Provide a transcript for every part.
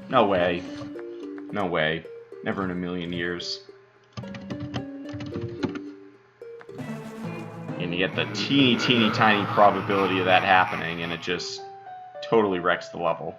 No way. No way. Never in a million years. And you get the teeny tiny probability of that happening, and it just totally wrecks the level.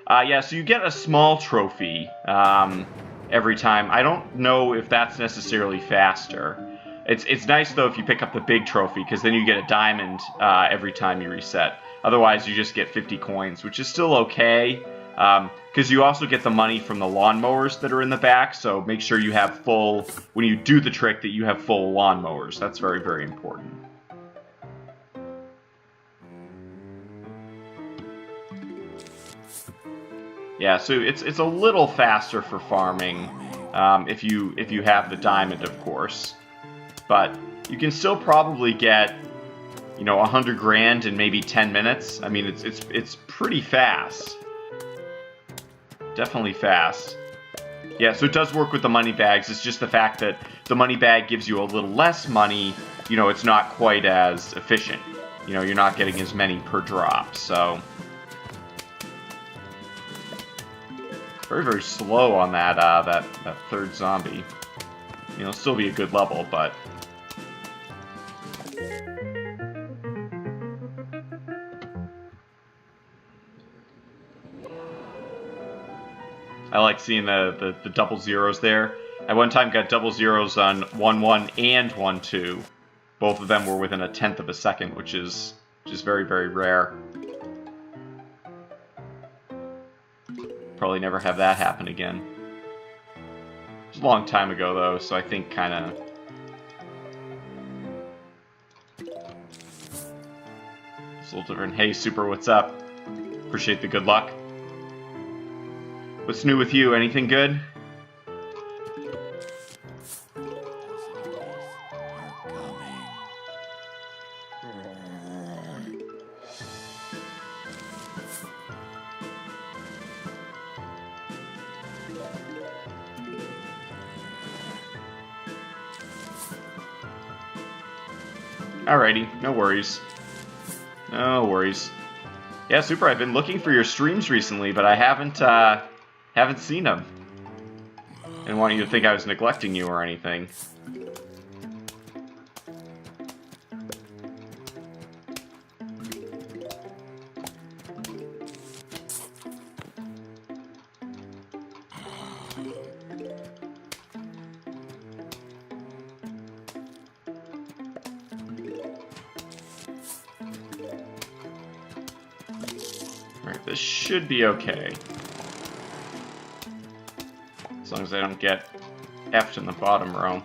Yeah, so you get a small trophy every time. I don't know if that's necessarily faster. It's nice, though, if you pick up the big trophy, because then you get a diamond every time you reset. Otherwise, you just get 50 coins, which is still okay, because you also get the money from the lawnmowers that are in the back, so make sure you have full, when you do the trick, that you have full lawnmowers. That's very, very important. Yeah, so it's a little faster for farming if you have the diamond, of course, but you can still probably get, you know, 100 grand in maybe 10 minutes. I mean, it's pretty fast. Definitely fast. Yeah, so it does work with the money bags. It's just the fact that the money bag gives you a little less money. You know, it's not quite as efficient. You know, you're not getting as many per drop, so very, very slow on that that third zombie. You know, it'll still be a good level, but I like seeing the double zeros there. I one time got double zeros on 1-1 and 1-2. Both of them were within 1/10 of a second, which is very, very rare. Probably never have that happen again. It was a long time ago, though, so I think kind of... It's a little different. Hey, Super, what's up? Appreciate the good luck. What's new with you? Anything good? Alrighty, no worries. No worries. Yeah, Super, I've been looking for your streams recently, but I haven't seen them. I didn't want you to think I was neglecting you or anything. Alright, this should be okay. As long as I don't get F'd in the bottom row.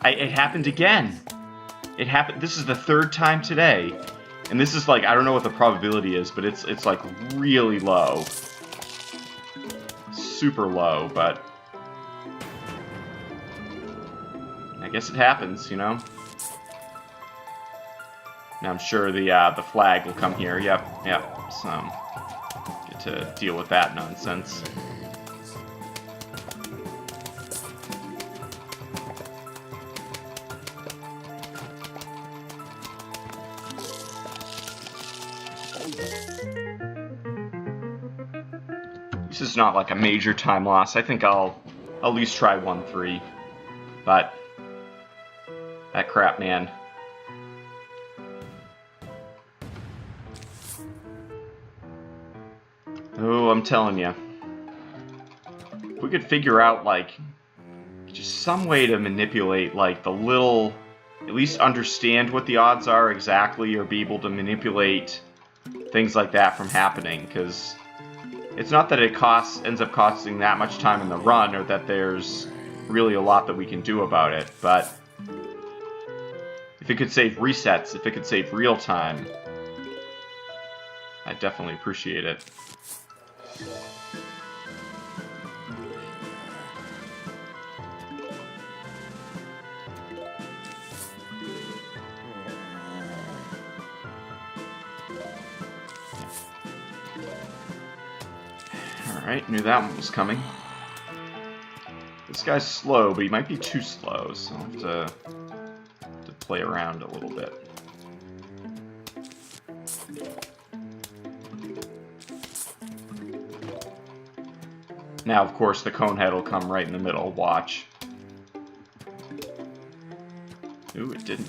It happened again! It happened. This is the third time today. And this is like, I don't know what the probability is, but it's like really low. Super low, but I guess it happens, you know? Now I'm sure the flag will come here. Yep. So get to deal with that nonsense. This is not like a major time loss. I think I'll at least try 1-3. But that crap, man. Oh, I'm telling you. If we could figure out, like, just some way to manipulate, like, the little... At least understand what the odds are exactly, or be able to manipulate things like that from happening, because it's not that it ends up costing that much time in the run, or that there's really a lot that we can do about it, but if it could save resets, if it could save real time, I'd definitely appreciate it. Alright, knew that one was coming. This guy's slow, but he might be too slow, so I'll have to play around a little bit. Now, of course, the cone head will come right in the middle. Watch. Ooh, it didn't.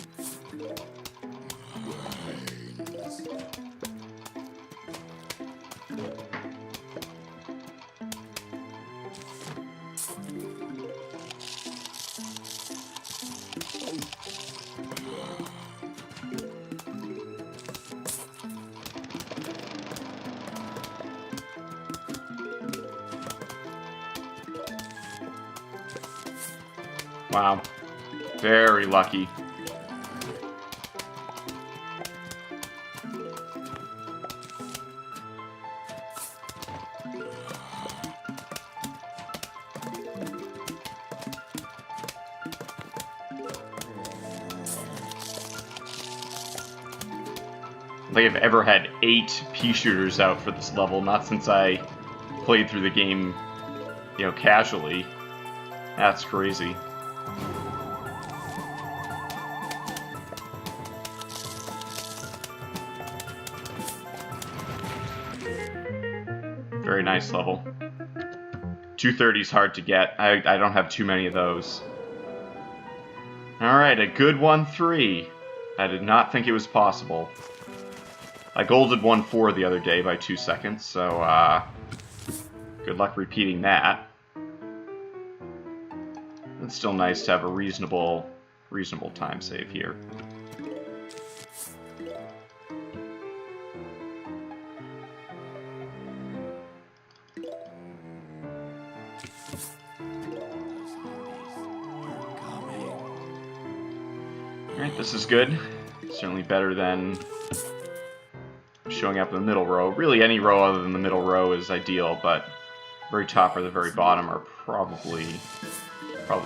Wow. Very lucky. I don't think I've ever had 8 pea shooters out for this level, not since I played through the game, you know, casually. That's crazy. Very nice level. 230 is hard to get. I don't have too many of those. Alright, a good 1-3. I did not think it was possible. I golded 1-4 the other day by 2 seconds, so good luck repeating that. It's still nice to have a reasonable time save here. Alright, this is good. Certainly better than showing up in the middle row. Really, any row other than the middle row is ideal, but very top or the very bottom are probably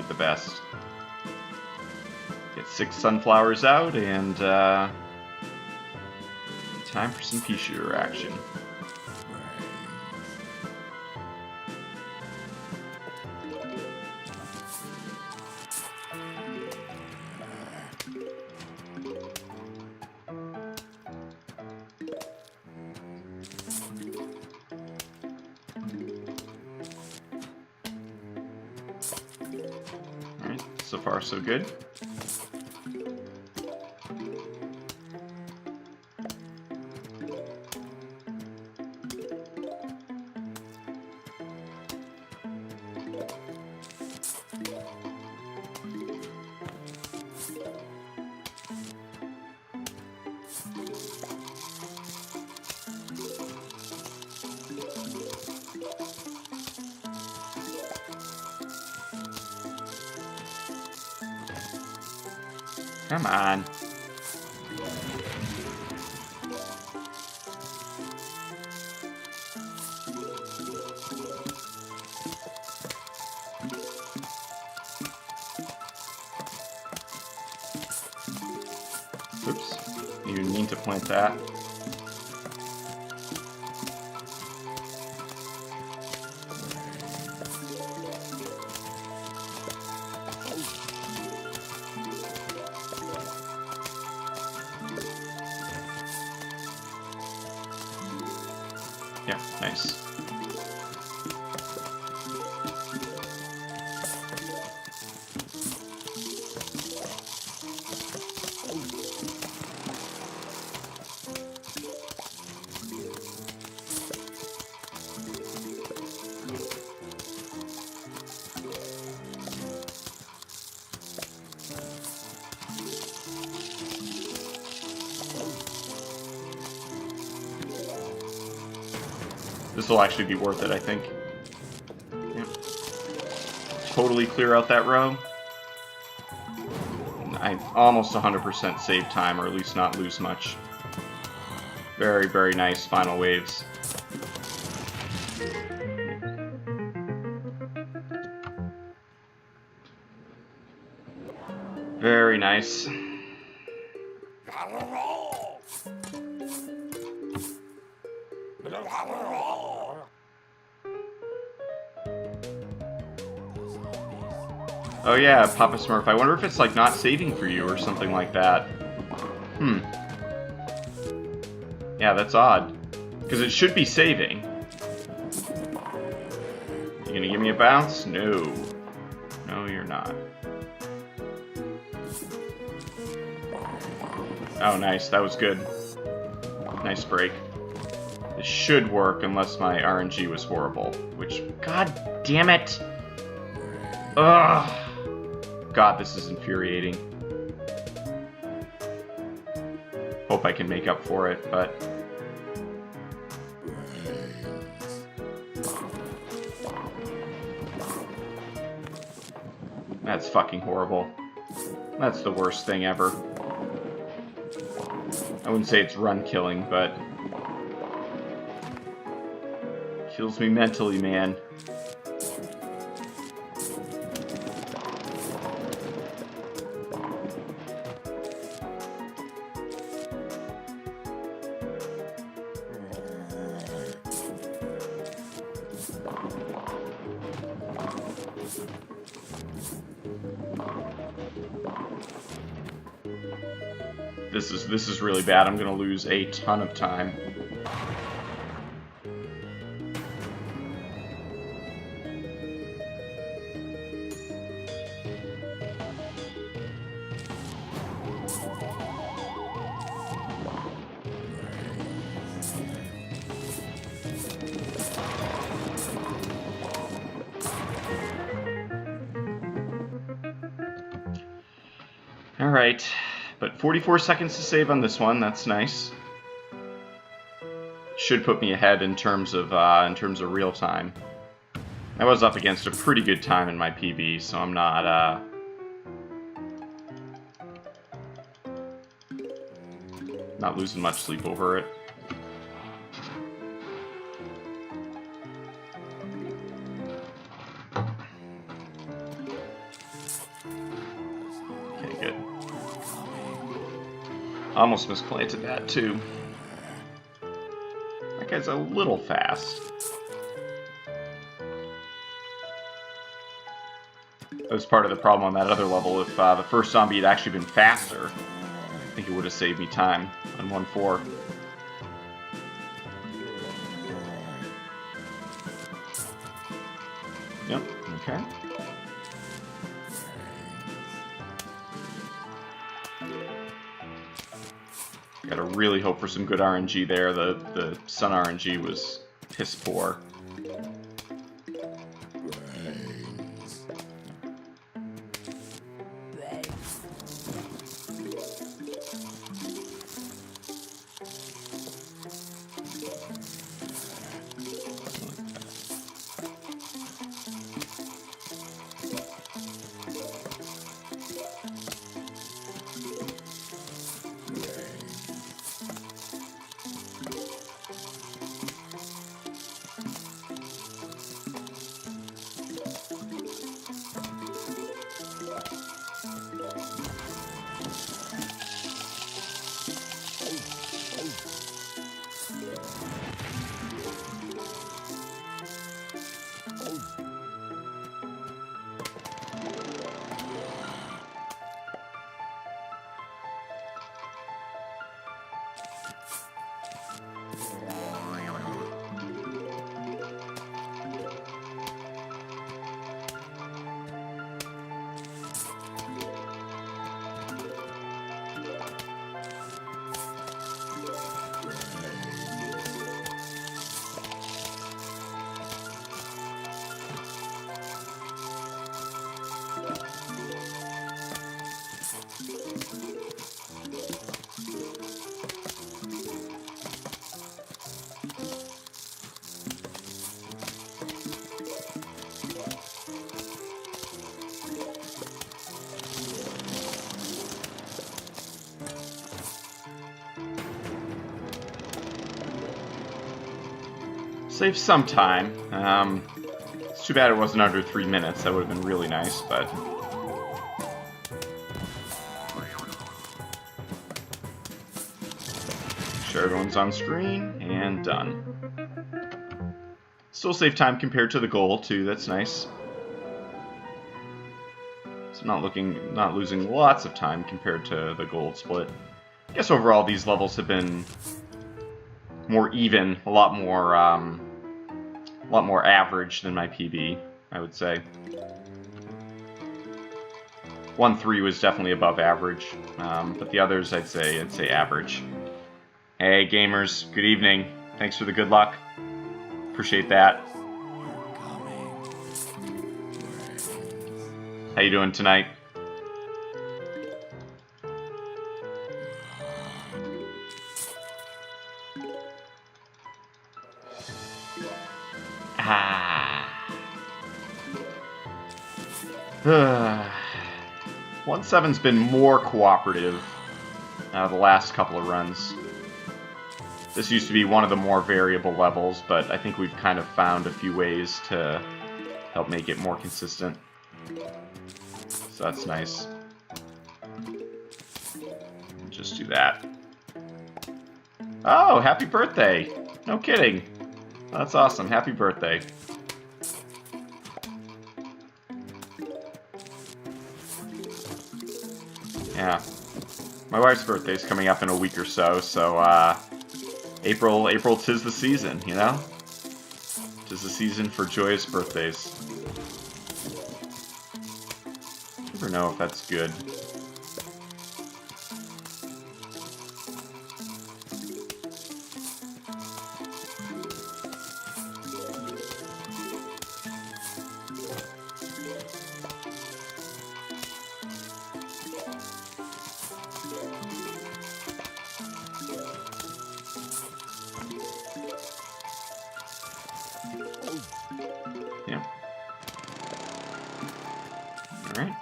the best. Get 6 sunflowers out, and time for some pea shooter action. So far, so good. Come on. Oops. You didn't mean to plant that. Yeah, nice. This will actually be worth it, I think. Yep. Totally clear out that row. I almost 100% save time, or at least not lose much. Very, very nice final waves. Very nice. Oh yeah, Papa Smurf. I wonder if it's like not saving for you or something like that. Yeah, that's odd. Because it should be saving. You gonna give me a bounce? No. No, you're not. Oh, nice. That was good. Nice break. This should work unless my RNG was horrible. Which, god damn it! Ugh! God, this is infuriating. Hope I can make up for it, but... That's fucking horrible. That's the worst thing ever. I wouldn't say it's run killing, but... kills me mentally, man. This is really bad. I'm gonna lose a ton of time. All right. But 44 seconds to save on this one. That's nice. Should put me ahead in terms of real time. I was up against a pretty good time in my PB, so I'm not losing much sleep over it. Okay, good. Almost misplanted that, too. That guy's a little fast. That was part of the problem on that other level. If the first zombie had actually been faster, I think it would have saved me time on 1-4. Yep, okay. Gotta really hope for some good RNG there. The sun RNG was piss poor. Save some time. It's too bad it wasn't under 3 minutes. That would have been really nice, but... Sure, everyone's on screen, and done. Still save time compared to the goal, too. That's nice. So not losing lots of time compared to the gold split. I guess overall these levels have been more even, a lot more A lot more average than my PB, I would say. 1-3 was definitely above average, but the others I'd say average. Hey gamers, good evening. Thanks for the good luck. Appreciate that. How you doing tonight? Ah. 1-7's been more cooperative the last couple of runs. This used to be one of the more variable levels, but I think we've kind of found a few ways to help make it more consistent. So that's nice. Just do that. Oh, happy birthday! No kidding. That's awesome. Happy birthday. Yeah. My wife's birthday's coming up in a week or so, April, 'tis the season, you know? 'Tis the season for joyous birthdays. Never know if that's good. Yeah. Alright.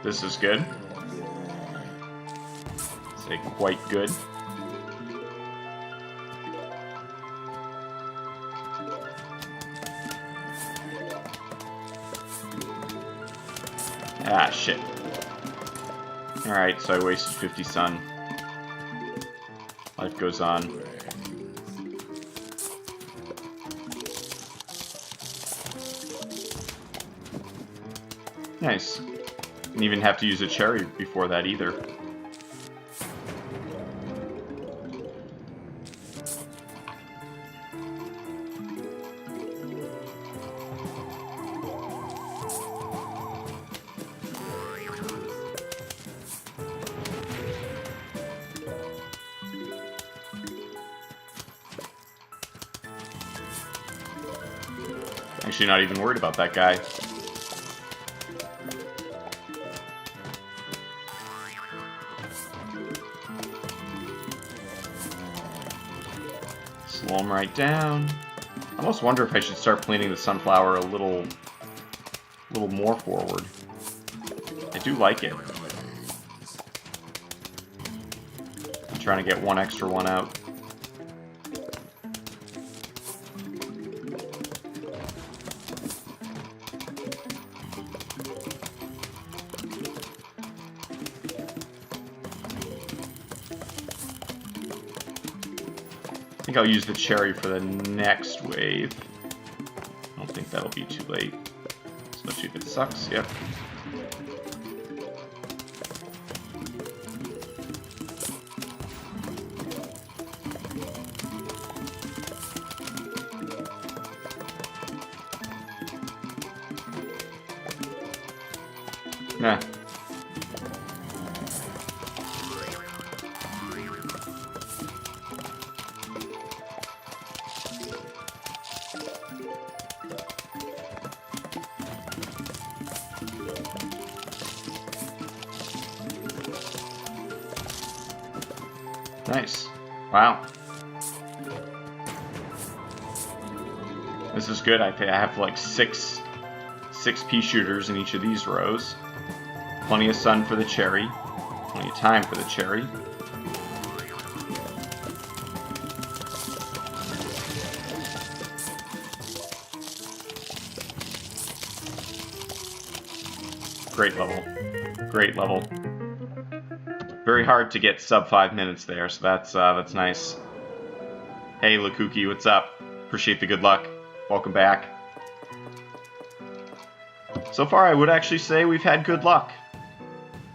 This is good. Say quite good. Ah, shit. Alright, so I wasted 50 sun. Life goes on. Nice. Didn't even have to use a cherry before that either. Actually not even worried about that guy. Slow him right down. I almost wonder if I should start planting the sunflower a little more forward. I do like it. I'm trying to get one extra one out. I think I'll use the cherry for the next wave. I don't think that'll be too late. Especially if it sucks, yep. Nah. Nice. Wow. This is good. I have like six pea shooters in each of these rows. Plenty of sun for the cherry. Plenty of time for the cherry. Great level. Great level. Very hard to get sub 5 minutes there, so that's nice. Hey, Lakuki, what's up? Appreciate the good luck. Welcome back. So far, I would actually say we've had good luck.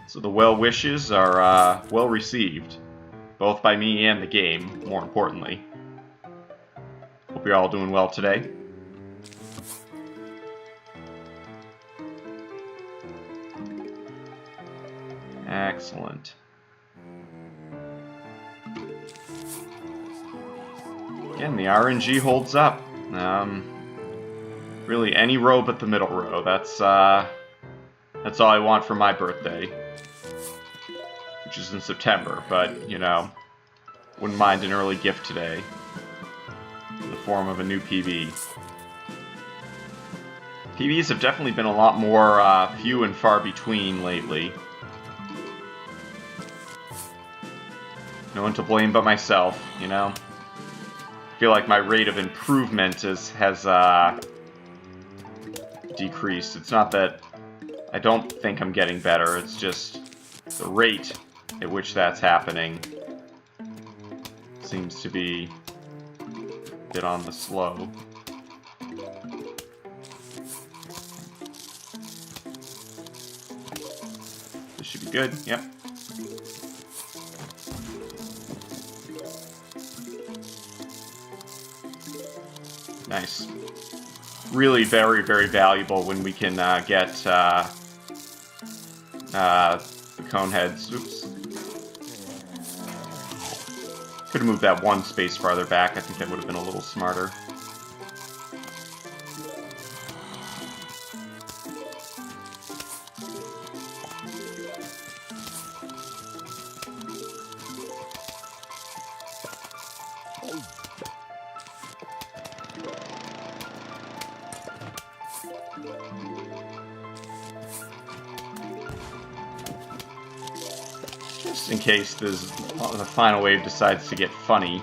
So the well wishes are well received. both by me and the game, more importantly. Hope you're all doing well today. Excellent. Again, the RNG holds up. Really, any row but the middle row. That's all I want for my birthday, which is in September. But you know, wouldn't mind an early gift today in the form of a new PB. PBs have definitely been a lot more few and far between lately. No one to blame but myself, you know? I feel like my rate of improvement has decreased. It's not that I don't think I'm getting better, it's just the rate at which that's happening seems to be a bit on the slow. This should be good, yep. Nice. Really very, very valuable when we can get the cone heads. Oops. Could have moved that one space farther back. I think that would have been a little smarter. Just in case the final wave decides to get funny.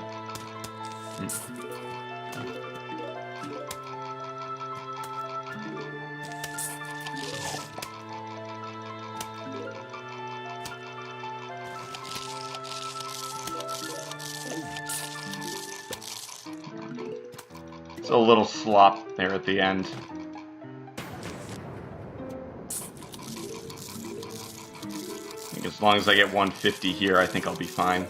It's a little slop there at the end. As long as I get 150 here, I think I'll be fine.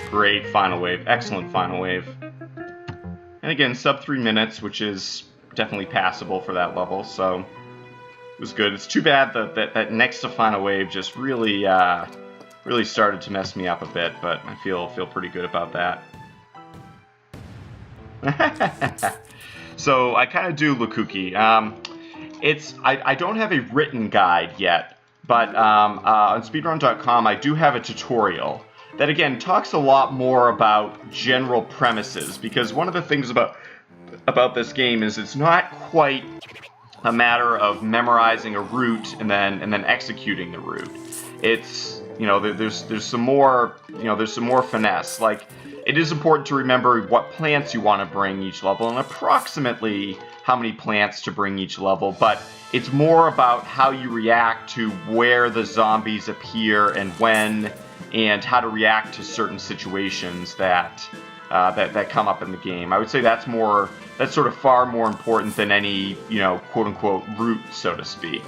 Great final wave. Excellent final wave. And again, sub 3 minutes, which is definitely passable for that level, so it was good. It's too bad that next to final wave just really really started to mess me up a bit, but I feel pretty good about that. So I kind of do Lukuki. I don't have a written guide yet, but on speedrun.com I do have a tutorial that again talks a lot more about general premises, because one of the things about this game is it's not quite a matter of memorizing a route and then executing the route. It's, you know, there's some more, you know, there's some more finesse. Like, it is important to remember what plants you want to bring each level and approximately how many plants to bring each level, but it's more about how you react to where the zombies appear and when, and how to react to certain situations that come up in the game. I would say that's sort of far more important than any, you know, quote-unquote route, so to speak.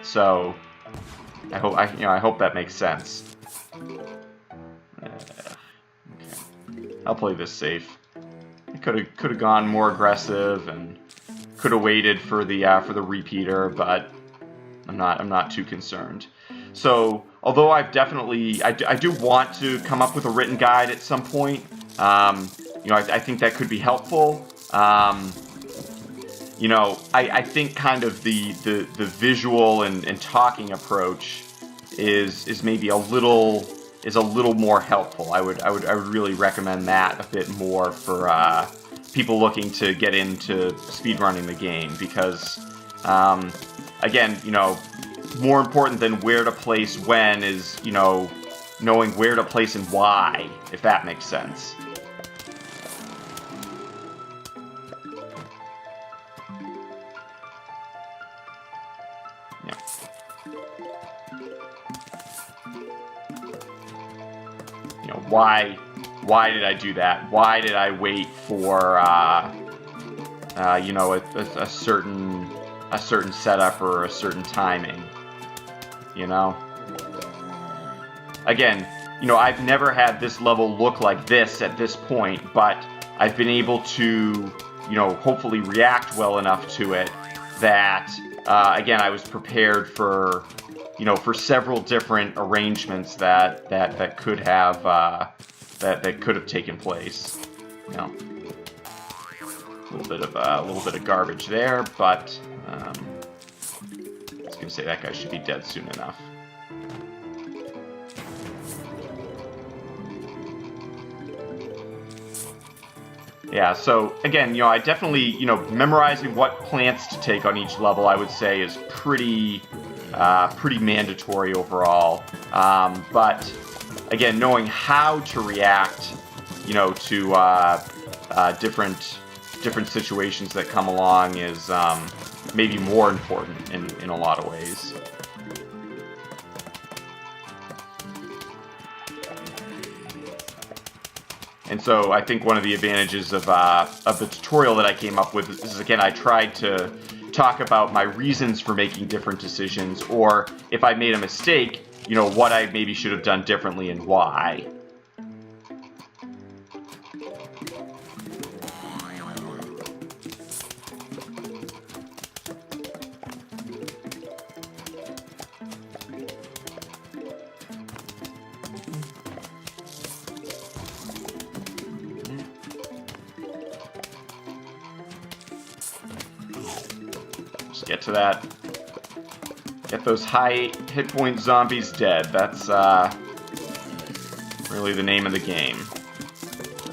So I hope that makes sense. Okay. I'll play this safe. I could have gone more aggressive and could have waited for the repeater, but I'm not too concerned. So although I've definitely I do want to come up with a written guide at some point. You know, I think that could be helpful. You know, I think kind of the visual and talking approach is maybe a little more helpful. I would really recommend that a bit more for people looking to get into speedrunning the game, because again, you know, more important than where to place when is, you know, knowing where to place and why, if that makes sense. You know, why did I do that? Why did I wait for you know, a certain setup or a certain timing, you know. Again, you know, I've never had this level look like this at this point, but I've been able to, you know, hopefully react well enough to it that, again, I was prepared for, you know, for several different arrangements that could have that could have taken place. You know, a little bit of garbage there, but I was gonna say that guy should be dead soon enough. Yeah, so again, you know, I definitely, you know, memorizing what plants to take on each level, I would say, is pretty mandatory overall. But again, knowing how to react, you know, to different situations that come along is maybe more important in a lot of ways. And so I think one of the advantages of the tutorial that I came up with is, again, I tried to talk about my reasons for making different decisions, or if I made a mistake, you know, what I maybe should have done differently and why. Get to that. Get those high hit point zombies dead. That's really the name of the game.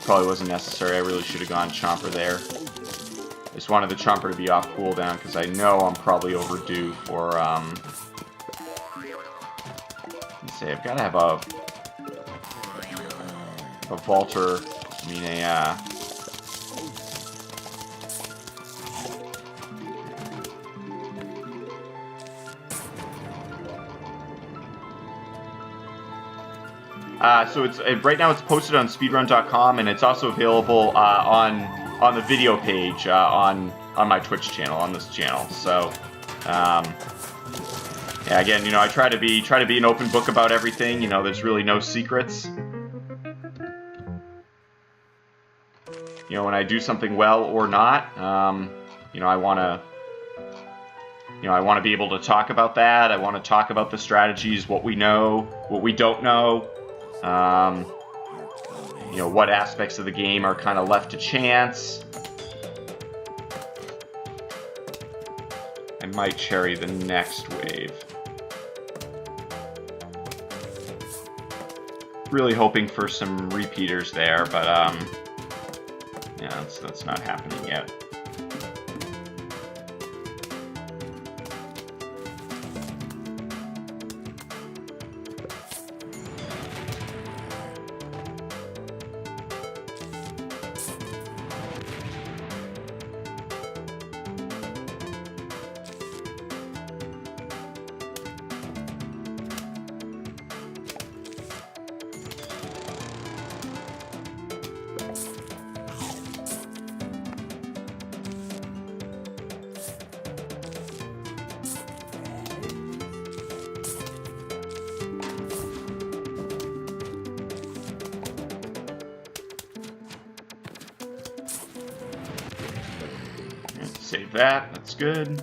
Probably wasn't necessary. I really should have gone Chomper there. I just wanted the Chomper to be off cooldown because I know I'm probably overdue for let's see, I've got to have a Vaulter. I mean a so it's right now it's posted on Speedrun.com, and it's also available on the video page on my Twitch channel, on this channel. So yeah, again, you know, I try to be an open book about everything. You know, there's really no secrets. You know, when I do something well or not, you know, I want to be able to talk about that. I want to talk about the strategies, what we know, what we don't know. You know, what aspects of the game are kind of left to chance. I might cherry the next wave. Really hoping for some repeaters there, but yeah, that's not happening yet. Save that, that's good.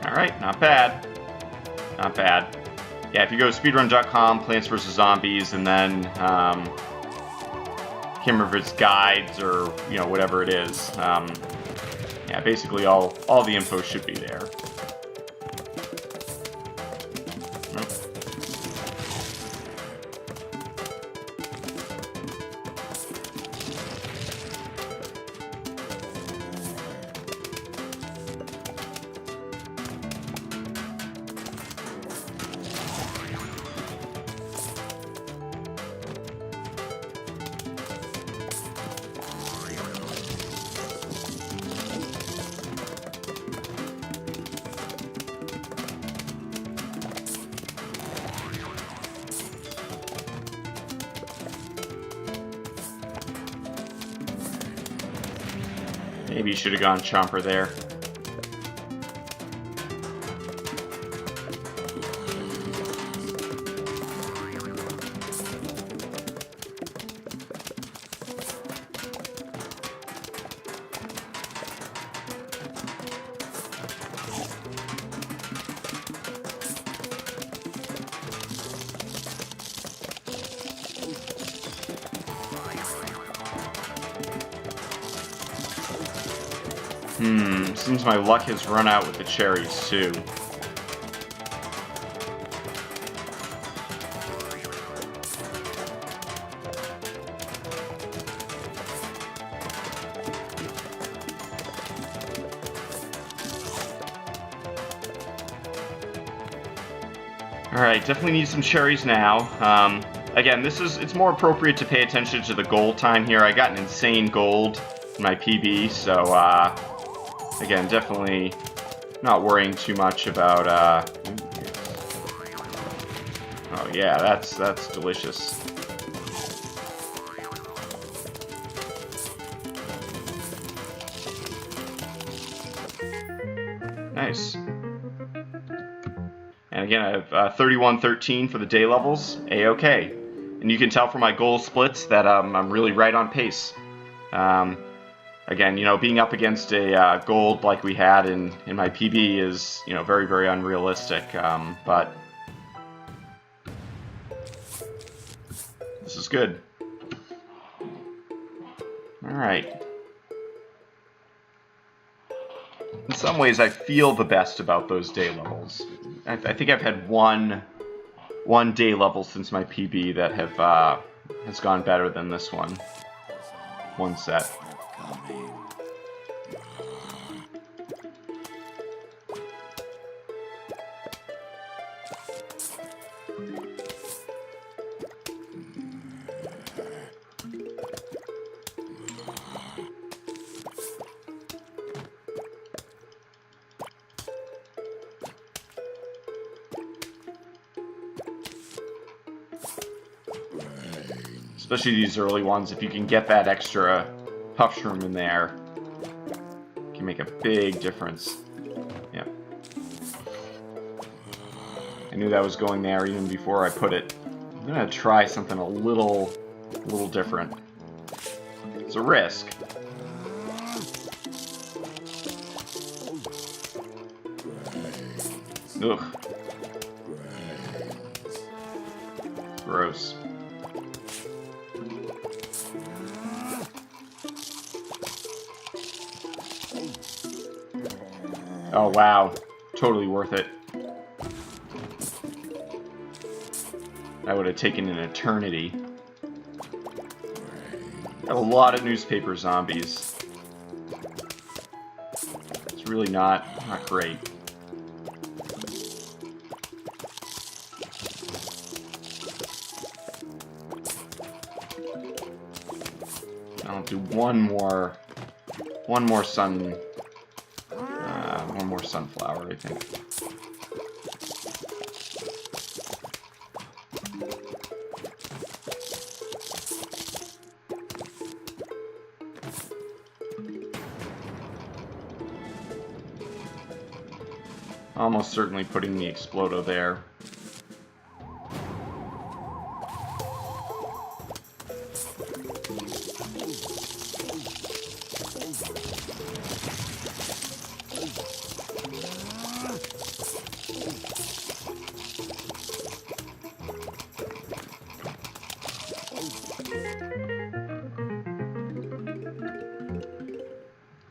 Alright, not bad. Not bad. Yeah, if you go to speedrun.com, Plants vs. Zombies, and then, can't remember if it's guides or, you know, whatever it is. Yeah, basically all the info should be there. Nope. Maybe you should have gone Chomper there. Seems my luck has run out with the cherries, too. Alright, definitely need some cherries now. Again, it's more appropriate to pay attention to the gold time here. I got an insane gold in my PB, so, again, definitely not worrying too much about, oh yeah, that's delicious. Nice. And again, I have 31-13 for the day levels, A-okay. And you can tell from my goal splits that I'm really right on pace. Again, being up against a gold like we had in my PB is, very, very unrealistic. But this is good. All right. In some ways, I feel the best about those day levels. I think I've had one day level since my PB that has gone better than this one. One set. Especially these early ones, if you can get that extra puff shroom in there, it can make a big difference. Yep. I knew that was going there even before I put it. I'm gonna try something a little different. It's a risk. Ugh. Gross. Oh wow, totally worth it. That would have taken an eternity. Got a lot of newspaper zombies. It's really not great. I'll do one more sunflower, I think. Almost certainly putting the Explodo there.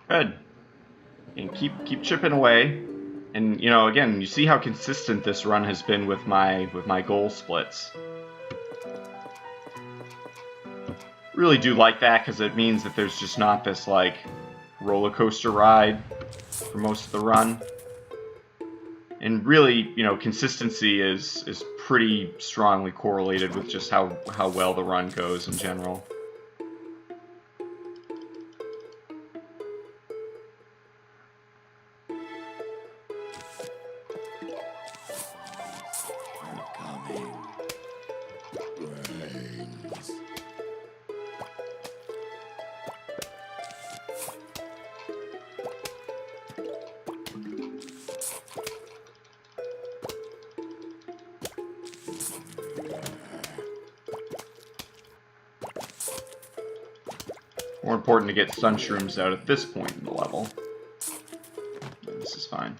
Good. And keep chipping away. And again, you see how consistent this run has been with my goal splits. Really do like that because it means that there's just not this like roller coaster ride for most of the run. And really, consistency is pretty strongly correlated with just how well the run goes in general. More important to get sun shrooms out at this point in the level. This is fine.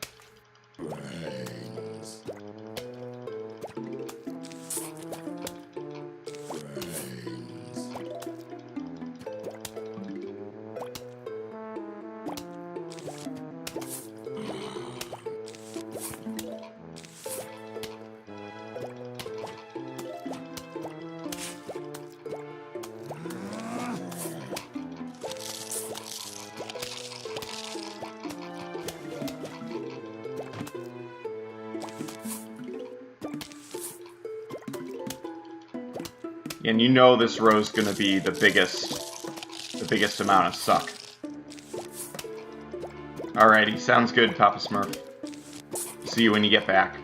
And you know this row is going to be the biggest amount of suck. Alrighty, sounds good, Papa Smurf. See you when you get back.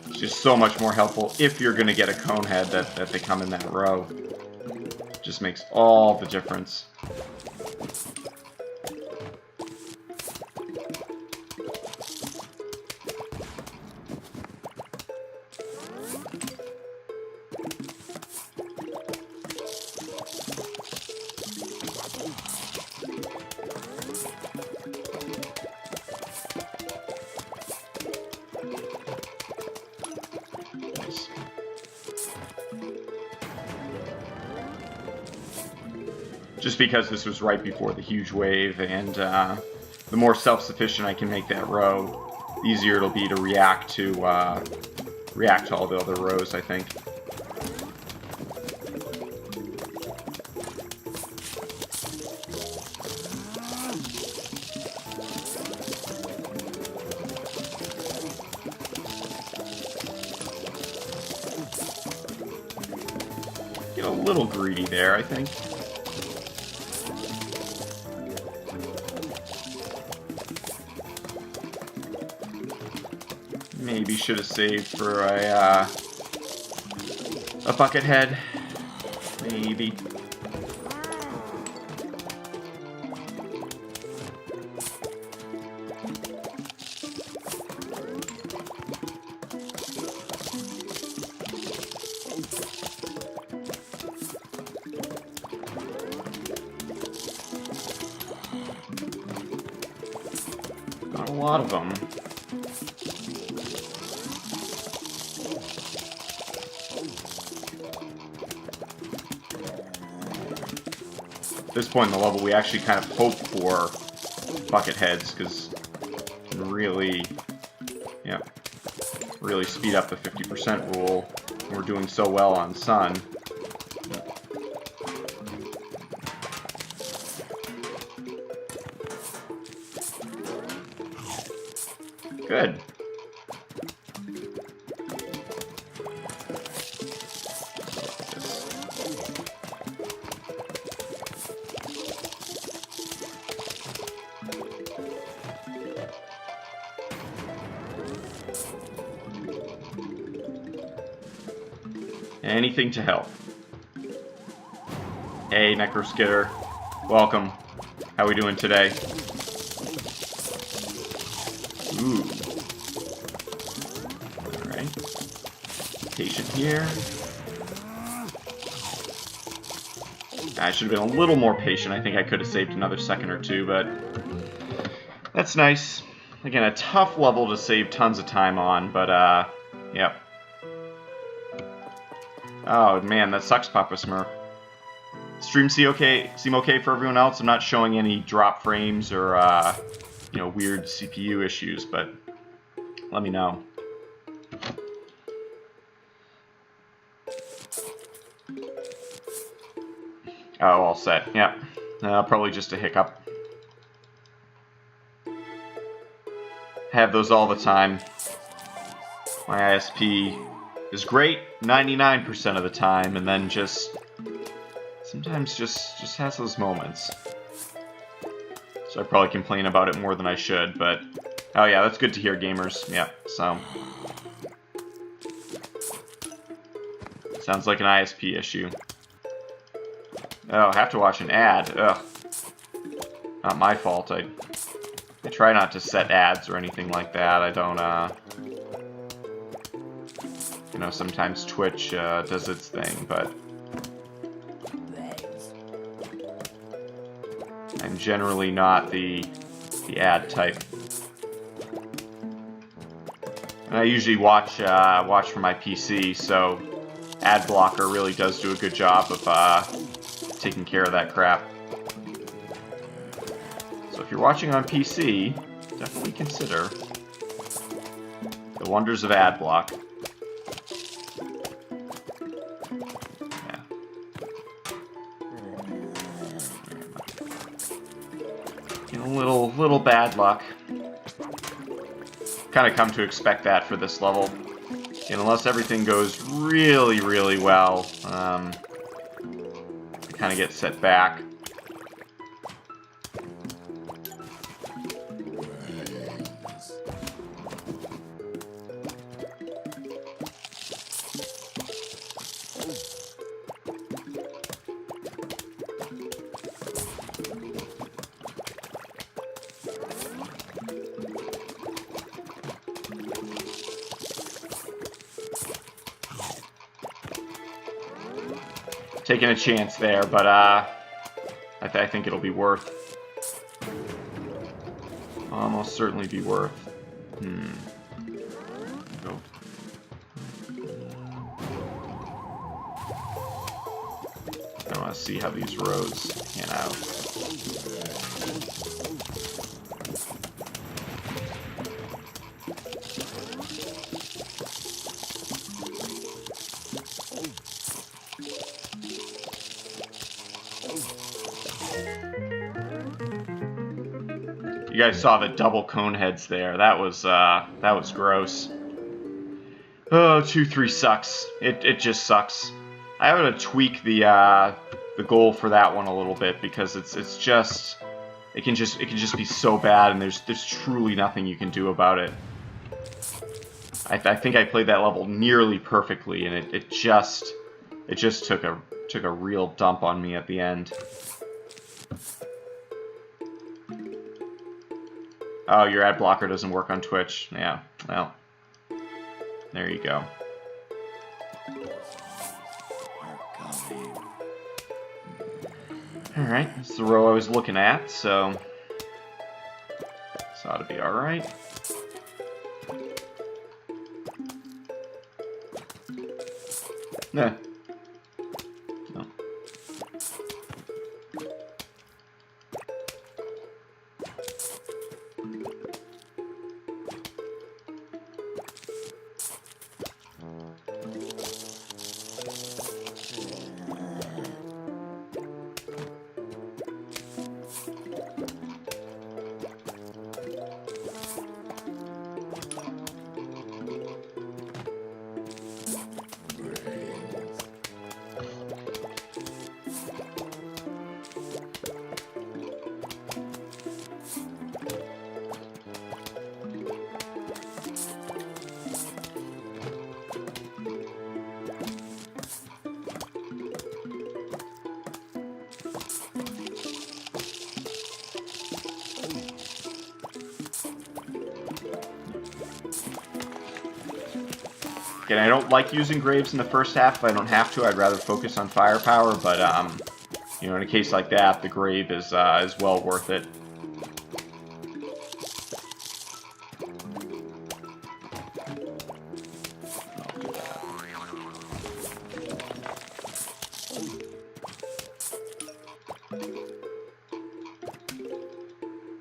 It's just so much more helpful if you're going to get a cone head that they come in that row. Just makes all the difference. Just because this was right before the huge wave, and the more self-sufficient I can make that row, the easier it'll be to react to all the other rows, I think. Get a little greedy there, I think. Maybe should have saved for a bucket head. Maybe. Not a lot of them. At this point in the level, we actually kind of hope for bucket heads, because it can really, really speed up the 50% rule. We're doing so well on Sun. Good. Anything to help. Hey, Necroskitter. Welcome. How we doing today? Ooh. Alright. Patient here. I should have been a little more patient. I think I could have saved another second or two, but that's nice. Again, a tough level to save tons of time on, but, yep. Oh man, that sucks, Papa Smurf. Stream seem okay for everyone else? I'm not showing any drop frames or weird CPU issues, but let me know. Oh, all set. Yeah, probably just a hiccup. Have those all the time. My ISP is great 99% of the time, and then sometimes just has those moments. So I probably complain about it more than I should, but oh yeah, that's good to hear, gamers. Yeah, so sounds like an ISP issue. Oh, I have to watch an ad. Ugh. Not my fault. I try not to set ads or anything like that. I don't, you know, sometimes Twitch does its thing, but I'm generally not the ad type. And I usually watch from my PC, so ad blocker really does do a good job of taking care of that crap. So if you're watching on PC, definitely consider the wonders of ad block. Yeah. A little bad luck. Kind of come to expect that for this level. And unless everything goes really, really well, I kind of get set back. Taking a chance there, but I think it'll be worth. Almost certainly be worth. Go. I want to see how these roads pan out. You guys saw the double cone heads there. That was gross. Oh, 2-3 sucks. It just sucks. I have to tweak the goal for that one a little bit because it's just it can just be so bad, and there's truly nothing you can do about it. I think I played that level nearly perfectly, and it just took a real dump on me at the end. Oh, your ad blocker doesn't work on Twitch. Yeah, well, there you go. Alright, that's the row I was looking at, so this ought to be alright. Nah. No. Again, I don't like using graves in the first half if I don't have to. I'd rather focus on firepower, but you know, in a case like that, the grave is well worth it.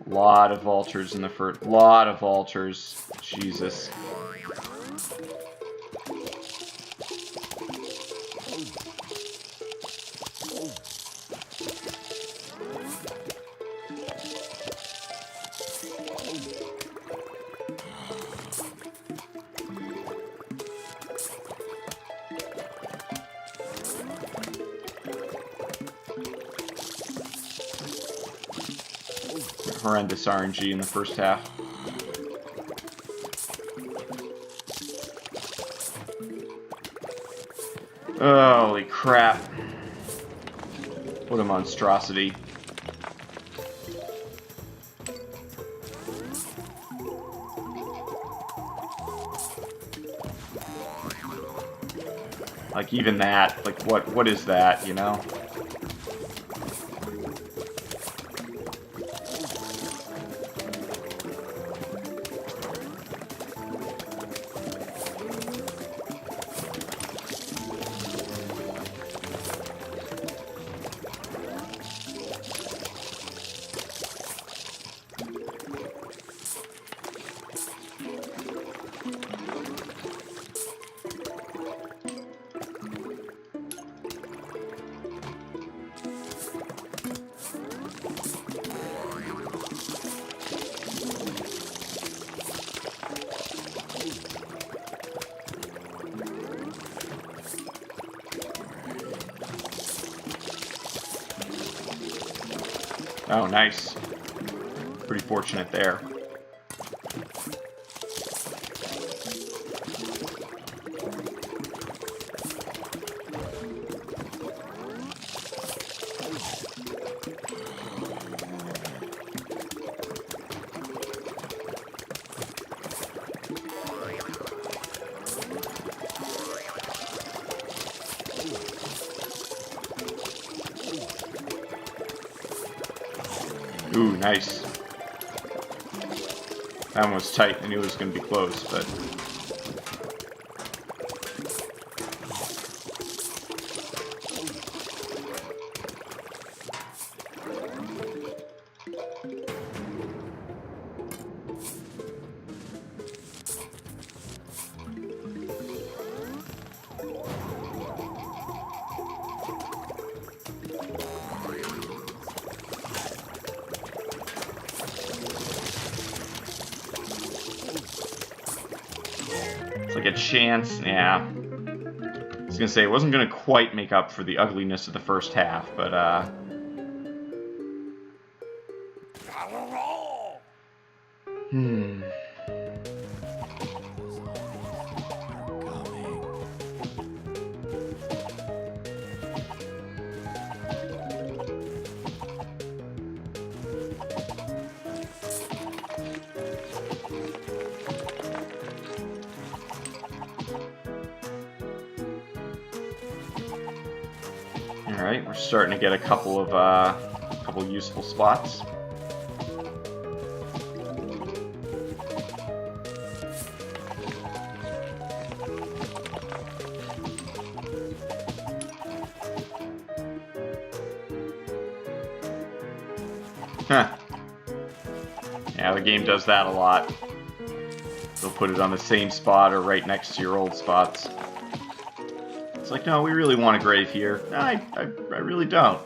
Lot of vultures in the first. Lot of vultures. Jesus. Horrendous RNG in the first half. Holy crap. What a monstrosity. Like, even that, like, what is that, you know? Oh, nice. Pretty fortunate there. Ooh, nice. That one was tight. I knew it was going to be close, but... It's like a chance, yeah. I was gonna say, it wasn't gonna quite make up for the ugliness of the first half, but, Alright, we're starting to get a couple useful spots. Huh. Yeah, the game does that a lot. They'll put it on the same spot or right next to your old spots. It's like, no, we really want a grave here. No, I really don't.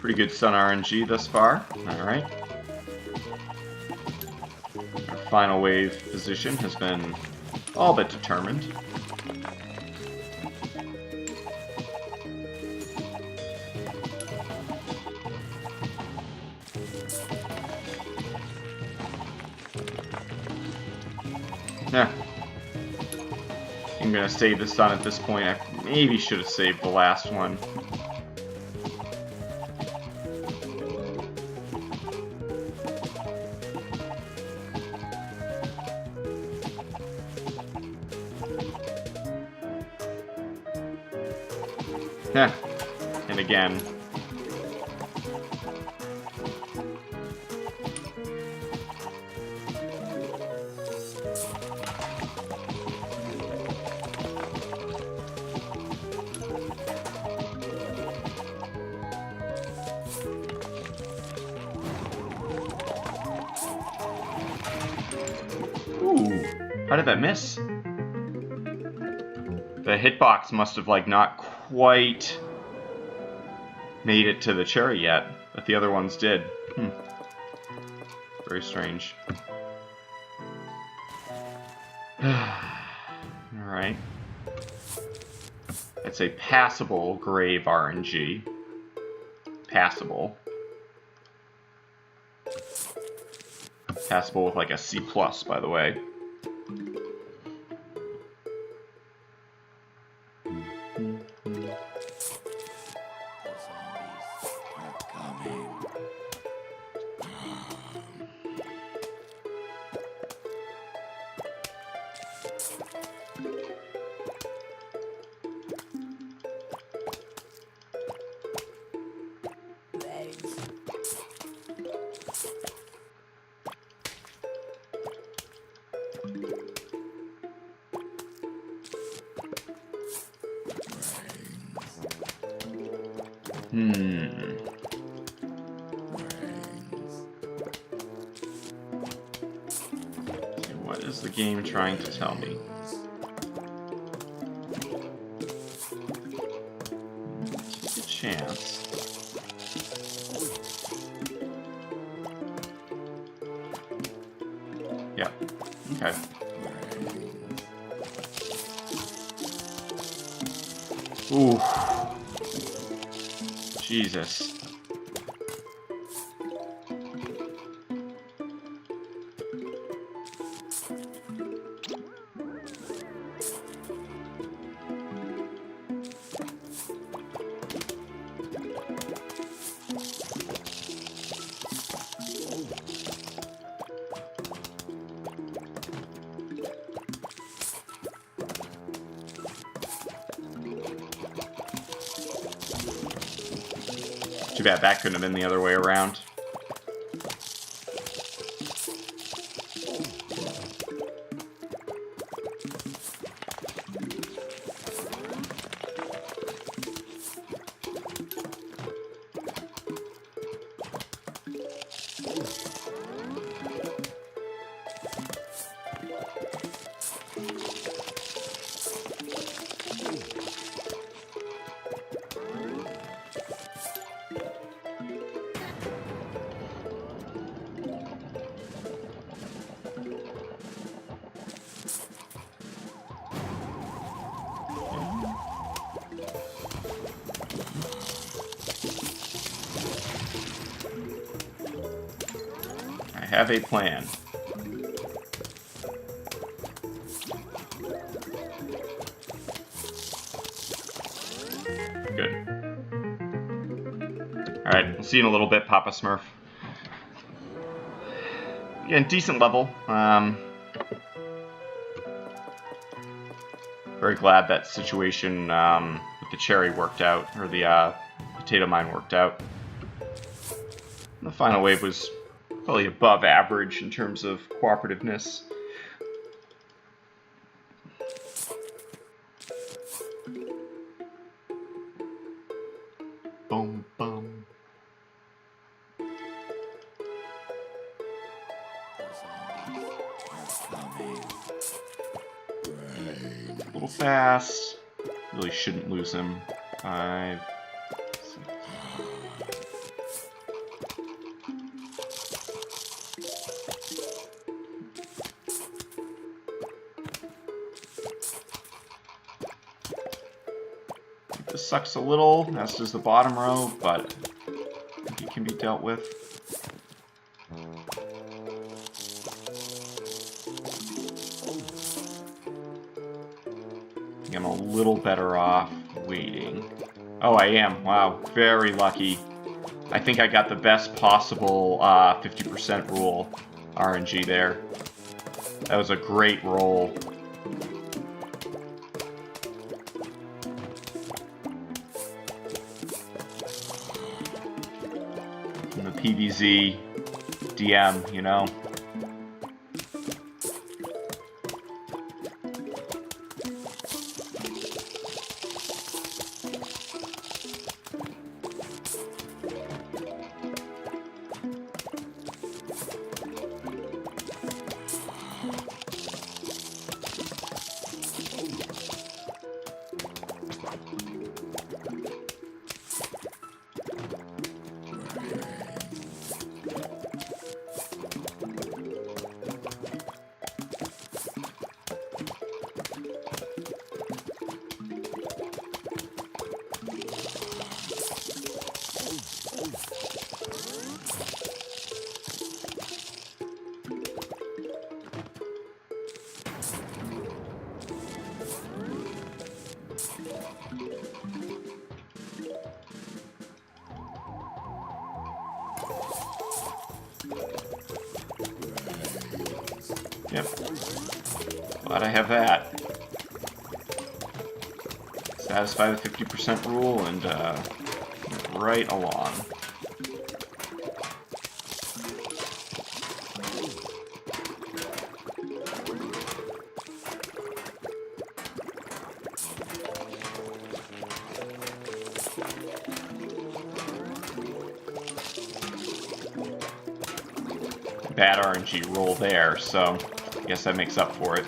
Pretty good Sun RNG thus far. Alright. Our final wave position has been all but determined. Yeah. I'm gonna save the sun at this point. I maybe should have saved the last one. Yeah. And again. Ooh, how did that miss? The hitbox must have, like, not quite made it to the cherry yet, but the other ones did. Very strange. Alright. That's a passable grave RNG. Passable. Passable with like a C+, by the way. What is the game trying to tell me? Take a chance. Yeah. Okay. Ooh. Jesus. Too bad that couldn't have been the other way around. I have a plan. Good. Alright, we'll see you in a little bit, Papa Smurf. Again, decent level. Very glad that situation with the cherry worked out, or the potato mine worked out. The final wave was probably above average in terms of cooperativeness. Boom, boom. A little fast. Really shouldn't lose him. 5, 6. This sucks a little, as does the bottom row, but I think it can be dealt with. I think I'm a little better off waiting. Oh, I am. Wow, very lucky. I think I got the best possible 50% rule RNG there. That was a great roll. And the PVZ DM, you know. Yep. Glad I have that. Satisfy the 50% rule and right along. Bad RNG roll there, so I guess that makes up for it.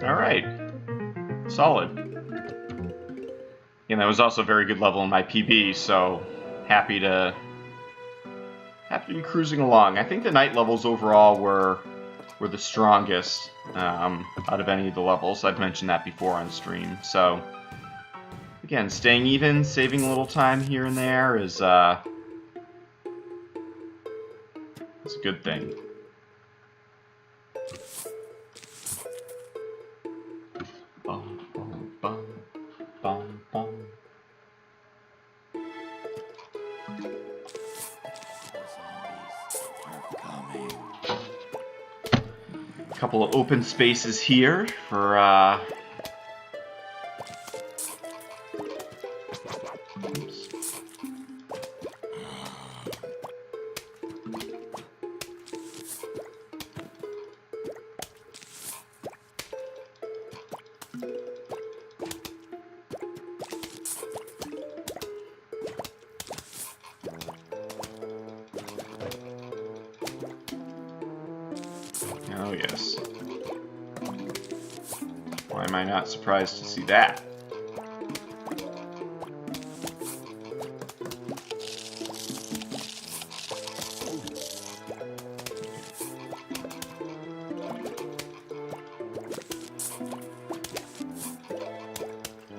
Alright. Solid. And that was also a very good level in my PB, so happy to be cruising along. I think the night levels overall were the strongest out of any of the levels. I've mentioned that before on stream. So again, staying even, saving a little time here and there is a good thing. Couple of open spaces here for oops. Oh yes. Why am I not surprised to see that?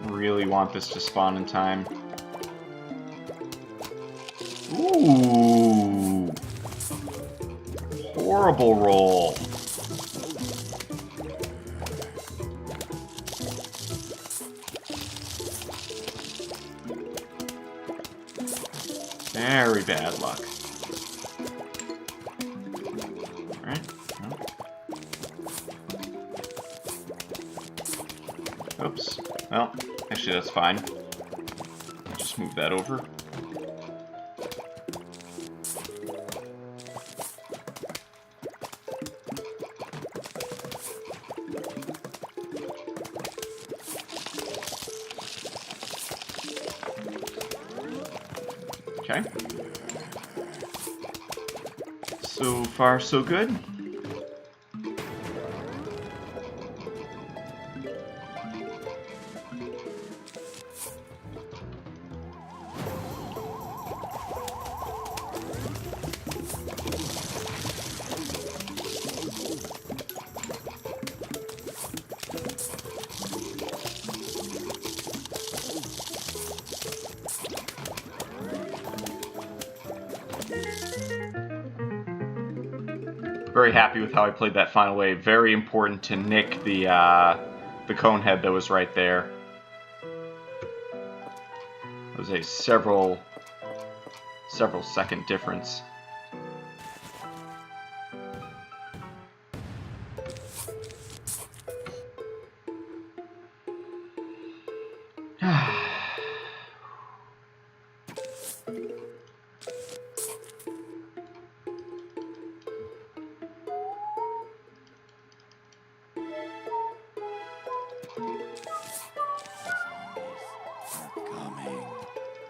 Really want this to spawn in time. Ooh. Horrible roll. Very bad luck. Alright. Oops. Well, actually that's fine. Just move that over. Okay. So far, so good. Very happy with how I played that final wave. Very important to nick the cone head that was right there. It was a several second difference.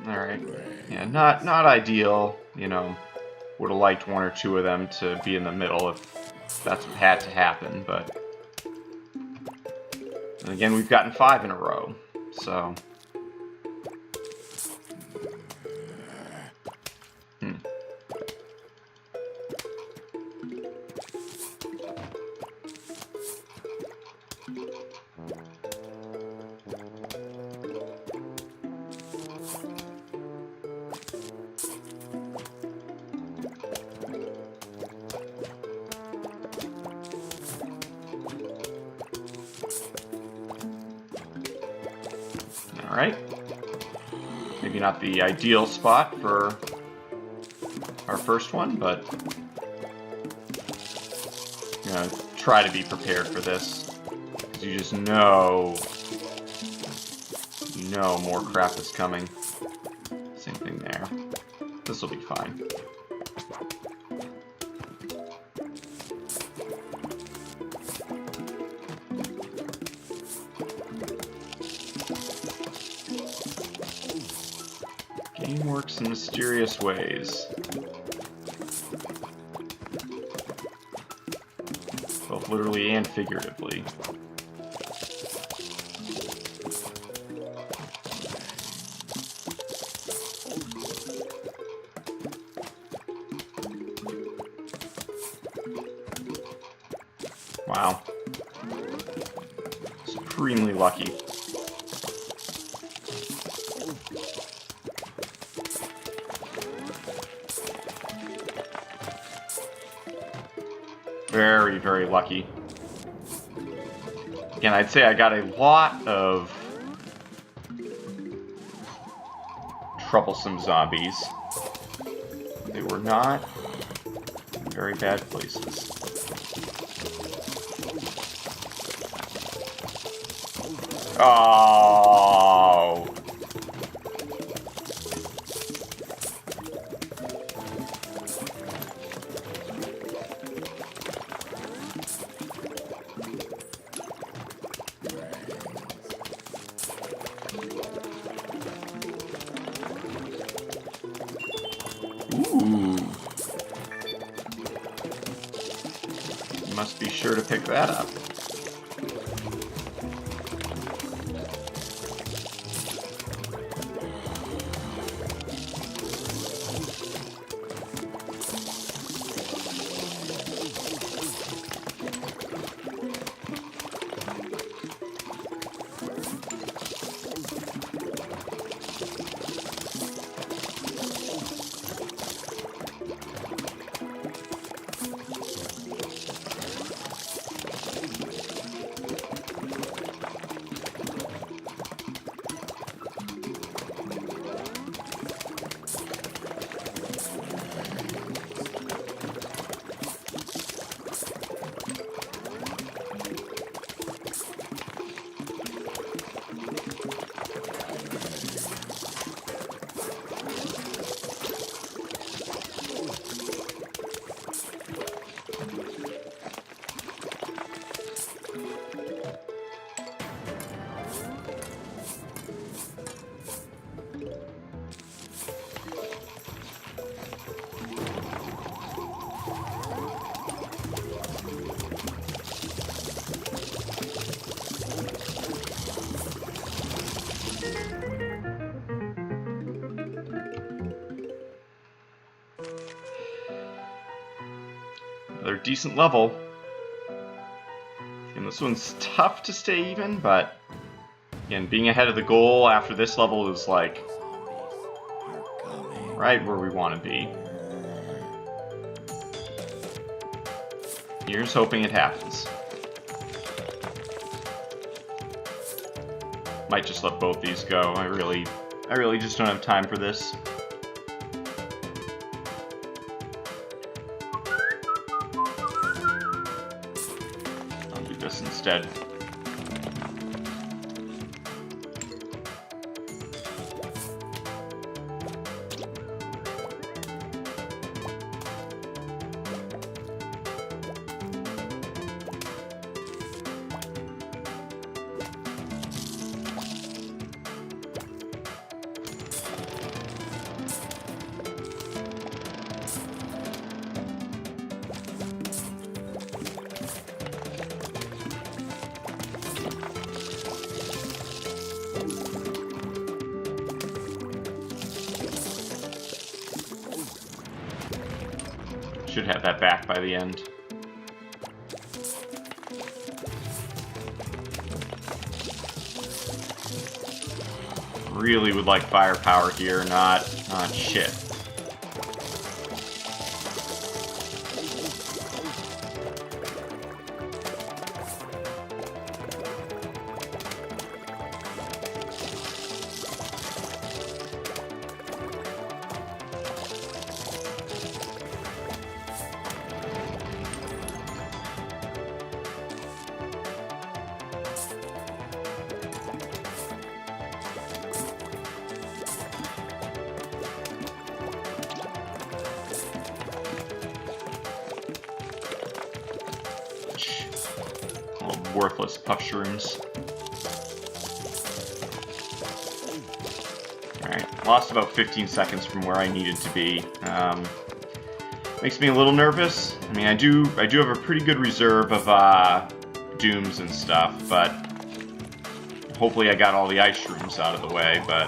Alright, yeah, not ideal, you know, would have liked one or two of them to be in the middle if that's what had to happen, but... And again, we've gotten 5 in a row, so... Alright. Maybe not the ideal spot for our first one, but you know, try to be prepared for this. Because you just know more crap is coming. Same thing there. This will be fine. Game works in mysterious ways. Both literally and figuratively. Wow. Supremely lucky. Very, very lucky. Again, I'd say I got a lot of troublesome zombies. They were not in very bad places. Oh! Ooh. Must be sure to pick that up. Another decent level. And this one's tough to stay even, but again, being ahead of the goal after this level is like right where we want to be. Here's hoping it happens. Might just let both these go. I really just don't have time for this. I'll do this instead. Should have that back by the end. Really would like firepower here, not shit. Worthless puff shrooms. Alright, lost about 15 seconds from where I needed to be. Makes me a little nervous. I mean, I do have a pretty good reserve of dooms and stuff, but hopefully I got all the ice shrooms out of the way, but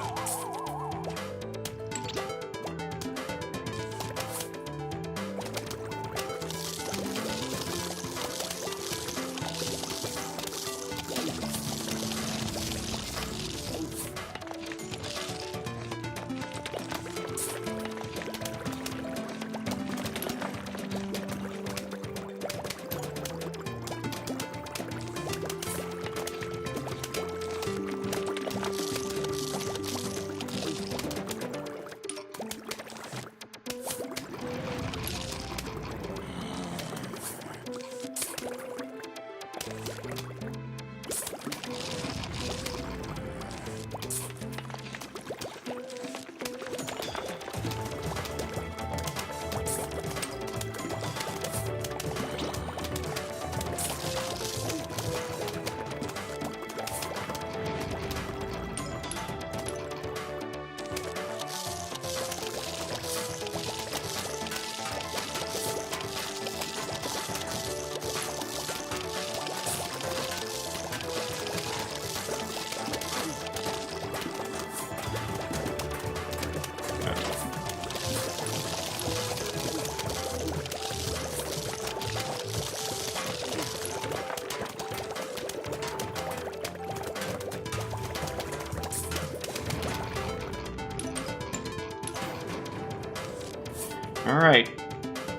alright.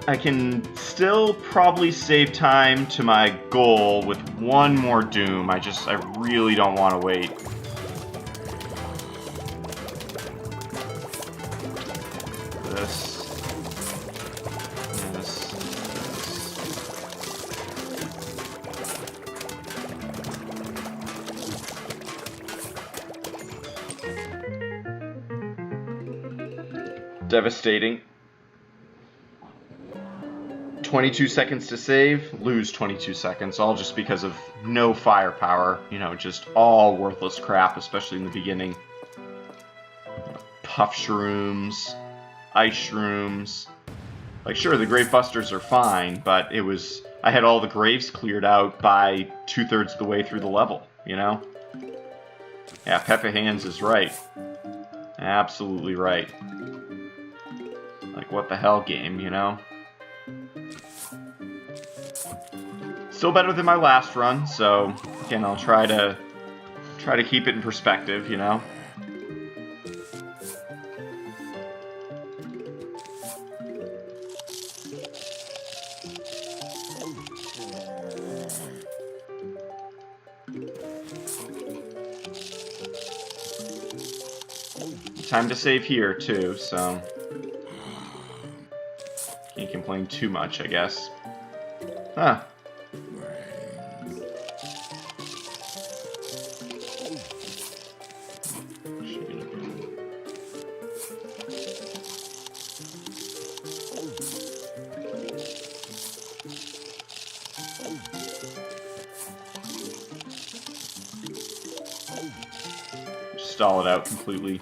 I can still probably save time to my goal with one more doom. I really don't want to wait. This. Devastating. 22 seconds to save, lose 22 seconds, all just because of no firepower. You know, just all worthless crap, especially in the beginning. Puff shrooms, ice shrooms. Like, sure, the Grave Busters are fine, but I had all the graves cleared out by 2/3 of the way through the level, you know? Yeah, Peppa Hands is right. Absolutely right. Like, what the hell, game, you know? Still better than my last run, so again, I'll try to keep it in perspective, you know. time to save here, too, so... Can't complain too much, I guess. Huh. Stall it out completely.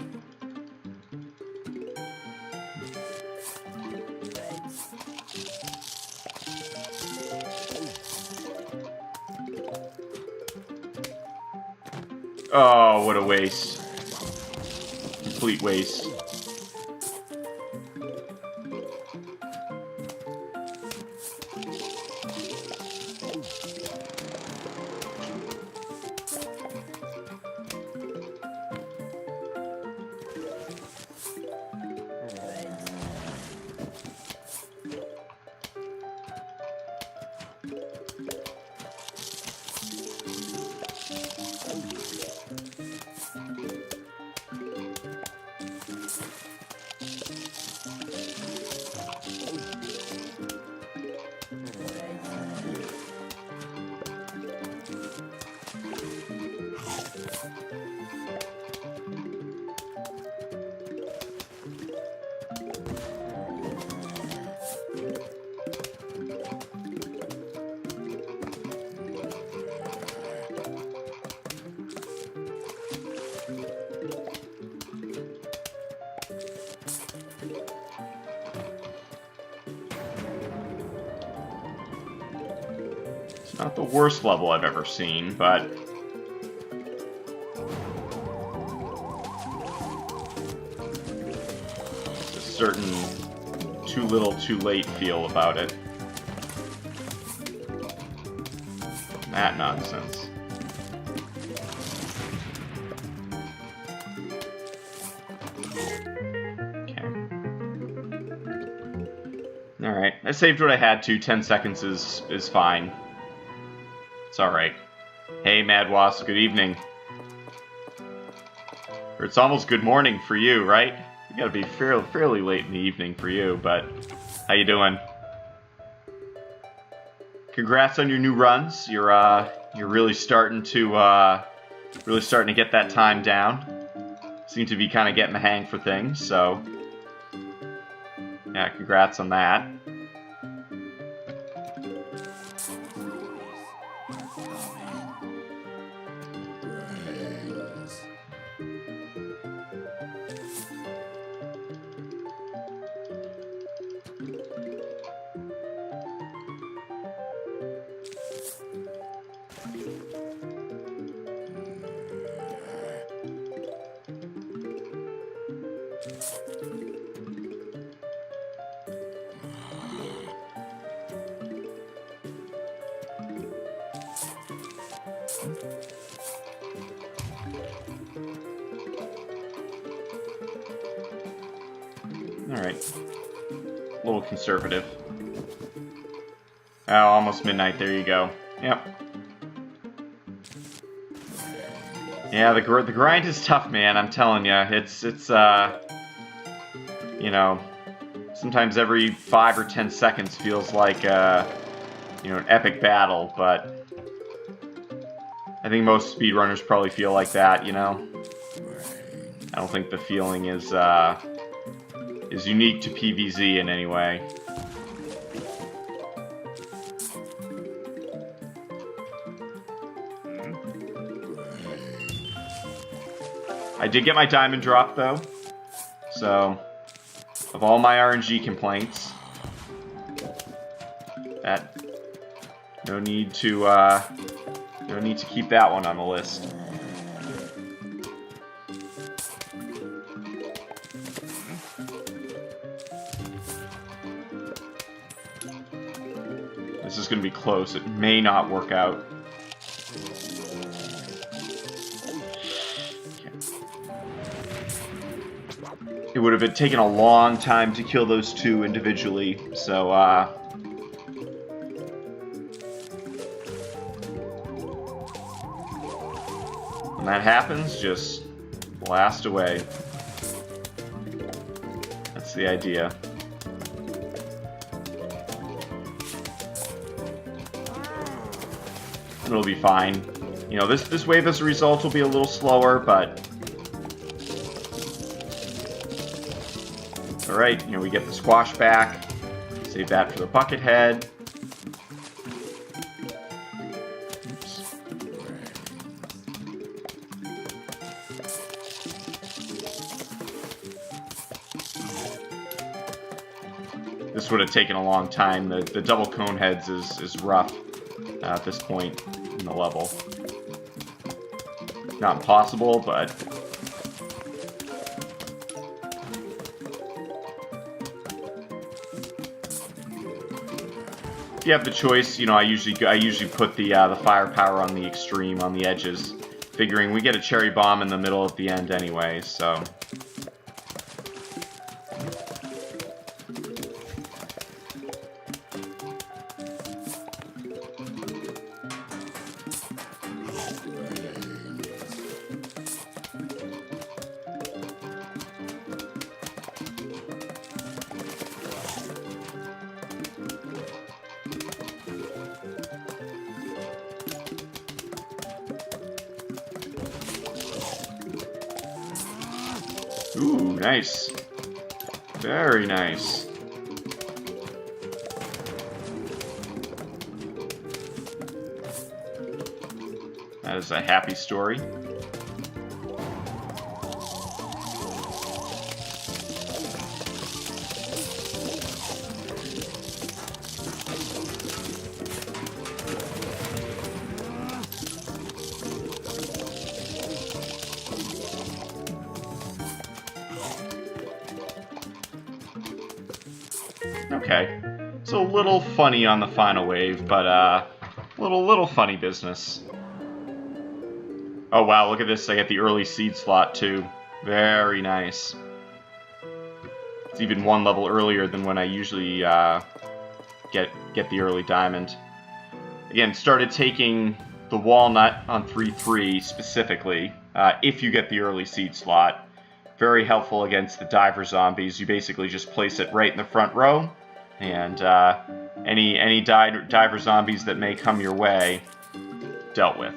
Oh, what a waste. Complete waste. Not the worst level I've ever seen, but... There's a certain too little, too late feel about it. That nonsense. Okay. Alright, I saved what I had to. 10 seconds is fine. It's alright. Hey, Mad Wasp, good evening. Or it's almost good morning for you, right? You gotta be fairly late in the evening for you, but how you doing? Congrats on your new runs. You're really starting to get that time down. Seem to be kind of getting the hang for things, so yeah, congrats on that. Alright. A little conservative. Oh, almost midnight. There you go. Yep. Yeah, the grind is tough, man. I'm telling you. It's you know, sometimes every 5 or 10 seconds feels like, you know, an epic battle, but I think most speedrunners probably feel like that, you know? I don't think the feeling is unique to PvZ in any way. I did get my diamond drop, though, so of all my RNG complaints, that no need to keep that one on the list. This is going to be close. It may not work out. It would have taken a long time to kill those two individually, so, when that happens, just blast away. the idea. It'll be fine. You know, this wave as a result will be a little slower, but... Alright, you know, we get the squash back. Save that for the bucket head. Oops. This would have taken a long time. The double cone heads is rough at this point in the level. Not impossible, but... If you have the choice, you know, I usually put the firepower on the extreme, on the edges, figuring we get a cherry bomb in the middle at the end anyway, so... Ooh, nice. Very nice. That is a happy story. Okay, so a little funny on the final wave, but little funny business. Oh wow, look at this! I get the early seed slot too. Very nice. It's even one level earlier than when I usually get the early diamond. Again, started taking the walnut on 3-3 specifically. If you get the early seed slot, very helpful against the diver zombies. You basically just place it right in the front row. And any diver zombies that may come your way, dealt with.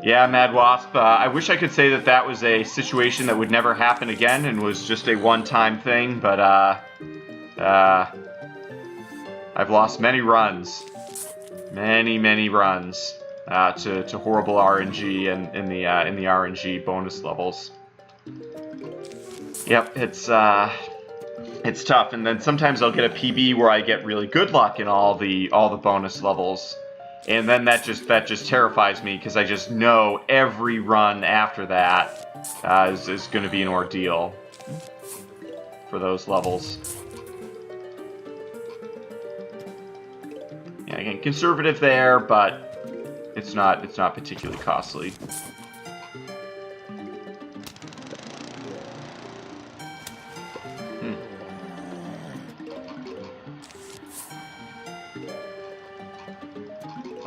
Yeah, Mad Wasp, I wish I could say that was a situation that would never happen again and was just a one-time thing, but I've lost many runs. Many runs to horrible RNG and in the RNG bonus levels. Yep, it's tough, and then sometimes I'll get a PB where I get really good luck in all the bonus levels, and then that just terrifies me because I just know every run after that is going to be an ordeal for those levels. Yeah, again, conservative there, but it's not particularly costly.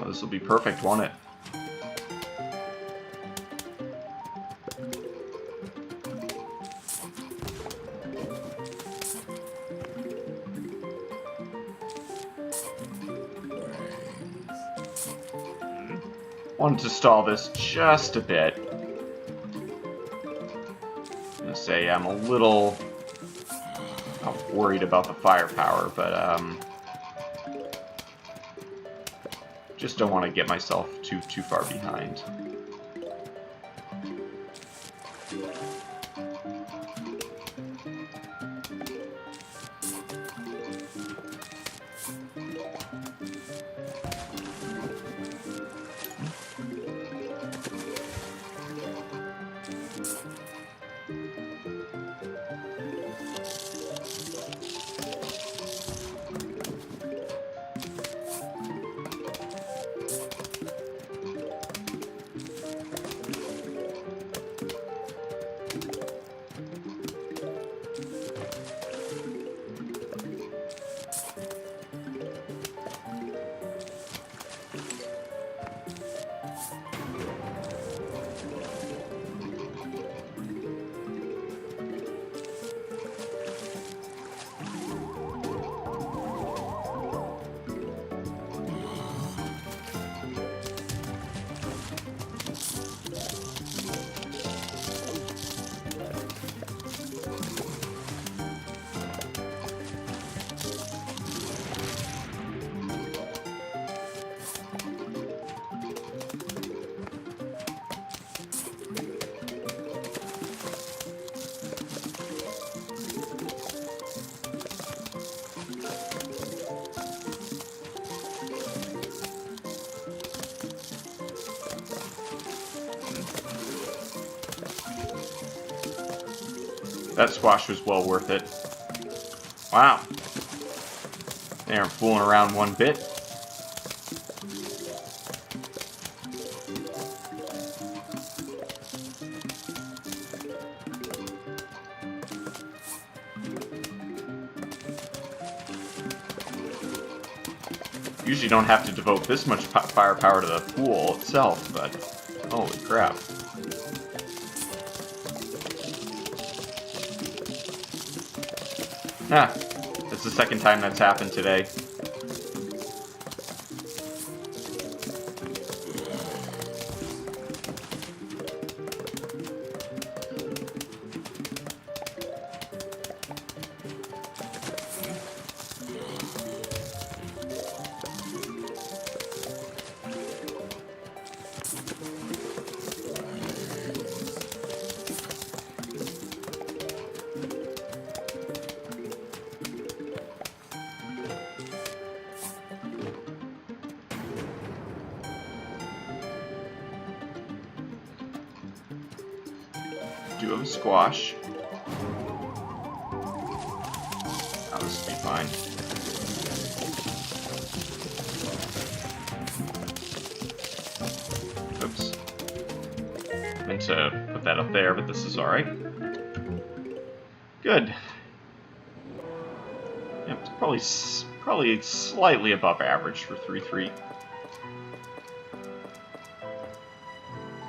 Oh, this will be perfect, won't it? Wanted to stall this just a bit. I'm gonna say I'm a little worried about the firepower, but just don't want to get myself too far behind. That squash was well worth it. Wow. They aren't fooling around one bit. Usually don't have to devote this much firepower to the pool itself, but holy crap. Ah, that's the second time that's happened today. Do have a squash. Oh, this will be fine. Oops. Meant to put that up there, but this is alright. Good. Yep, it's probably slightly above average for 3-3.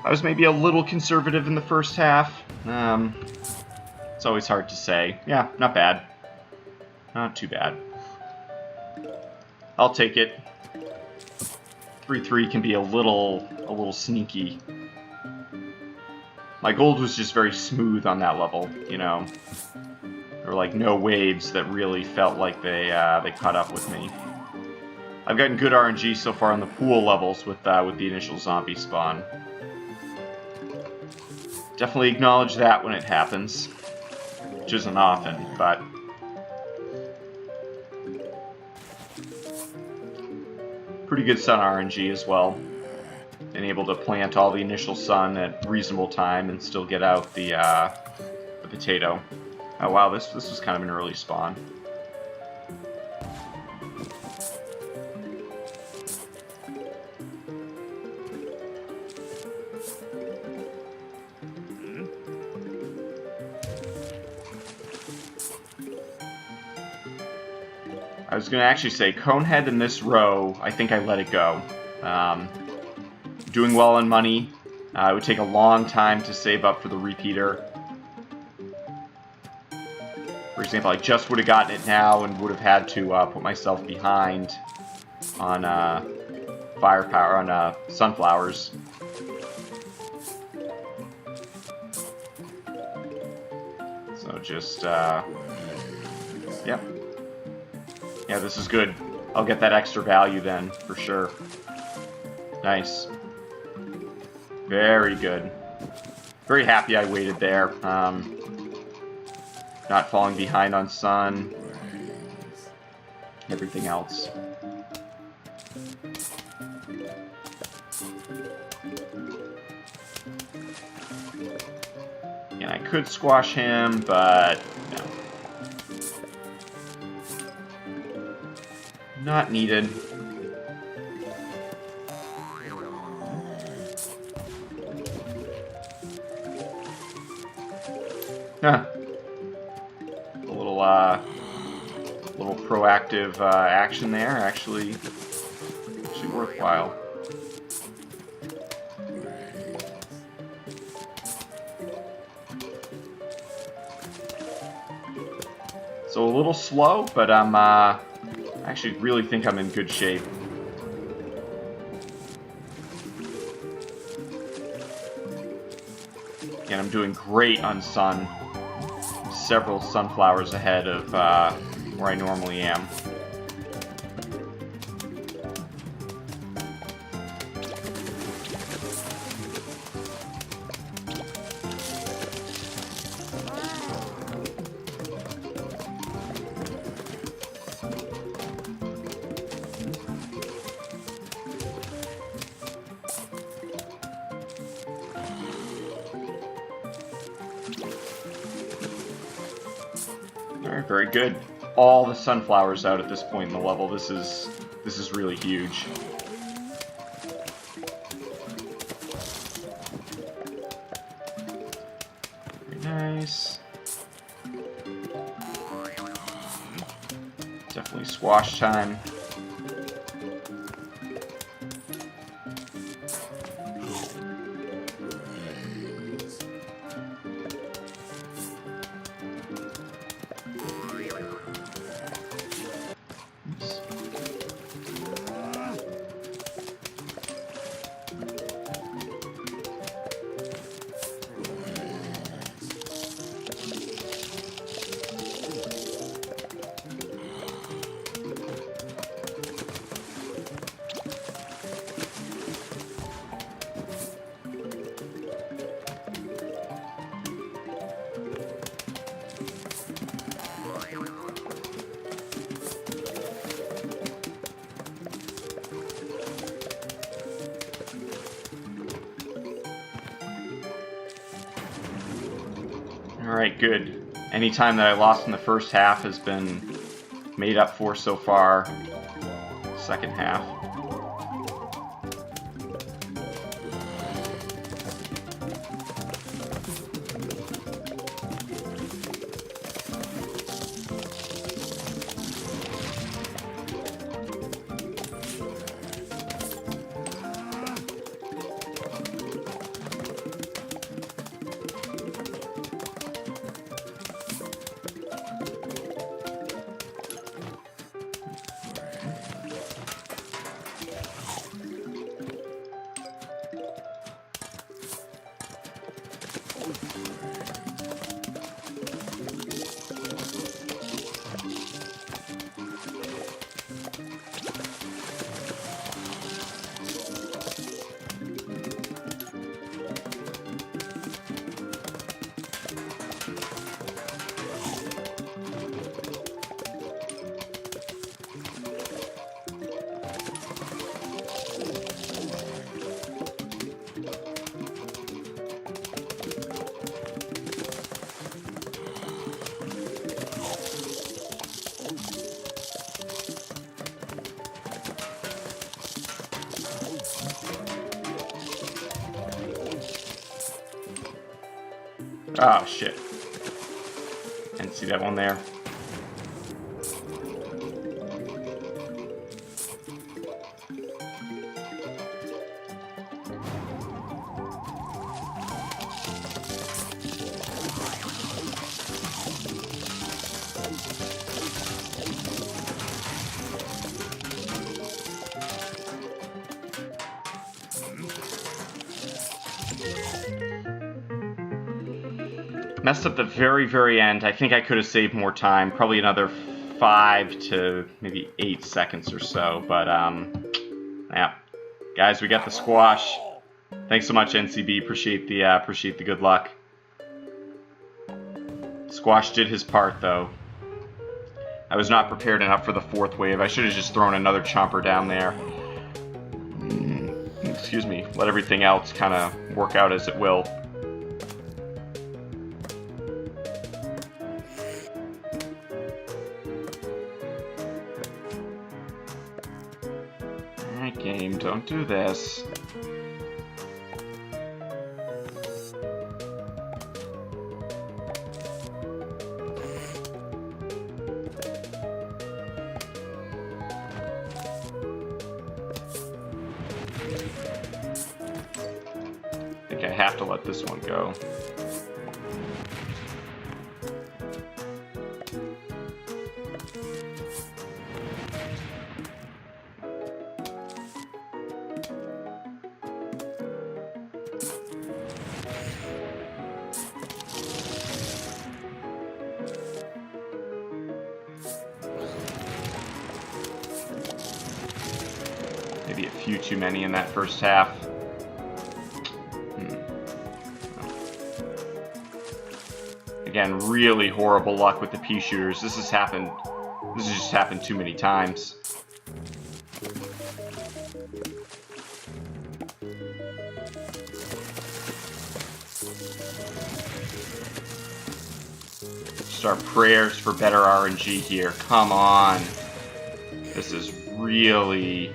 I was maybe a little conservative in the first half. It's always hard to say. Yeah, not bad. Not too bad. I'll take it. 3-3 can be a little sneaky. My gold was just very smooth on that level, you know. There were like no waves that really felt like they caught up with me. I've gotten good RNG so far on the pool levels with the initial zombie spawn. Definitely acknowledge that when it happens, which isn't often, but pretty good sun RNG as well. Been able to plant all the initial sun at reasonable time and still get out the potato. Oh wow, this was kind of an early spawn. I was going to actually say, Conehead in this row, I think I let it go. Doing well on money. It would take a long time to save up for the repeater. For example, I just would have gotten it now and would have had to put myself behind on firepower, on sunflowers. So just, yep. Yeah, this is good. I'll get that extra value then, for sure. Nice. Very good. Very happy I waited there. Not falling behind on sun. Everything else. And I could squash him, but no. Not needed. Huh. A little proactive action there, actually worthwhile. So a little slow, but I'm I actually really think I'm in good shape. And I'm doing great on sun. Several sunflowers ahead of where I normally am. Alright, very good. All the sunflowers out at this point in the level. This is really huge. Very nice. Definitely squash time. Alright, good. Any time that I lost in the first half has been made up for so far. Second half. Oh, shit. Didn't see that one there. Messed up the very, very end. I think I could have saved more time. Probably another 5 to maybe 8 seconds or so. But, yeah. Guys, we got the squash. Thanks so much, NCB. Appreciate the good luck. Squash did his part, though. I was not prepared enough for the fourth wave. I should have just thrown another chomper down there. Excuse me. Let everything else kind of work out as it will. Alright, game, don't do this. I think I have to let this one go. Maybe a few too many in that first half. Again, really horrible luck with the pea shooters. This has just happened too many times. just our prayers for better RNG here. Come on. This is really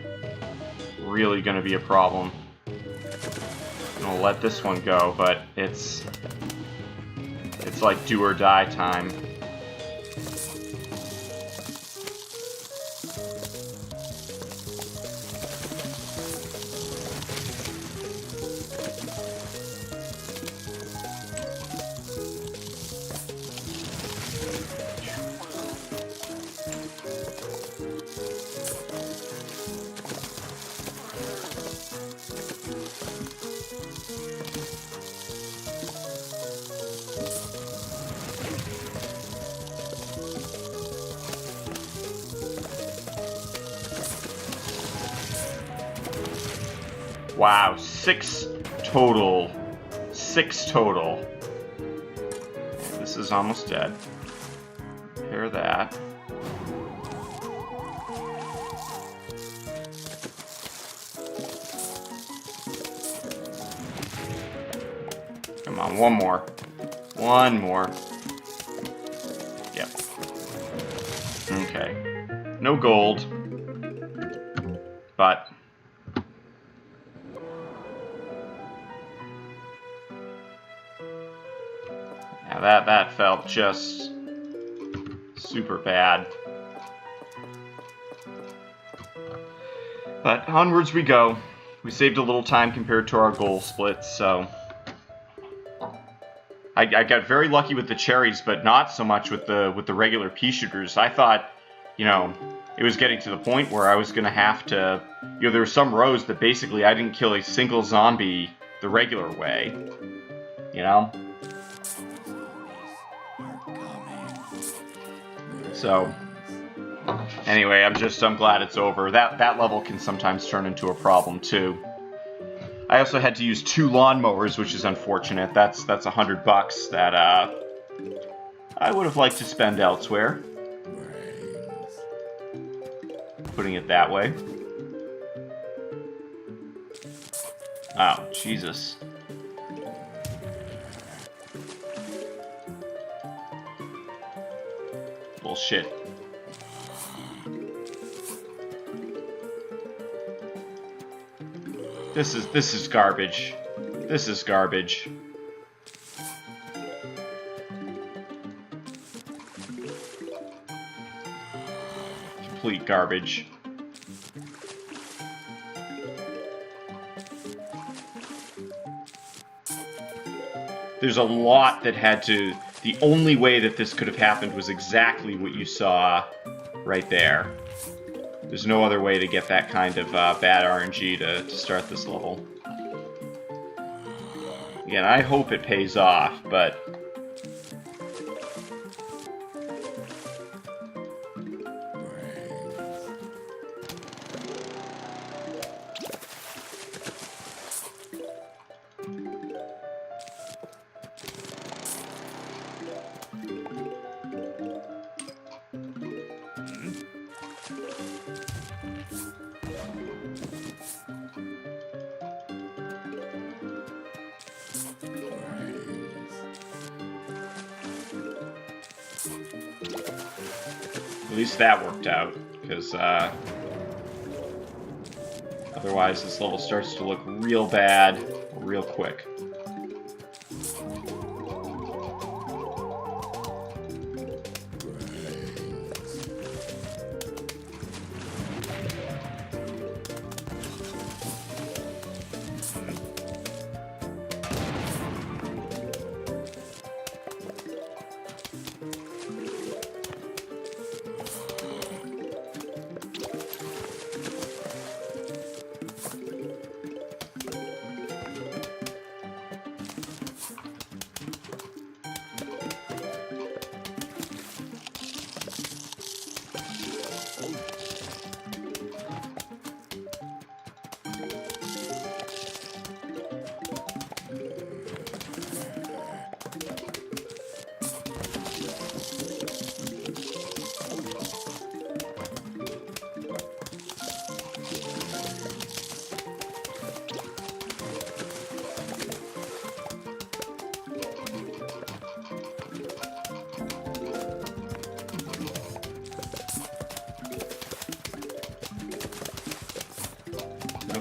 going to be a problem. I'm going to let this one go, but it's like do or die time. Wow, 6 total. 6 total. This is almost dead. Repair that. Come on, one more. One more. Yep. Okay. No gold. But yeah, that felt just super bad. But onwards we go. We saved a little time compared to our goal split, so I got very lucky with the cherries, but not so much with the regular pea shooters. I thought, you know, it was getting to the point where I was gonna have to, you know, there were some rows that basically I didn't kill a single zombie the regular way, you know. So anyway, I'm glad it's over. That level can sometimes turn into a problem too. I also had to use 2 lawnmowers, which is unfortunate. That's $100 that I would have liked to spend elsewhere. Putting it that way. Oh, Jesus. Bullshit. This is garbage. This is garbage. Complete garbage. There's a lot that had to... The only way that this could have happened was exactly what you saw right there. There's no other way to get that kind of bad RNG to start this level. Again, I hope it pays off, but... At least that worked out, because otherwise this level starts to look real bad real quick.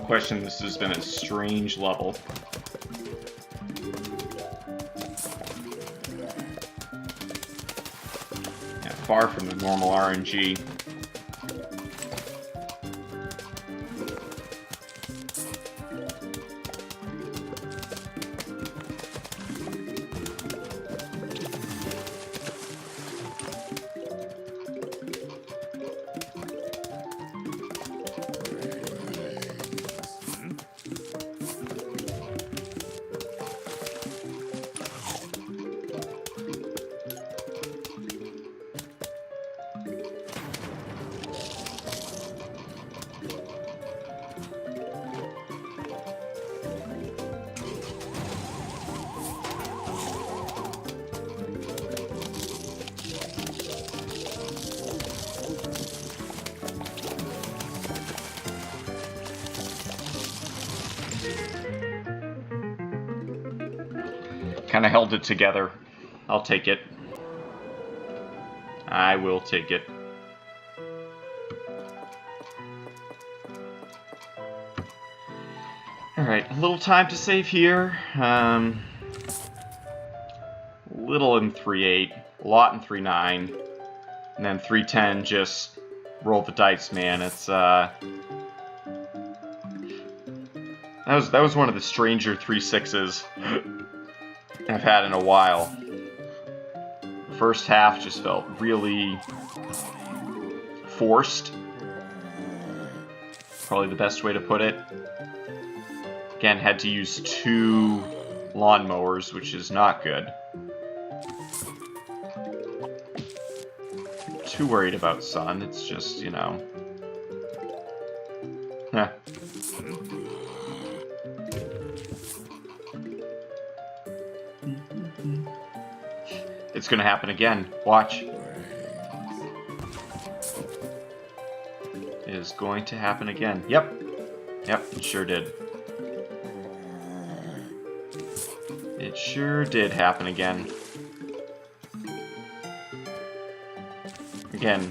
question, this has been a strange level. Yeah, far from the normal RNG. Kind of held it together. I'll take it. I will take it. Alright, a little time to save here. Little in 3.8, a lot in 3.9, and then 3.10 just roll the dice, man. It's that was one of the stranger 3.6s I've had in a while. The first half just felt really forced. Probably the best way to put it. Again, had to use 2 lawnmowers, which is not good. I'm too worried about sun, it's just, you know. Heh. It's gonna happen again. Watch. It is going to happen again. Yep. Yep, it sure did. It sure did happen again. Again,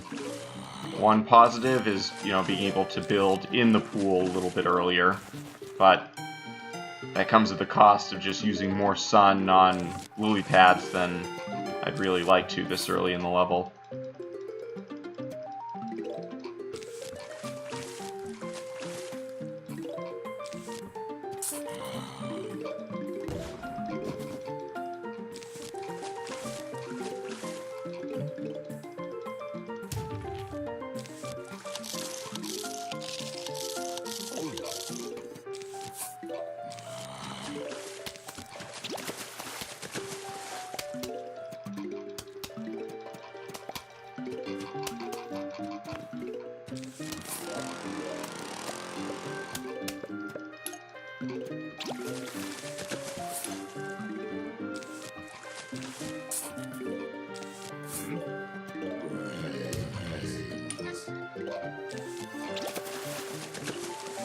one positive is, you know, being able to build in the pool a little bit earlier, but that comes at the cost of just using more sun on lily pads than I'd really like to this early in the level.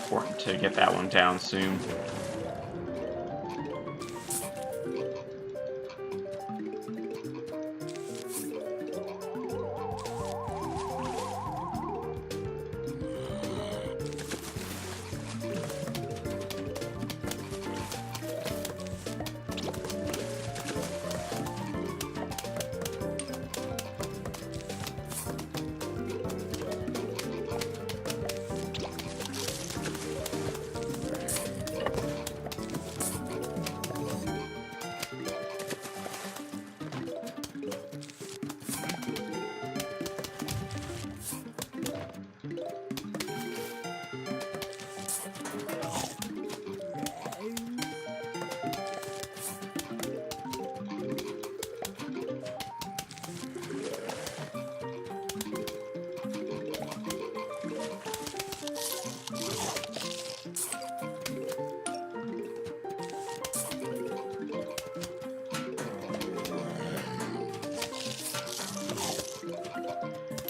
Important to get that one down soon.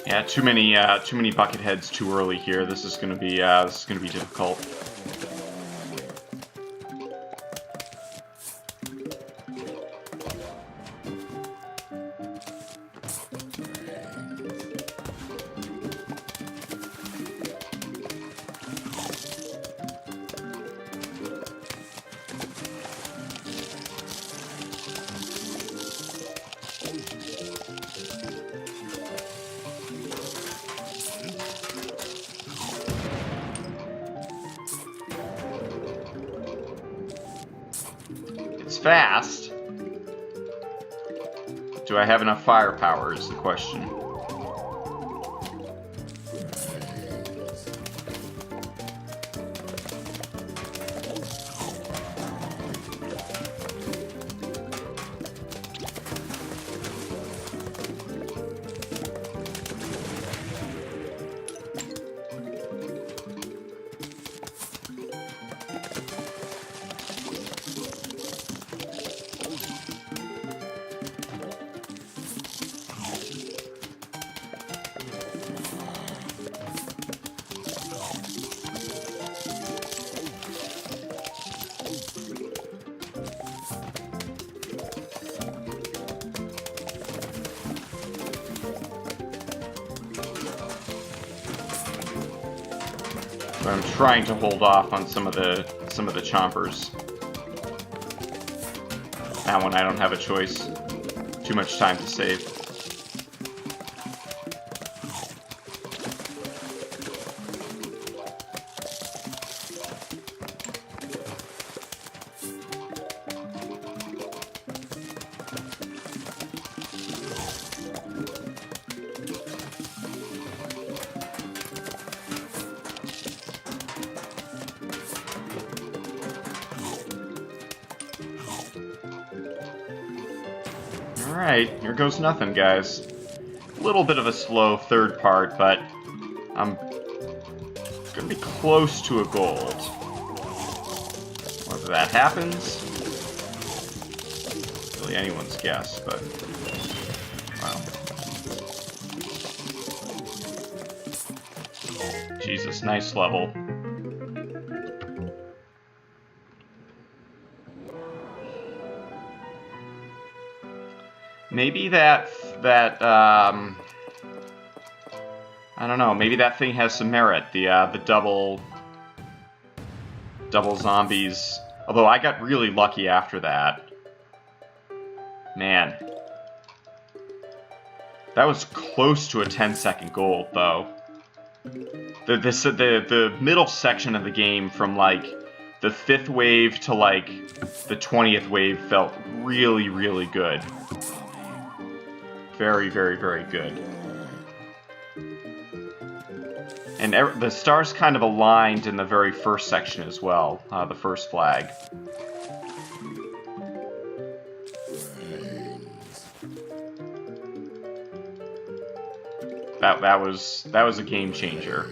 Yeah, too many bucket heads too early here. This is gonna be difficult. fast. Do I have enough firepower is the question. But I'm trying to hold off on some of the chompers. That one I don't have a choice. Too much time to save. Alright, here goes nothing, guys. A little bit of a slow third part, but I'm gonna be close to a gold. Whether that happens, really anyone's guess, but wow. Jesus, nice level. Maybe that I don't know, maybe that thing has some merit, the double zombies. Although I got really lucky after that. Man. That was close to a 10-second gold, though. The middle section of the game from, like, the 5th wave to, like, the 20th wave felt really, really good. Very, very, very good. And the stars kind of aligned in the very first section as well, the first flag. That was a game changer.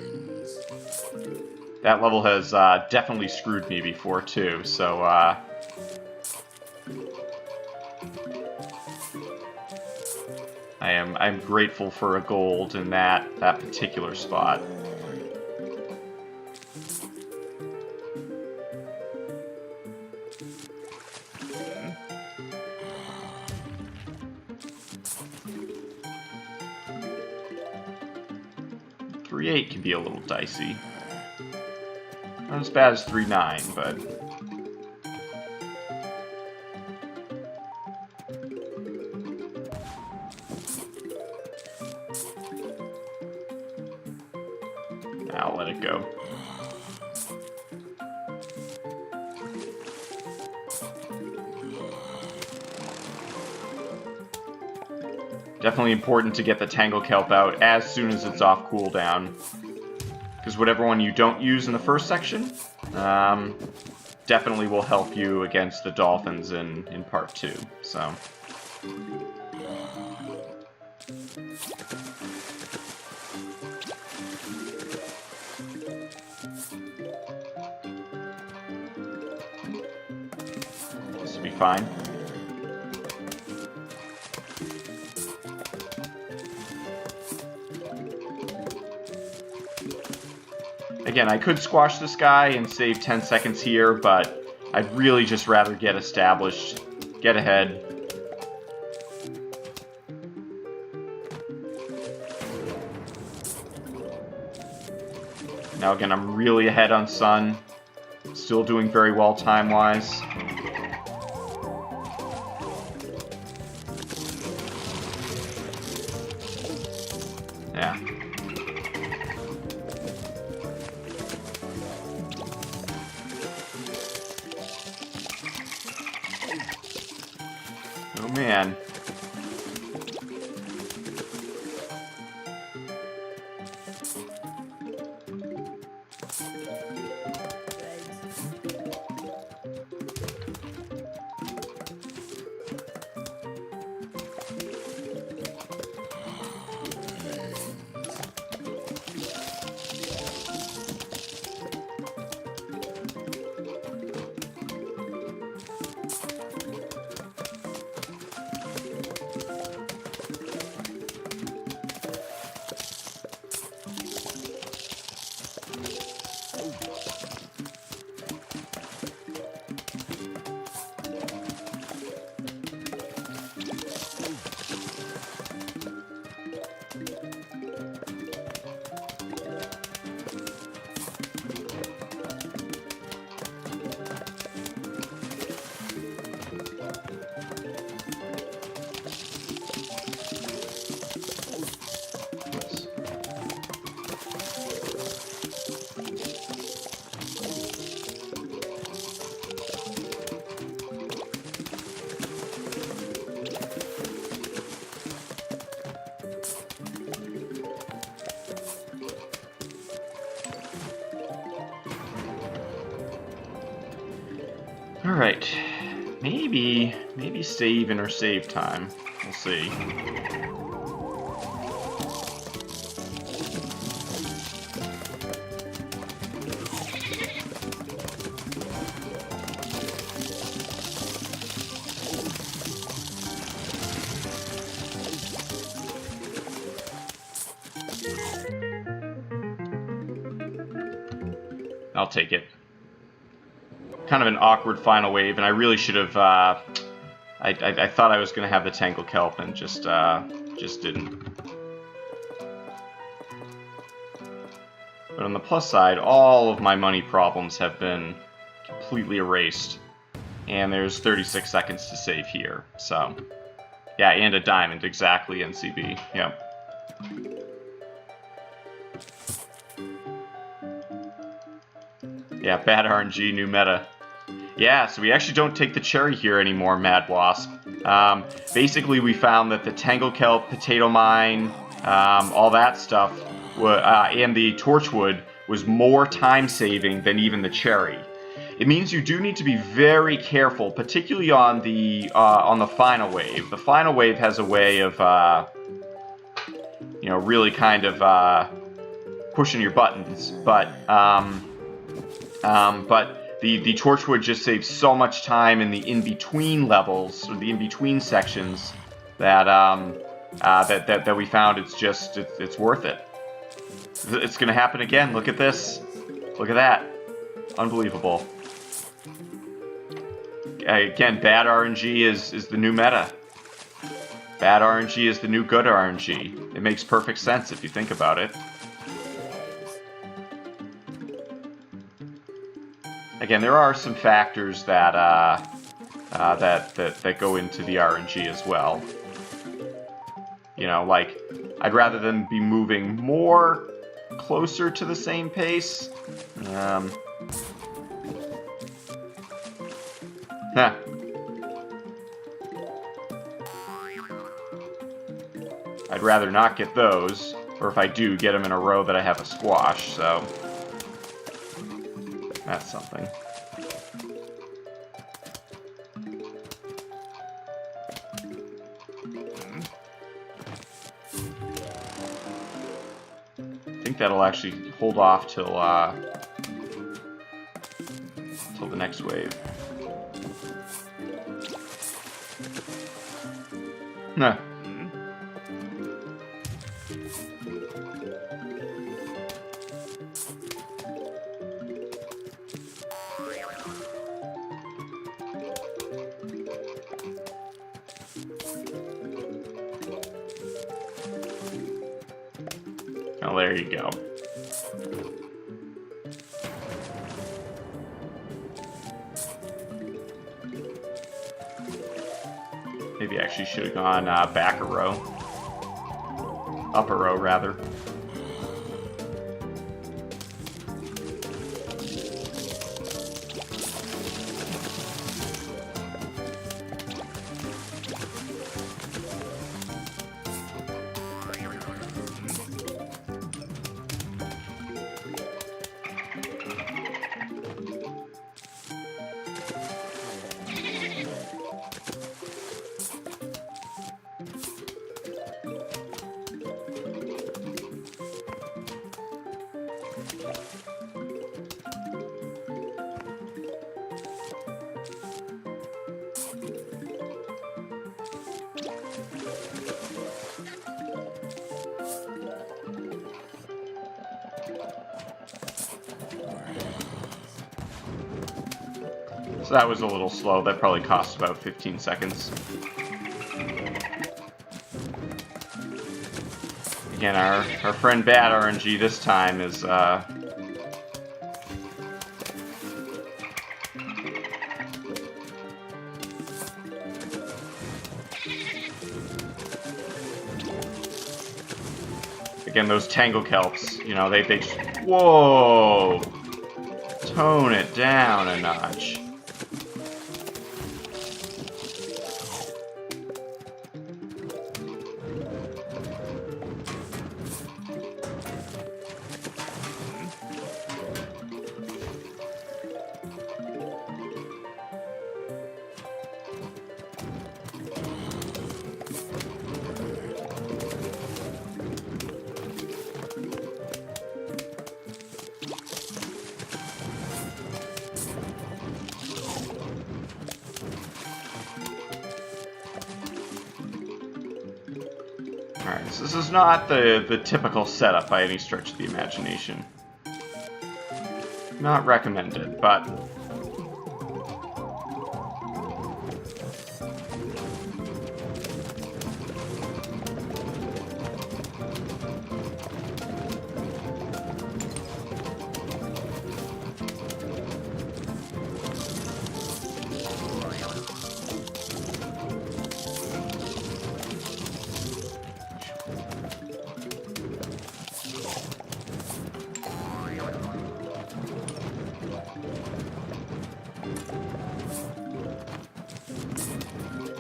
That level has definitely screwed me before too, so I'm grateful for a gold in that particular spot. .38 can be a little dicey. Not as bad as 3.9, but I'll let it go. Definitely important to get the Tangle Kelp out as soon as it's off cooldown. Because whatever one you don't use in the first section, definitely will help you against the dolphins in part 2, so. This will be fine. Again, I could squash this guy and save 10 seconds here, but I'd really just rather get established, get ahead. Now again, I'm really ahead on Sun. Still doing very well time-wise. Yeah. Oh man. Alright, maybe stay even or save time. We'll see. I'll take it. Kind of an awkward final wave, and I really should have. I thought I was going to have the Tangle Kelp, and just didn't. But on the plus side, all of my money problems have been completely erased, and there's 36 seconds to save here. So, yeah, and a diamond, exactly, NCB. Yep. Yeah, bad RNG, new meta. Yeah, so we actually don't take the cherry here anymore, Mad Wasp. Basically, we found that the Tangle Kelp, Potato Mine, all that stuff, and the Torchwood was more time-saving than even the cherry. It means you do need to be very careful, particularly on the final wave. The final wave has a way of, you know, really kind of pushing your buttons, but the Torchwood just saves so much time in the in-between levels, or the in-between sections, that that we found it's worth it. It's gonna happen again. Look at this. Look at that. Unbelievable. Again, bad RNG is the new meta. Bad RNG is the new good RNG. It makes perfect sense if you think about it. Again, there are some factors that that go into the RNG as well. You know, like, I'd rather them be moving more closer to the same pace. I'd rather not get those, or if I do, get them in a row that I have a squash, so that's something. I think that'll actually hold off till the next wave. Nah. Oh, there you go. Maybe I actually should have gone back a row. Up a row, rather. So that was a little slow. That probably cost about 15 seconds. Again, our friend Bad RNG this time is again, those Tangle Kelps, you know, they just... Whoa! Tone it down a notch. Alright, so this is not the typical setup by any stretch of the imagination. Not recommended, but...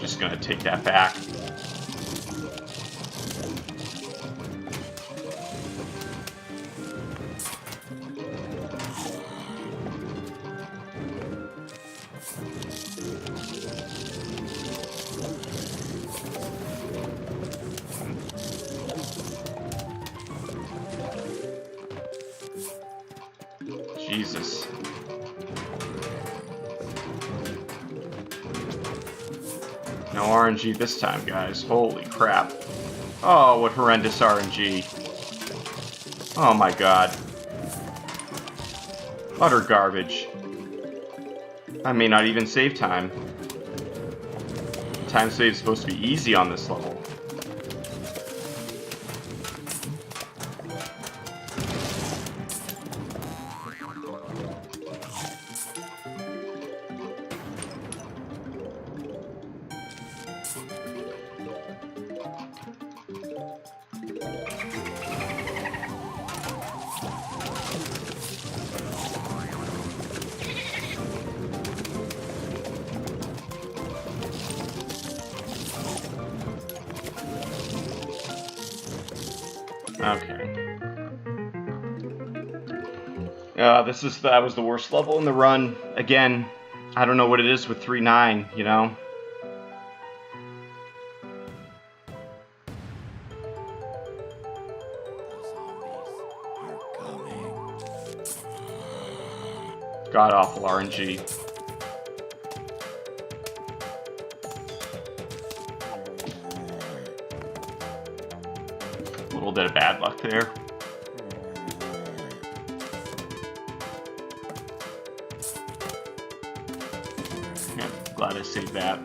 just gonna take that back. Jesus. No RNG this time, guys. Holy crap. Oh, what horrendous RNG. Oh my god. Utter garbage. I may not even save time. Time save is supposed to be easy on this level. Okay. That was the worst level in the run. Again, I don't know what it is with 3.9, you know? God-awful RNG. A little bit of bad luck there. Yeah, glad I saved that.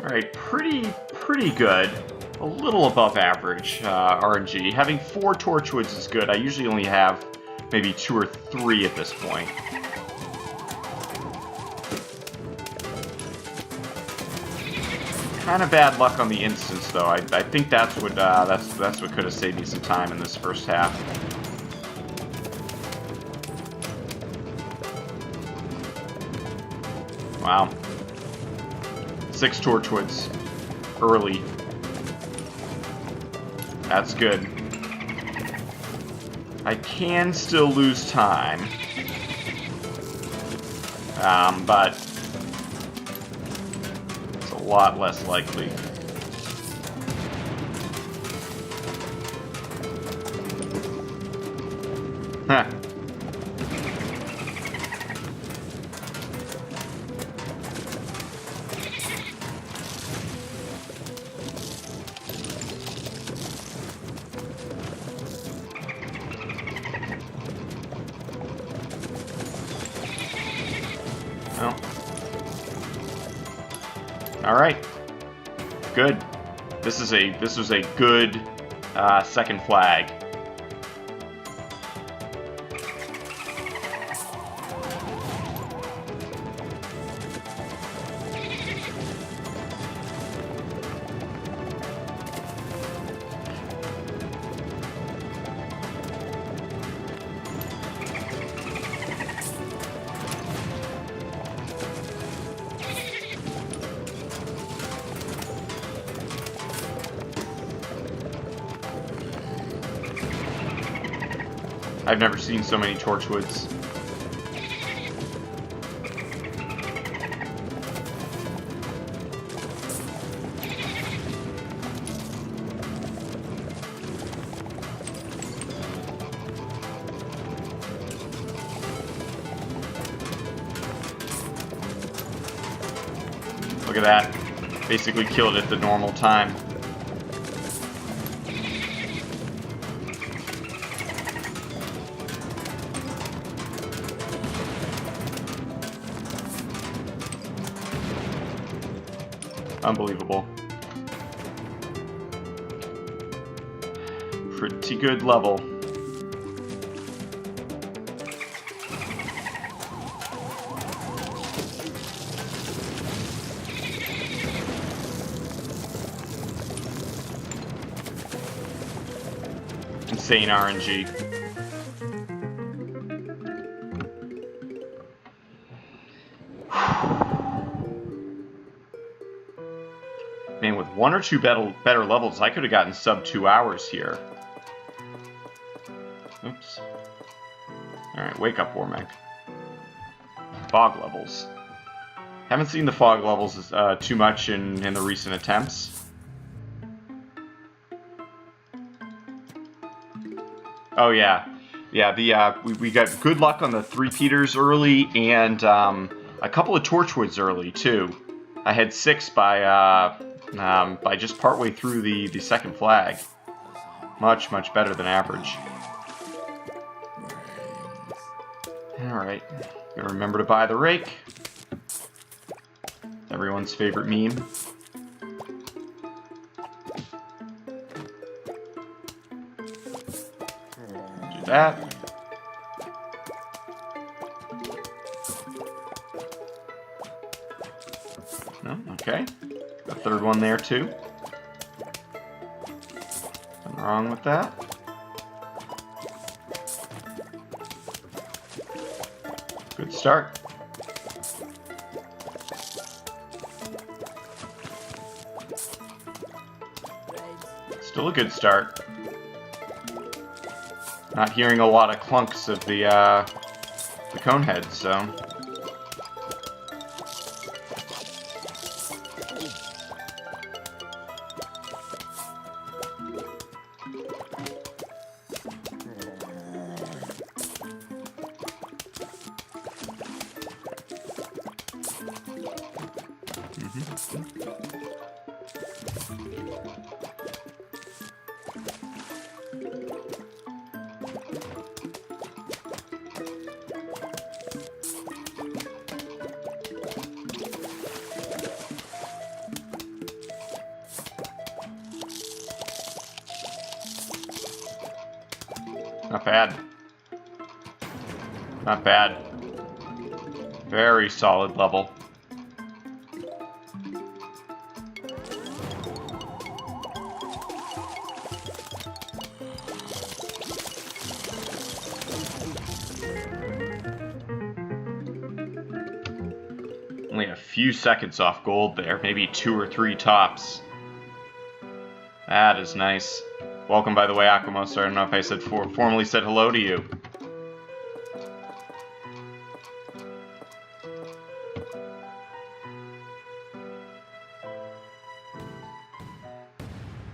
Alright, pretty good. A little above average RNG. Having 4 Torchwoods is good. I usually only have maybe 2 or 3 at this point. Kind of bad luck on the instance, though. I think that's what could have saved me some time in this first half. Wow. 6 Torchwoods early. That's good. I can still lose time, but it's a lot less likely. Huh. All right, good. This was a good second flag. I've never seen so many Torchwoods. Look at that. Basically killed it at the normal time. Unbelievable. Pretty good level. Insane RNG. Man, with 1 or 2 better levels, I could have gotten sub 2 hours here. Oops. Alright, wake up, Warmeg. Fog levels. Haven't seen the fog levels too much in the recent attempts. Oh yeah. Yeah, we got good luck on the 3-peaters early and a couple of Torchwoods early, too. I had 6 by just partway through the second flag. Much better than average. Alright, gotta remember to buy the rake. Everyone's favorite meme. Do that. No, okay. A third one there too. Nothing wrong with that. Good start. Still a good start. Not hearing a lot of clunks of the cone heads, so. Not bad. Not bad. Very solid level. Only a few seconds off gold there, maybe 2 or 3 tops. That is nice. Welcome, by the way, Aquamos. I don't know if I said formally said hello to you.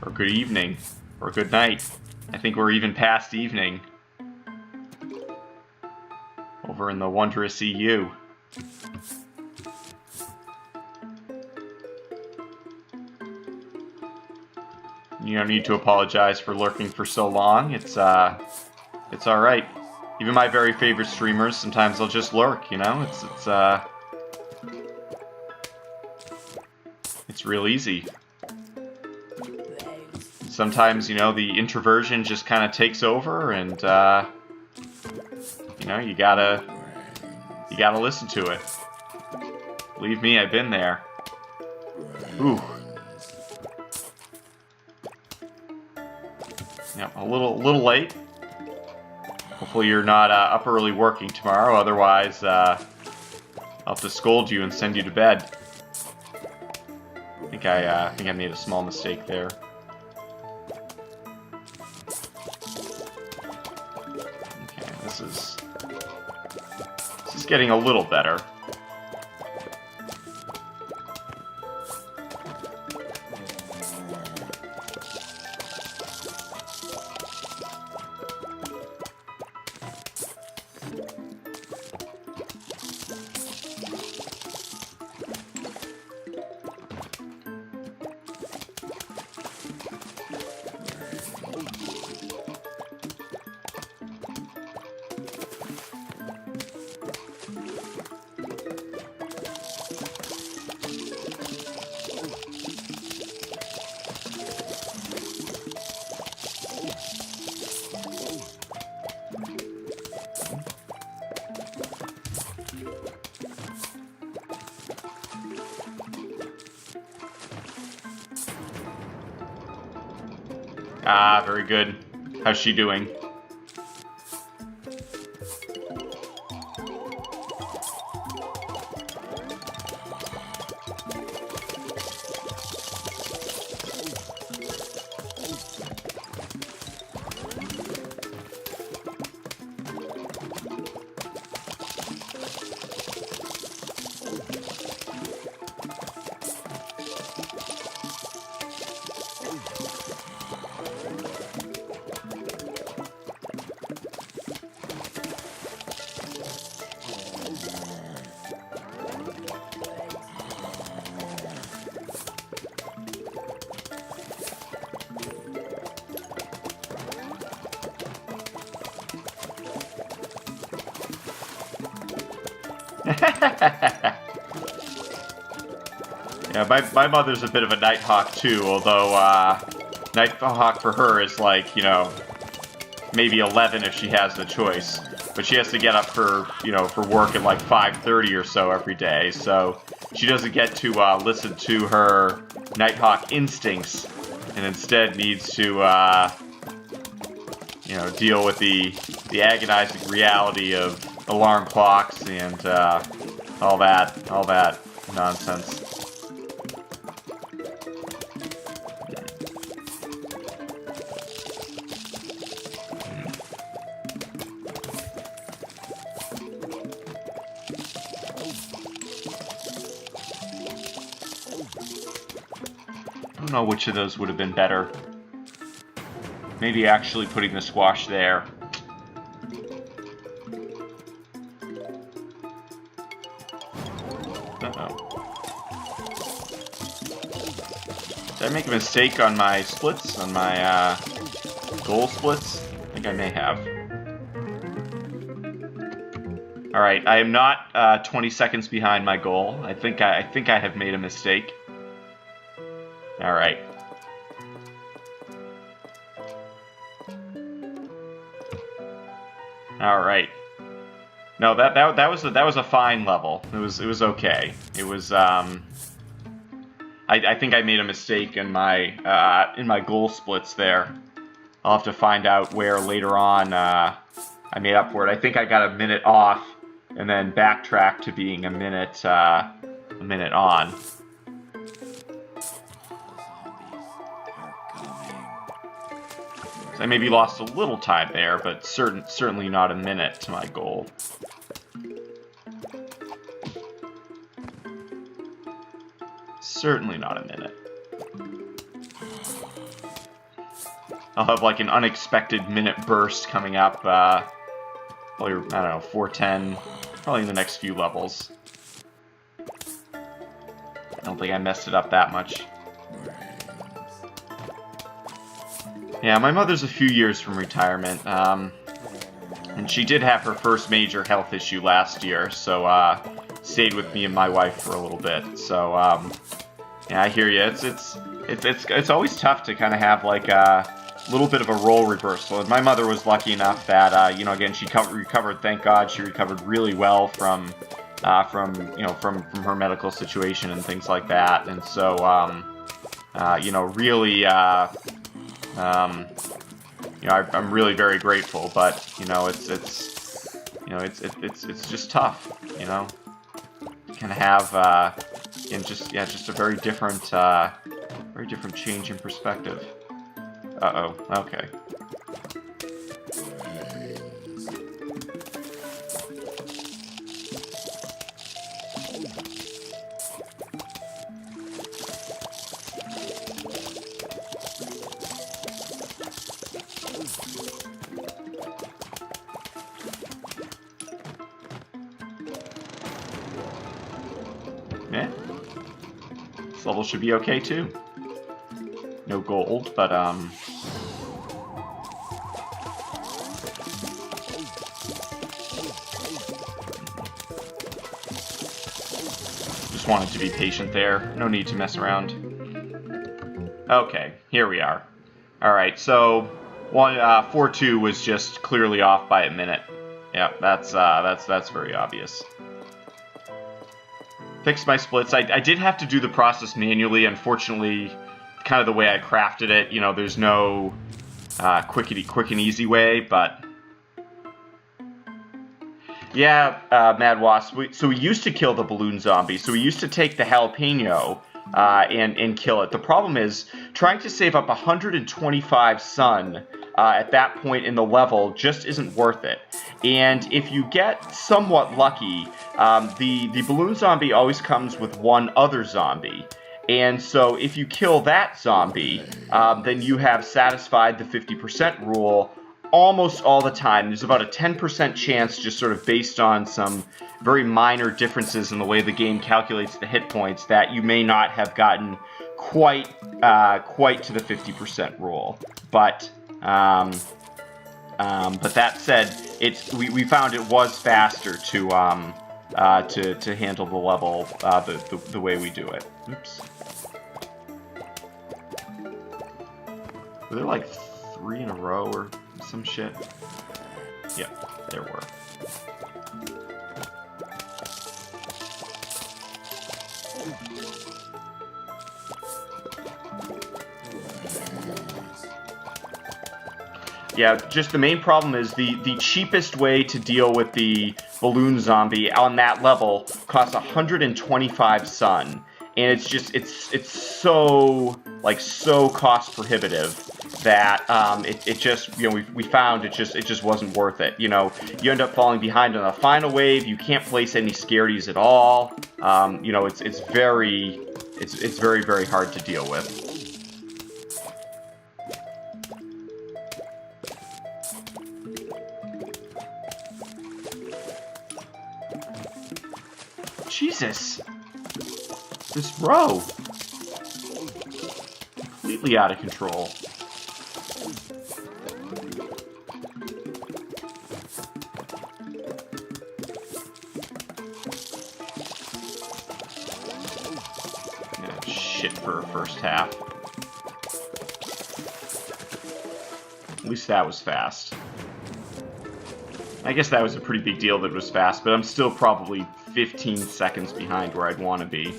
Or good evening. Or good night. I think we're even past evening. Over in the wondrous EU. You don't need to apologize for lurking for so long. It's alright. Even my very favorite streamers, sometimes they'll just lurk, you know? It's real easy. Sometimes, you know, the introversion just kind of takes over, and you know, you gotta listen to it. Believe me, I've been there. Ooh. Yep, a little late. Hopefully you're not up early working tomorrow. Otherwise, I'll have to scold you and send you to bed. I think I made a small mistake there. Okay, this is getting a little better. Ah, very good. How's she doing? Yeah, my mother's a bit of a Nighthawk too, although Nighthawk for her is like, you know, maybe 11 if she has the choice. But she has to get up for, you know, for work at like 5:30 or so every day, so she doesn't get to listen to her Nighthawk instincts, and instead needs to, you know, deal with the agonizing reality of alarm clocks and all that nonsense. I don't know which of those would have been better. Maybe actually putting the squash there. Did I make a mistake on my splits? On my goal splits? I think I may have. Alright, I am not 20 seconds behind my goal. I think I have made a mistake. Alright. All right. No, that was a fine level. It was okay. It was I think I made a mistake in my goal splits there. I'll have to find out where later on I made up for it. I think I got a minute off and then backtracked to being a minute on. So I maybe lost a little time there, but certainly not a minute to my goal. Certainly not a minute. I'll have like an unexpected minute burst coming up, probably, I don't know, 410, probably in the next few levels. I don't think I messed it up that much. Yeah, my mother's a few years from retirement, and she did have her first major health issue last year, so, stayed with me and my wife for a little bit, so, yeah, I hear you. It's always tough to kind of have like a little bit of a role reversal. And my mother was lucky enough that you know, again, she recovered. Thank God, she recovered really well from her medical situation and things like that. And so you know, really, you know, I'm really very grateful. But you know, it's just tough. You know, kind of have. And just a very different change in perspective. Uh-oh, okay. Yeah. This level should be okay too. No gold, but just wanted to be patient there. No need to mess around. Okay, here we are. Alright, so 4-2 was just clearly off by a minute. Yeah, that's very obvious. Fixed my splits. I did have to do the process manually. Unfortunately, kind of the way I crafted it, you know, there's no quick and easy way, but yeah, Mad Wasp. So we used to kill the balloon zombie. So we used to take the jalapeno and kill it. The problem is trying to save up 125 sun at that point in the level just isn't worth it. And if you get somewhat lucky, the balloon zombie always comes with one other zombie. And so if you kill that zombie, then you have satisfied the 50% rule almost all the time. There's about a 10% chance, just sort of based on some very minor differences in the way the game calculates the hit points, that you may not have gotten quite to the 50% rule. But that said, we found it was faster to handle the level the way we do it. Oops. Were there like 3 in a row or some shit? Yeah, there were. Yeah, just the main problem is the cheapest way to deal with the balloon zombie on that level costs 125 sun. And it's just, it's so, like, so cost prohibitive that it just, you know, we found it just wasn't worth it. You know, you end up falling behind on the final wave. You can't place any scaries at all. You know, it's very, very hard to deal with. Jesus. This row. Completely out of control. Yeah, shit for a first half. At least that was fast. I guess that was a pretty big deal that it was fast, but I'm still probably 15 seconds behind where I'd want to be.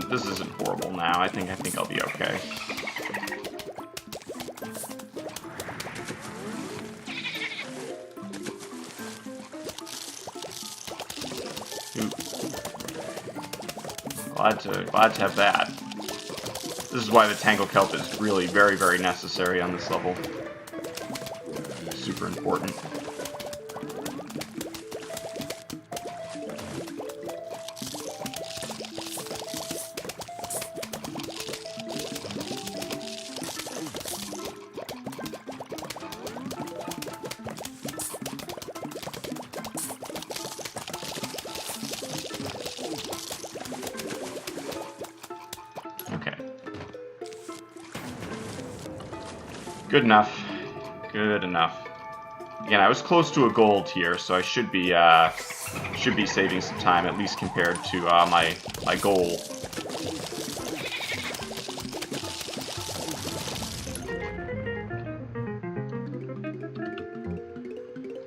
This isn't horrible now. I think I'll be okay. Glad to have that. This is why the Tangle Kelp is really very, very necessary on this level. Super important. Good enough. Good enough. Again, I was close to a gold here, so I should be saving some time, at least compared to my goal.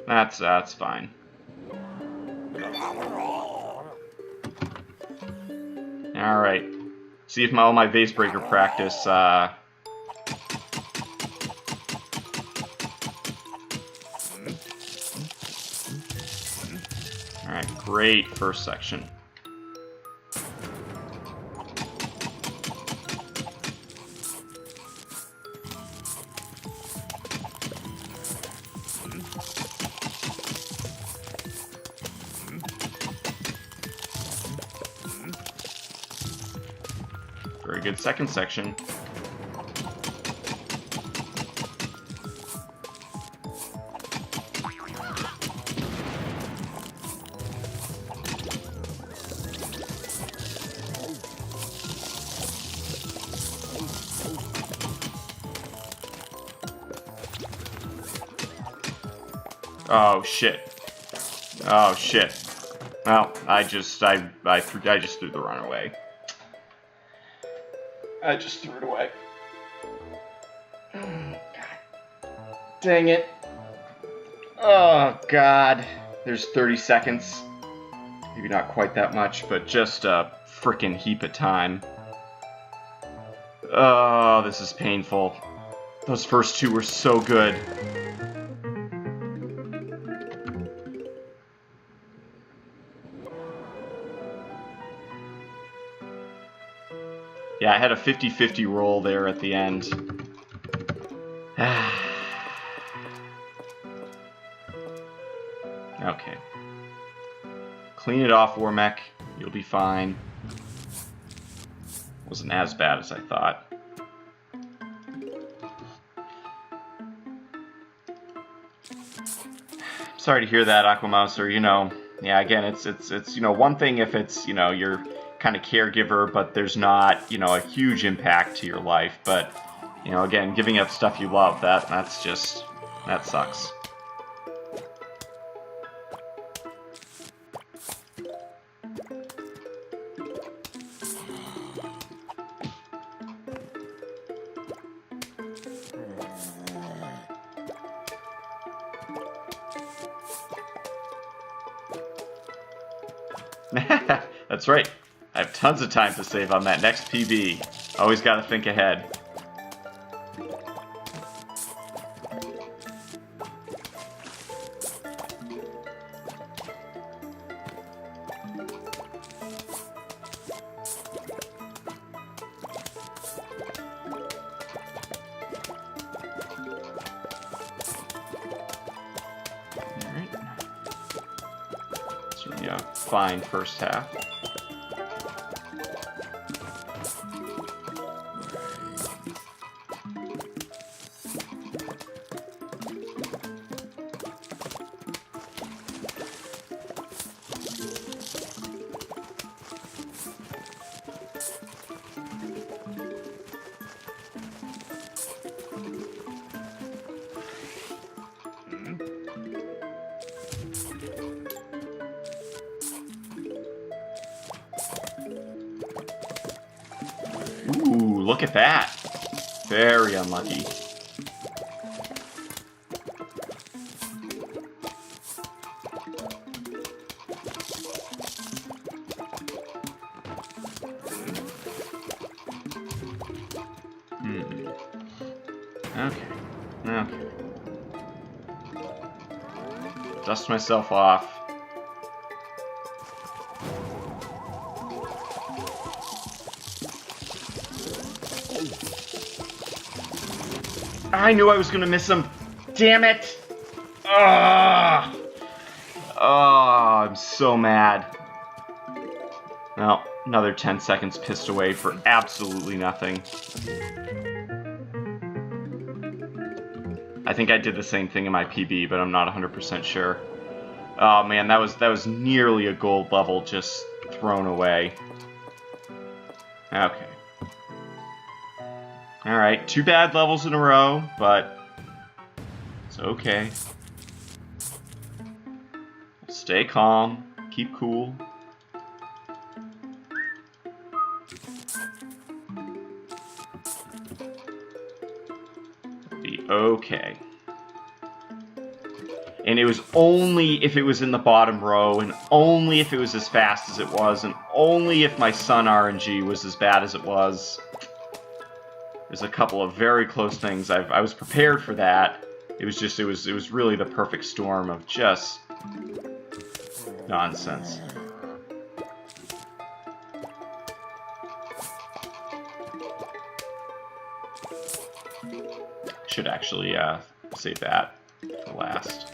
That's fine. All right. See if all my vase breaker practice. Alright, great first section. Very good second section. Oh shit. Oh shit. Well, I just threw the run away. I just threw it away. God. Dang it. Oh god. There's 30 seconds. Maybe not quite that much, but just a frickin' heap of time. Oh, this is painful. Those first two were so good. Yeah, I had a 50-50 roll there at the end. Okay. Clean it off, Warmech. You'll be fine. Wasn't as bad as I thought. Sorry to hear that, Aquamouser. You know, yeah, again, it's you know, one thing if it's, you know, you're kind of caregiver, but there's not, you know, a huge impact to your life. But, you know, again, giving up stuff you love, that sucks. That's right. I have tons of time to save on that next PB. Always got to think ahead. Certainly a fine first half. Ooh, look at that. Very unlucky. Okay. Okay. Dust myself off. I knew I was gonna miss him. Damn it! Ugh! Oh, I'm so mad. Well, another 10 seconds pissed away for absolutely nothing. I think I did the same thing in my PB, but I'm not 100% sure. Oh man, that was nearly a gold level just thrown away. Okay. Alright, 2 bad levels in a row, but it's okay. Stay calm, keep cool. Be okay. And it was only if it was in the bottom row, and only if it was as fast as it was, and only if my Sun RNG was as bad as it was. There's a couple of very close things. I was prepared for that. It was just, it was really the perfect storm of just nonsense. Should actually save that for last.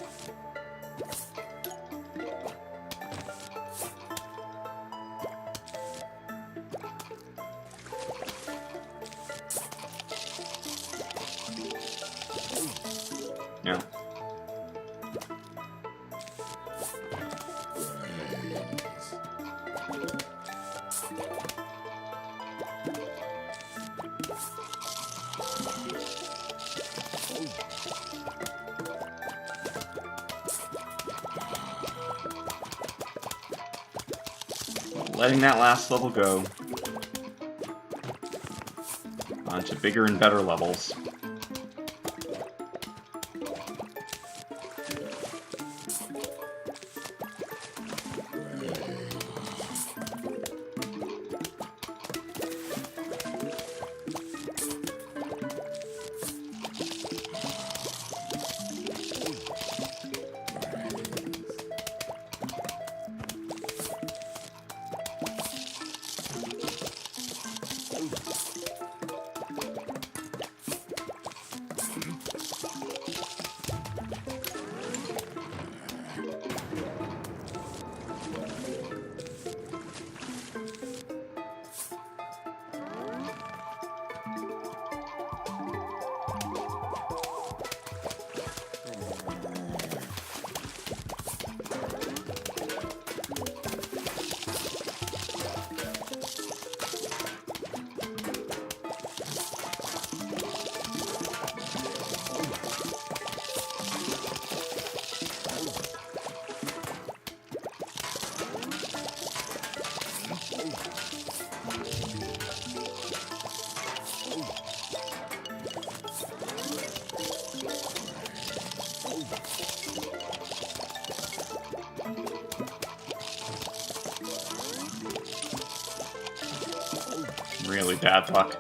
Yeah. Letting that last level go. On to bigger and better levels. Really bad luck.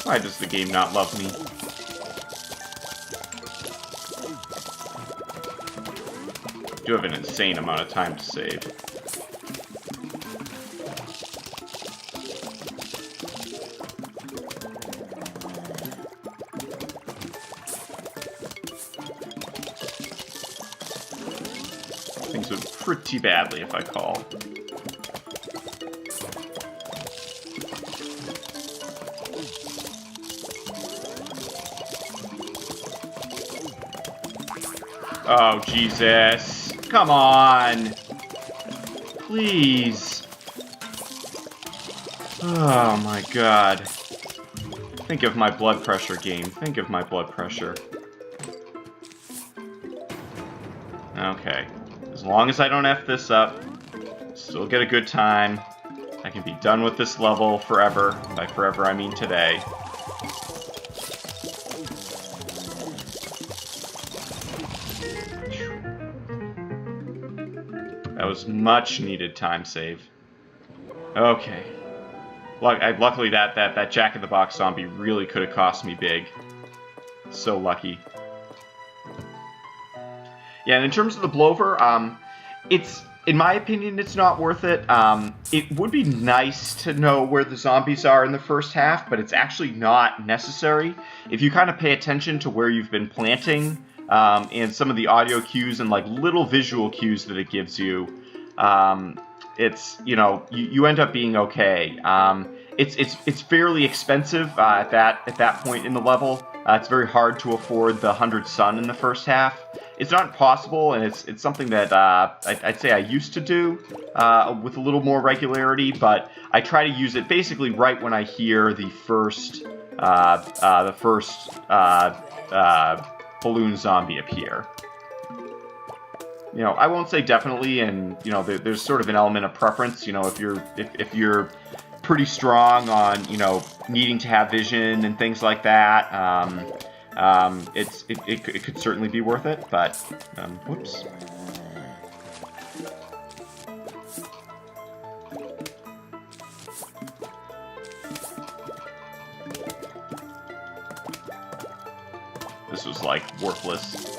Why does the game not love me? I do have an insane amount of time to save. lose it pretty badly if I call. Oh, Jesus. Come on. Please. Oh, my God. Think of my blood pressure, game. Think of my blood pressure. Okay. As long as I don't F this up, still get a good time. I can be done with this level forever. By forever, I mean today. That was much needed time save. Okay. Luckily that Jack-in-the-Box zombie really could have cost me big. So lucky. Yeah, and in terms of the blowover, it's, in my opinion, it's not worth it. It would be nice to know where the zombies are in the first half, but it's actually not necessary. If you kind of pay attention to where you've been planting, and some of the audio cues and like little visual cues that it gives you, it's, you know, you end up being okay. It's fairly expensive at that point in the level. It's very hard to afford the 100 sun in the first half. It's not impossible, and it's something that I'd say I used to do with a little more regularity, but I try to use it basically right when I hear the first balloon zombie appear. You know, I won't say definitely, and you know, there's sort of an element of preference. You know, if you're pretty strong on, you know, needing to have vision and things like that, it could certainly be worth it. But whoops. This was like worthless.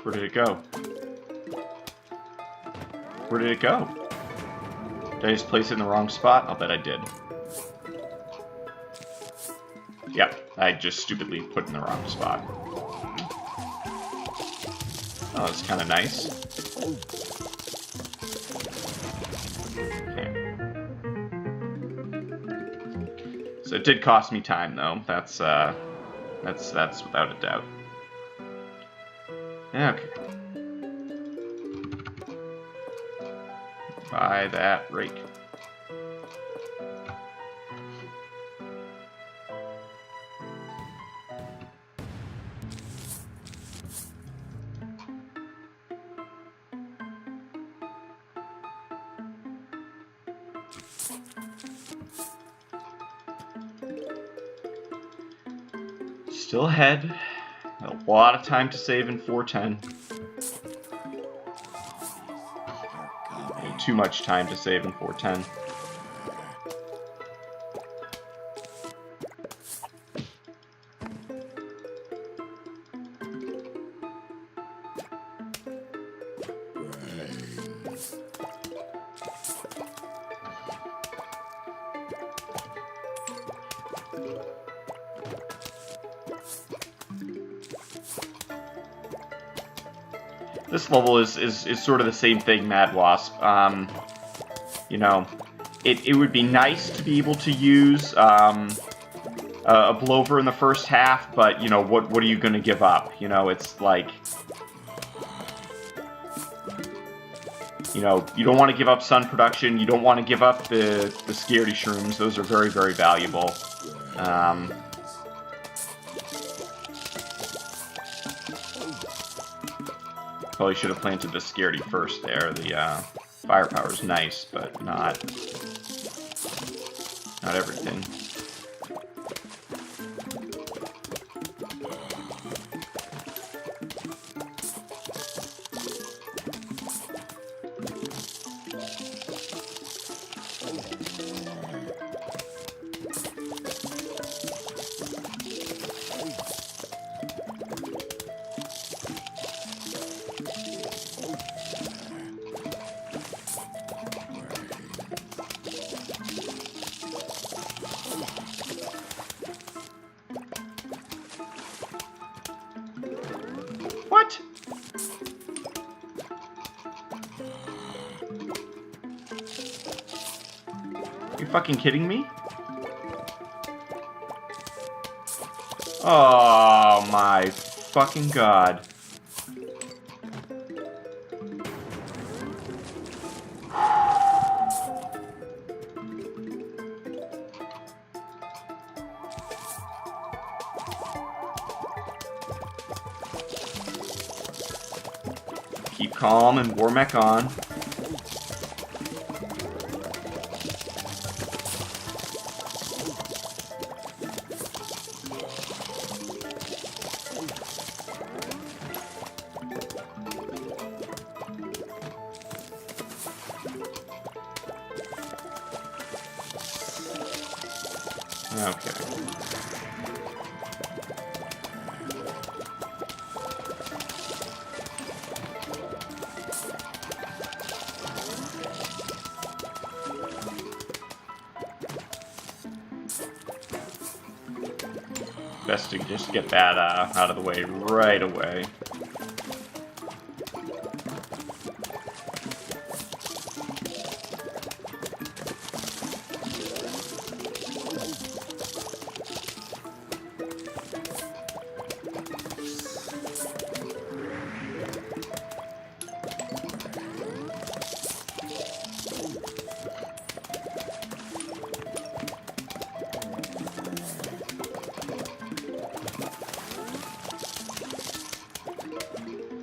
Where did it go? Where did it go? Did I just place it in the wrong spot? I'll bet I did. Yep, I just stupidly put it in the wrong spot. Oh, that's kind of nice. Okay. So it did cost me time, though. That's without a doubt. Okay. Buy that rake. Still ahead. A lot of time to save in 410. Too much time to save in 410. This level is sort of the same thing, Mad Wasp. You know, it would be nice to be able to use a blowover in the first half, but, you know, what are you going to give up? You know, it's like... You know, you don't want to give up sun production. You don't want to give up the scaredy shrooms. Those are very, very valuable. Probably should have planted the scaredy first there. The firepower is nice, but not everything. What? You fucking kidding me? Oh my fucking god. Keep calm and war mech on. Okay. Best to just get that out of the way right away.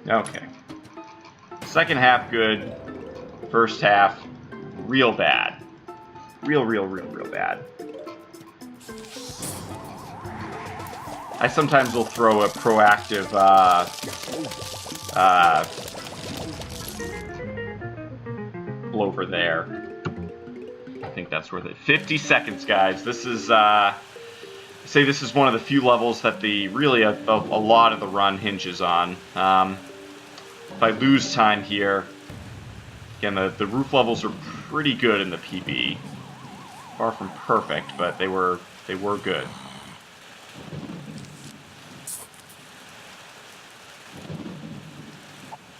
Okay. Second half good. First half real bad. Real bad. I sometimes will throw a proactive blower there. I think that's worth it. 50 seconds, guys. This is say this is one of the few levels that really a lot of the run hinges on. If I lose time here, again, the roof levels are pretty good in the PB. Far from perfect, but they were good.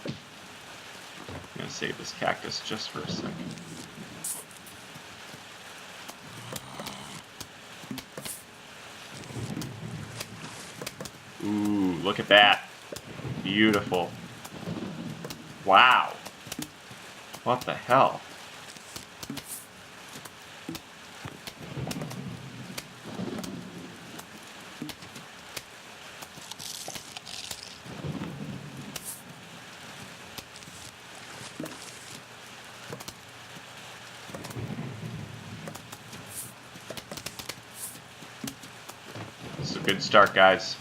I'm gonna save this cactus just for a second. Ooh, look at that. Beautiful. Wow. What the hell? This is a good start, guys.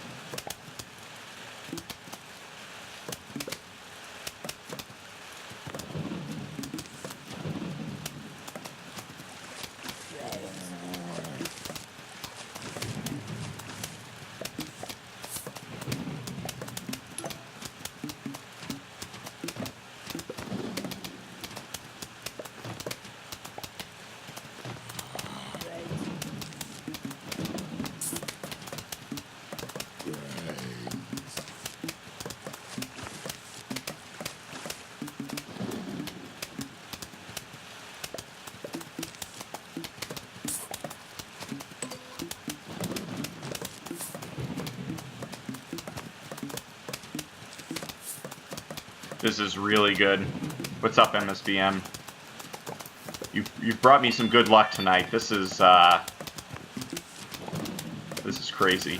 This is really good. What's up, MSBM? You've brought me some good luck tonight. This is crazy.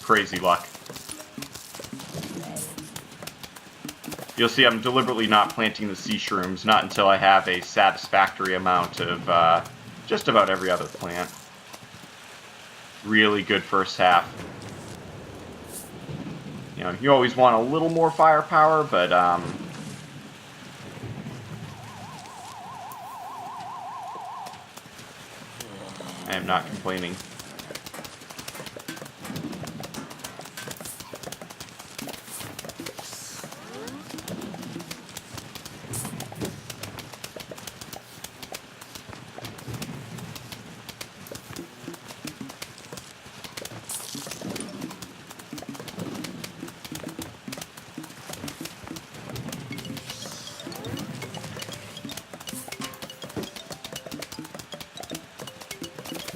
Crazy luck. You'll see I'm deliberately not planting the sea shrooms, not until I have a satisfactory amount of just about every other plant. Really good first half. You know, you always want a little more firepower, but I am not complaining.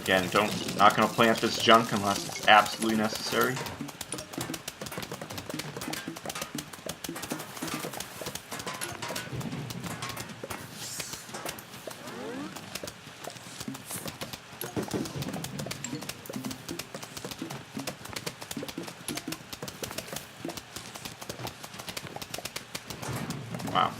Again, not going to plant this junk unless it's absolutely necessary. Wow.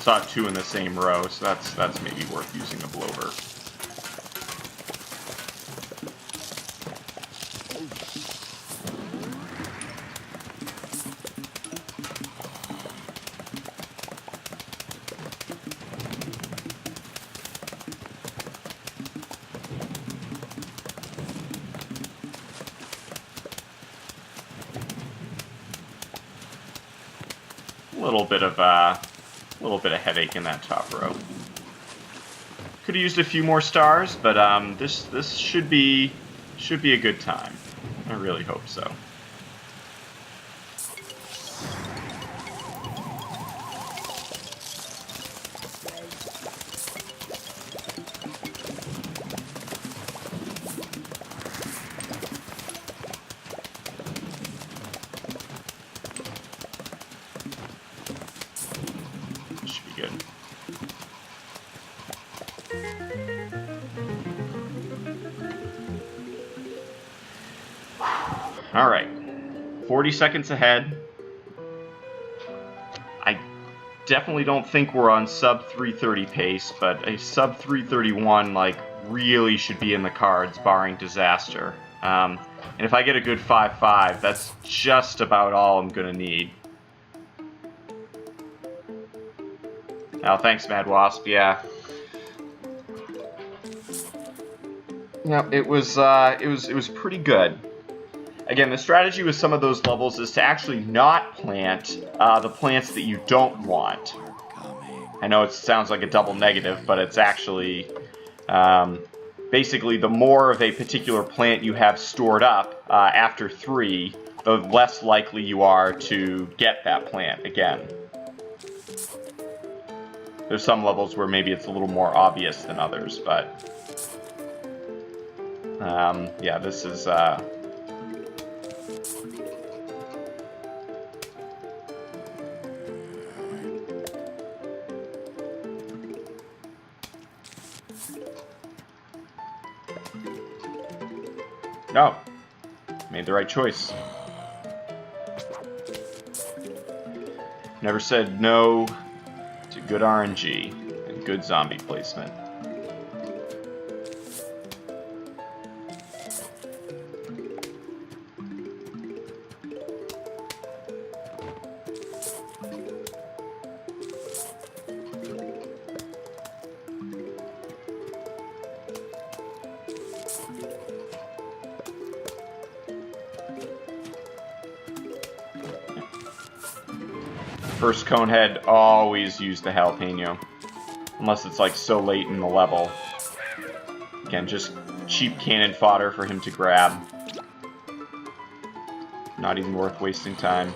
Saw two in the same row, so that's maybe worth using a blower. A little bit of headache in that top row. Could have used a few more stars, but this should be a good time. I really hope so. Alright, 40 seconds ahead. I definitely don't think we're on sub 330 pace, but a sub 331 like really should be in the cards, barring disaster. And if I get a good 5.5, that's just about all I'm gonna need. Oh, thanks, Mad Wasp. Yeah. Yeah, it was pretty good. Again, the strategy with some of those levels is to actually not plant the plants that you don't want. I know it sounds like a double negative, but it's actually basically the more of a particular plant you have stored up after 3, the less likely you are to get that plant again. There's some levels where maybe it's a little more obvious than others, but yeah, this is no, made the right choice. Never said no to good RNG and good zombie placement. First conehead, always use the jalapeno. Unless it's like so late in the level. Again, just cheap cannon fodder for him to grab. Not even worth wasting time.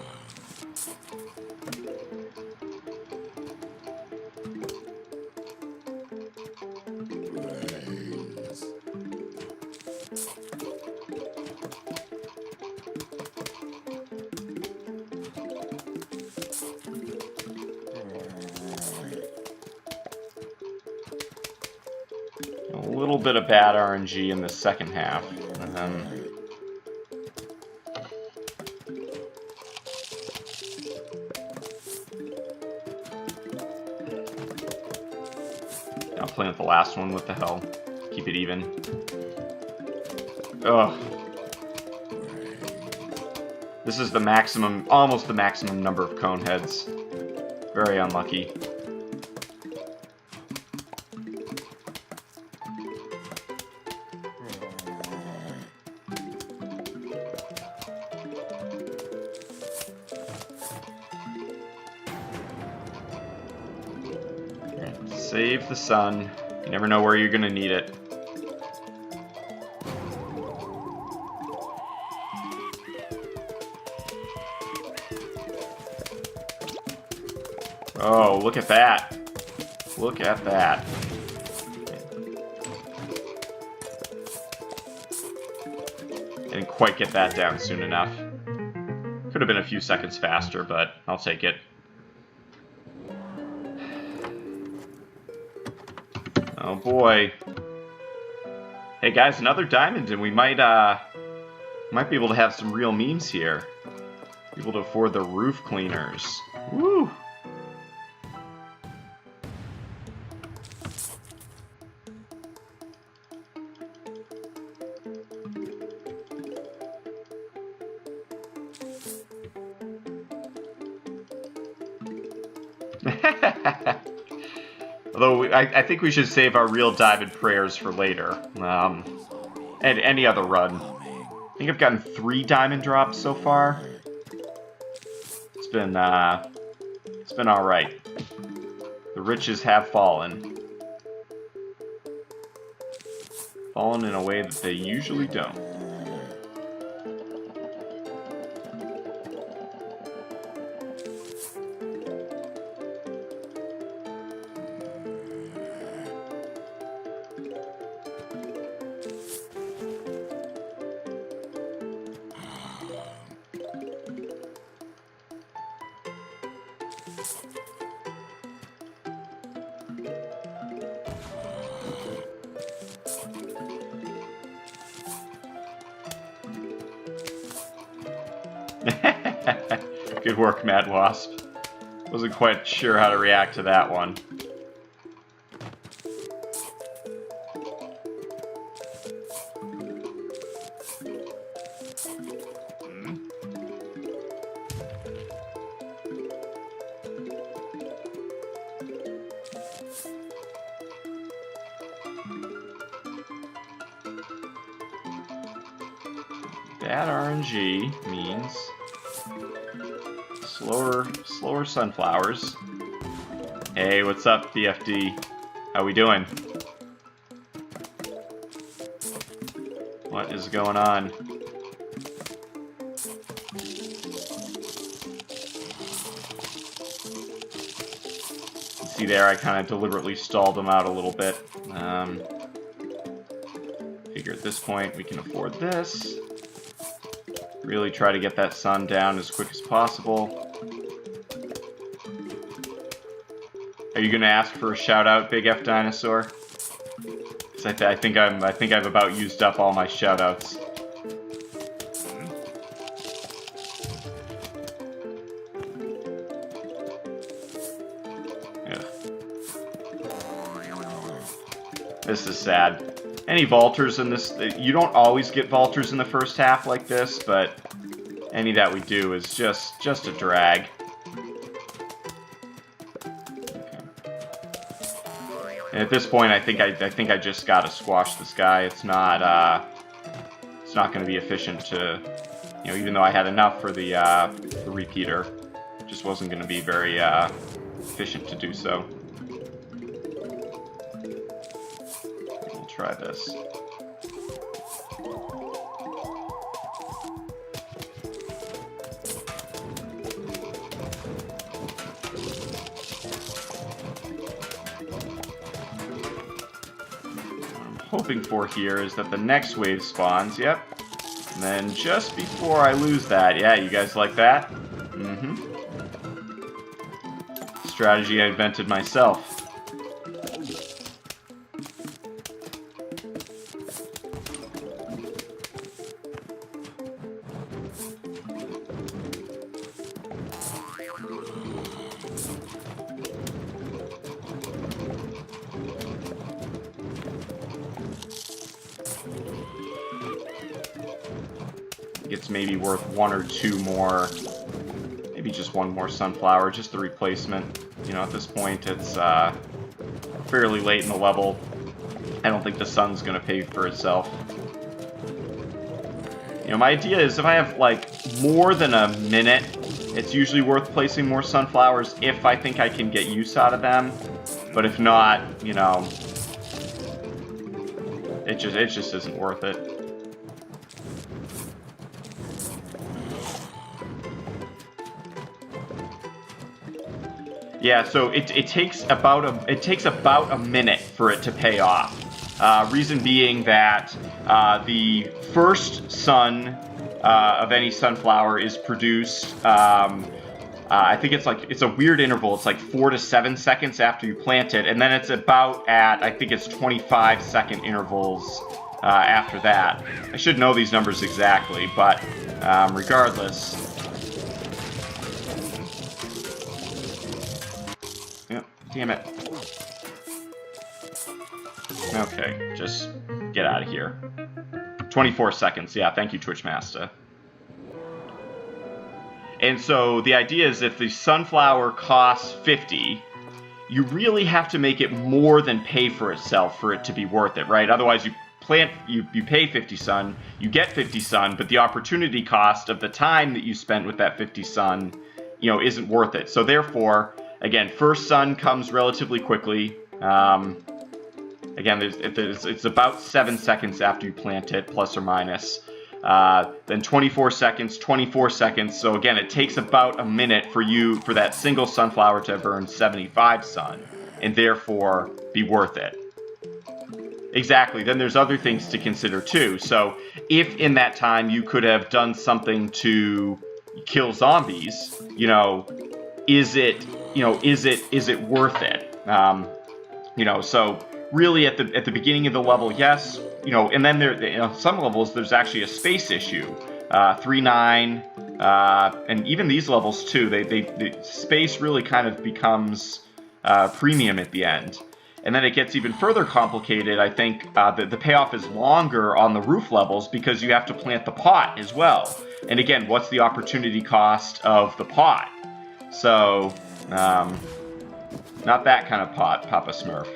A little bit of bad RNG in the second half. I'll play with the last one. What the hell? Keep it even. Ugh. This is the maximum, almost the maximum number of cone heads. Very unlucky. Save the sun. You never know where you're gonna need it. Oh, look at that. Look at that. Didn't quite get that down soon enough. Could have been a few seconds faster, but I'll take it. Oh boy. Hey guys, another diamond, and we might be able to have some real memes here. Be able to afford the roof cleaners. Woo! Although, I think we should save our real diamond prayers for later. And any other run. I think I've gotten 3 diamond drops so far. It's been alright. The riches have fallen. Fallen in a way that they usually don't. Good work, Mad Wasp. Wasn't quite sure how to react to that one. Bad RNG means slower sunflowers. Hey, what's up, BFD? How we doing? What is going on? See there, I kind of deliberately stalled them out a little bit. Figure at this point we can afford this. Really try to get that sun down as quick as possible. Are you gonna ask for a shout out, Big F Dinosaur? 'Cause I think I've about used up all my shout outs. This is sad. Any vaulters in this, you don't always get vaulters in the first half like this, but any that we do is just a drag. Okay. And at this point, I think I just gotta squash this guy. It's not going to be efficient to, you know, even though I had enough for the repeater, it just wasn't going to be very efficient to do so. try this. Hoping for here is that the next wave spawns. Yep. And then just before I lose that, yeah, you guys like that? Mm-hmm. Strategy I invented myself. It's maybe worth one or two more, maybe just one more sunflower, just the replacement. You know, at this point, it's fairly late in the level. I don't think the sun's going to pay for itself. You know, my idea is if I have, like, more than a minute, it's usually worth placing more sunflowers if I think I can get use out of them. But if not, you know, it just isn't worth it. Yeah, so it takes about a minute for it to pay off. Reason being that the first sun of any sunflower is produced. I think it's a weird interval. It's like 4 to 7 seconds after you plant it, and then it's about at, I think it's 25-second intervals after that. I should know these numbers exactly, but regardless. Damn it. Okay, just get out of here. 24 seconds. Yeah, thank you, Twitchmaster. And so the idea is if the sunflower costs 50, you really have to make it more than pay for itself for it to be worth it, right? Otherwise, you pay 50 sun, you get 50 sun, but the opportunity cost of the time that you spent with that 50 sun, you know, isn't worth it. So therefore, again, first sun comes relatively quickly. Again, it's about 7 seconds after you plant it, plus or minus. Then 24 seconds, 24 seconds. So again, it takes about a minute for that single sunflower to have earned 75 sun, and therefore be worth it. Exactly. Then there's other things to consider too. So if in that time you could have done something to kill zombies, you know, is it worth it? You know, so really at the beginning of the level, yes, you know, and then some levels there's actually a space issue. 3, 9, and even these levels too. The space really kind of becomes premium at the end, and then it gets even further complicated. I think the payoff is longer on the roof levels because you have to plant the pot as well. And again, what's the opportunity cost of the pot? So. Not that kind of pot, Papa Smurf.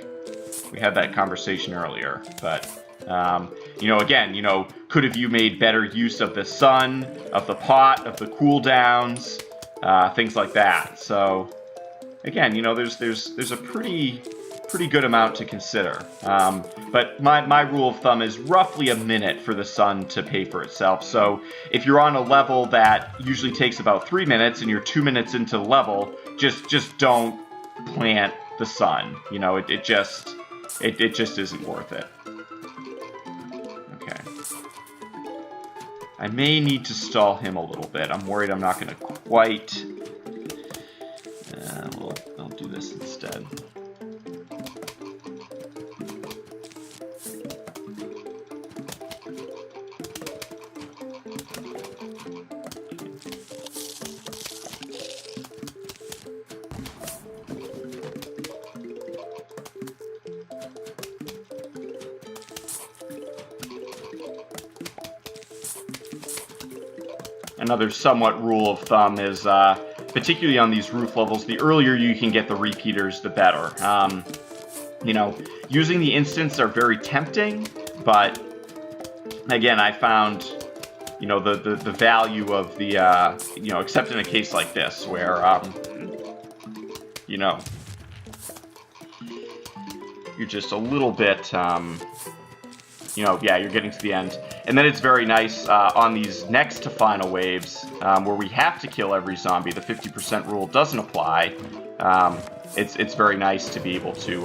We had that conversation earlier, but, you know, again, you know, could have you made better use of the sun, of the pot, of the cooldowns, things like that. So, again, you know, there's a pretty good amount to consider. But my rule of thumb is roughly a minute for the sun to pay for itself. So if you're on a level that usually takes about 3 minutes and you're 2 minutes into the level, just don't plant the sun. You know, it just isn't worth it. Okay. I may need to stall him a little bit. I'm worried I'm not going to quite... I'll do this instead. Another somewhat rule of thumb is, particularly on these roof levels, the earlier you can get the repeaters, the better. You know, using the instants are very tempting, but again, I found, you know, the value of the, you know, except in a case like this where, you know, you're just a little bit, yeah, you're getting to the end. And then it's very nice on these next to final waves, where we have to kill every zombie. The 50% rule doesn't apply. It's very nice to be able to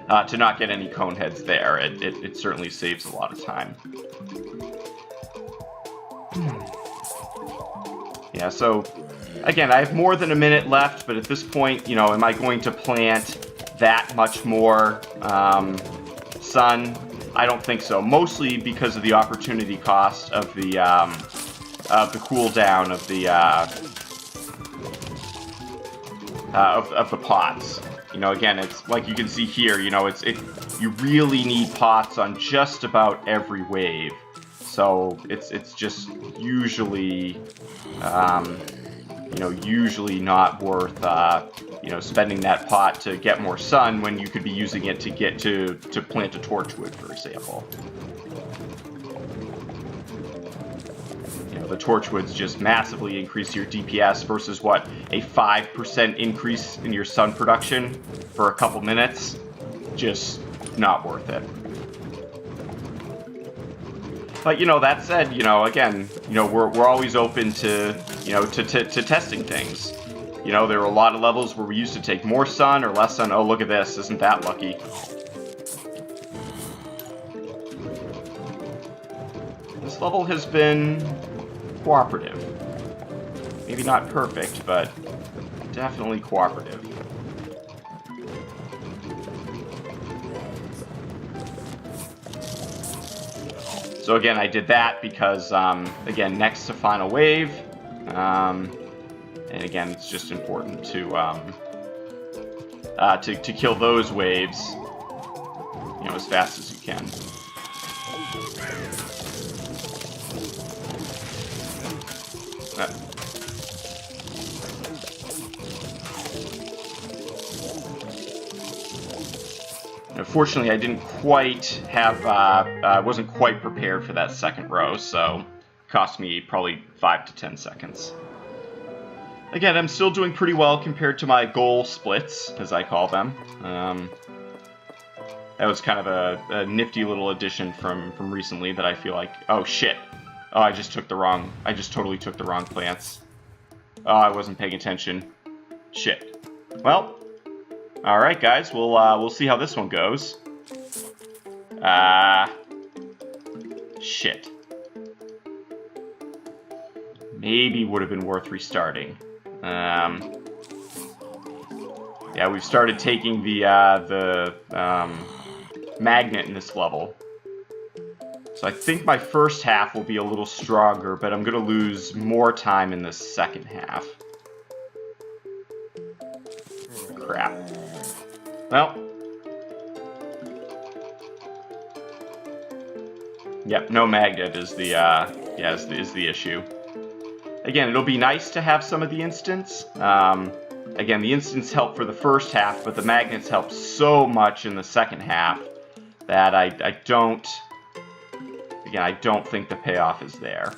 not get any cone heads there. It certainly saves a lot of time. Yeah, so again, I have more than a minute left, but at this point, am I going to plant that much more sun? I don't think so. Mostly because of the opportunity cost of the cooldown of the pots. Again, it's like you can see here. You really need pots on just about every wave. So it's just usually usually not worth spending that pot to get more sun when you could be using it to get to plant a torchwood, for example. The torchwoods just massively increase your DPS versus what, a 5% increase in your sun production for a couple minutes. Just not worth it. But that said, again, we're always open to to testing things. There were a lot of levels where we used to take more sun or less sun. Oh, look at this! Isn't that lucky? This level has been cooperative. Maybe not perfect, but definitely cooperative. So again, I did that because, again, next to final wave, and again, it's just important to kill those waves, as fast as you can. Unfortunately, I didn't quite have, wasn't quite prepared for that second row, so it cost me probably 5 to 10 seconds. Again, I'm still doing pretty well compared to my goal splits, as I call them. That was kind of a nifty little addition from recently that I feel like, oh shit. Oh, I just totally took the wrong plants. Oh, I wasn't paying attention. Shit. Well, alright guys, we'll see how this one goes. Shit. Maybe would have been worth restarting. Yeah, we've started taking the magnet in this level. So I think my first half will be a little stronger, but I'm going to lose more time in the second half. Crap. Well. Yep, no magnet is the is the issue. Again, it'll be nice to have some of the instants. Again, the instants help for the first half, but the magnets help so much in the second half that I don't think the payoff is there.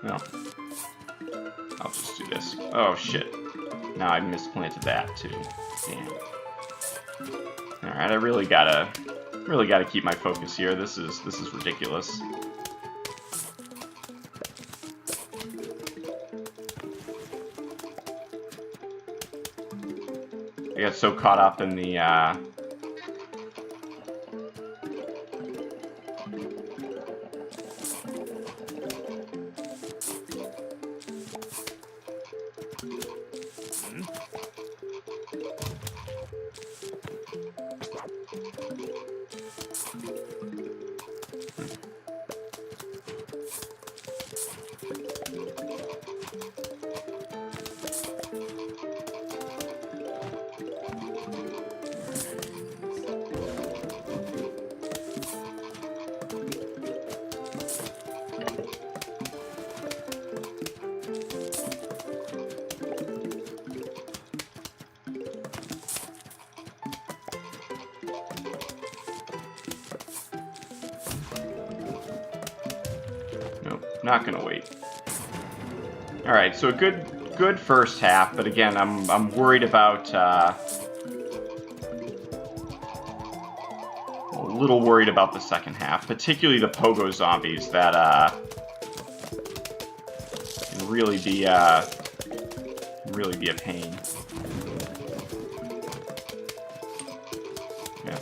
Well, I'll just do this. Oh shit. Now I misplanted that too. Damn. Alright, I really gotta keep my focus here. This is ridiculous. I got so caught up in the not gonna wait. All right, so a good first half, but again, I'm worried about a little worried about the second half, particularly the pogo zombies that can really be a pain. Yeah.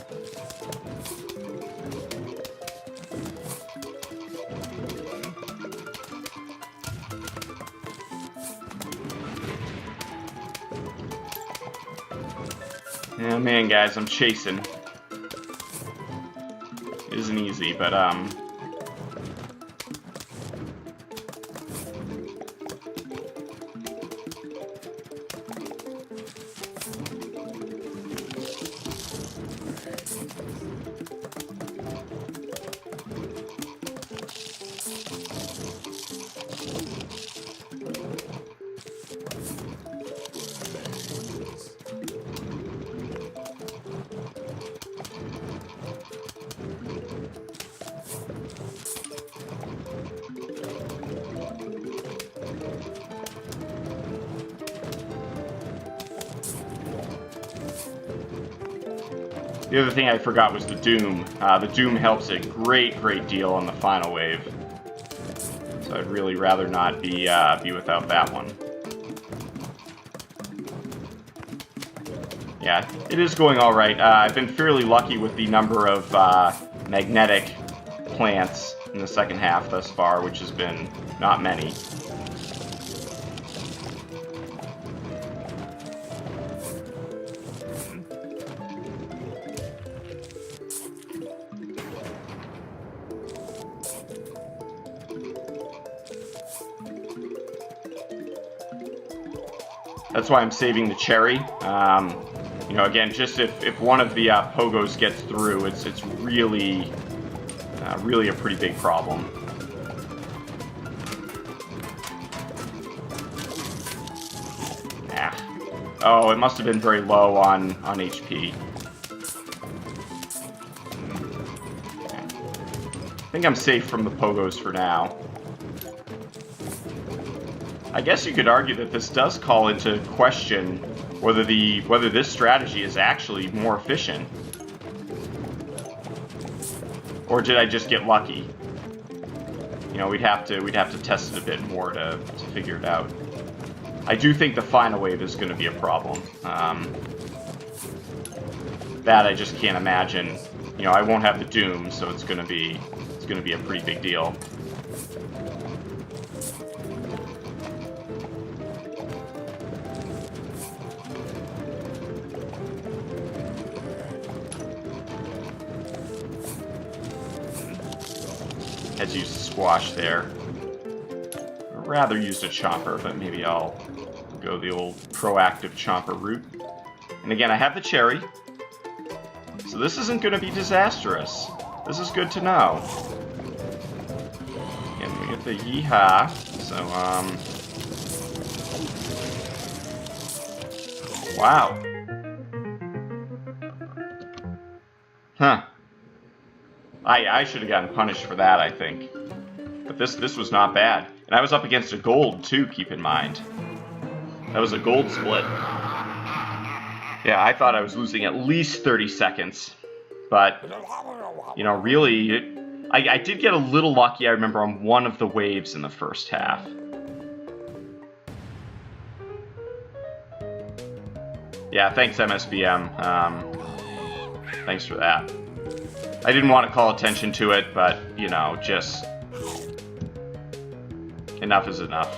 Yeah, man, guys, I'm chasing. It isn't easy, but the other thing I forgot was the Doom. The Doom helps a great deal on the final wave. So I'd really rather not be without that one. Yeah, it is going all right. I've been fairly lucky with the number of magnetic plants in the second half thus far, which has been not many. That's why I'm saving the cherry. You know, again, just if one of the pogos gets through, it's really a pretty big problem. Ah. Oh, it must have been very low on HP. Okay. I think I'm safe from the pogos for now. I guess you could argue that this does call into question whether this strategy is actually more efficient. Or did I just get lucky? You know, we'd have to test it a bit more to figure it out. I do think the final wave is going to be a problem. That I just can't imagine. You know, I won't have the Doom, so it's going to be a pretty big deal. Has used squash there. I'd rather used a chomper, but maybe I'll go the old proactive chomper route. And again, I have the cherry, so this isn't going to be disastrous. This is good to know. And we get the yeehaw. So wow. Huh. I should have gotten punished for that, I think. But this was not bad. And I was up against a gold, too, keep in mind. That was a gold split. Yeah, I thought I was losing at least 30 seconds. But, you know, really, I did get a little lucky, I remember, on one of the waves in the first half. Yeah, thanks, MSBM. Thanks for that. I didn't want to call attention to it, but, you know, just enough is enough.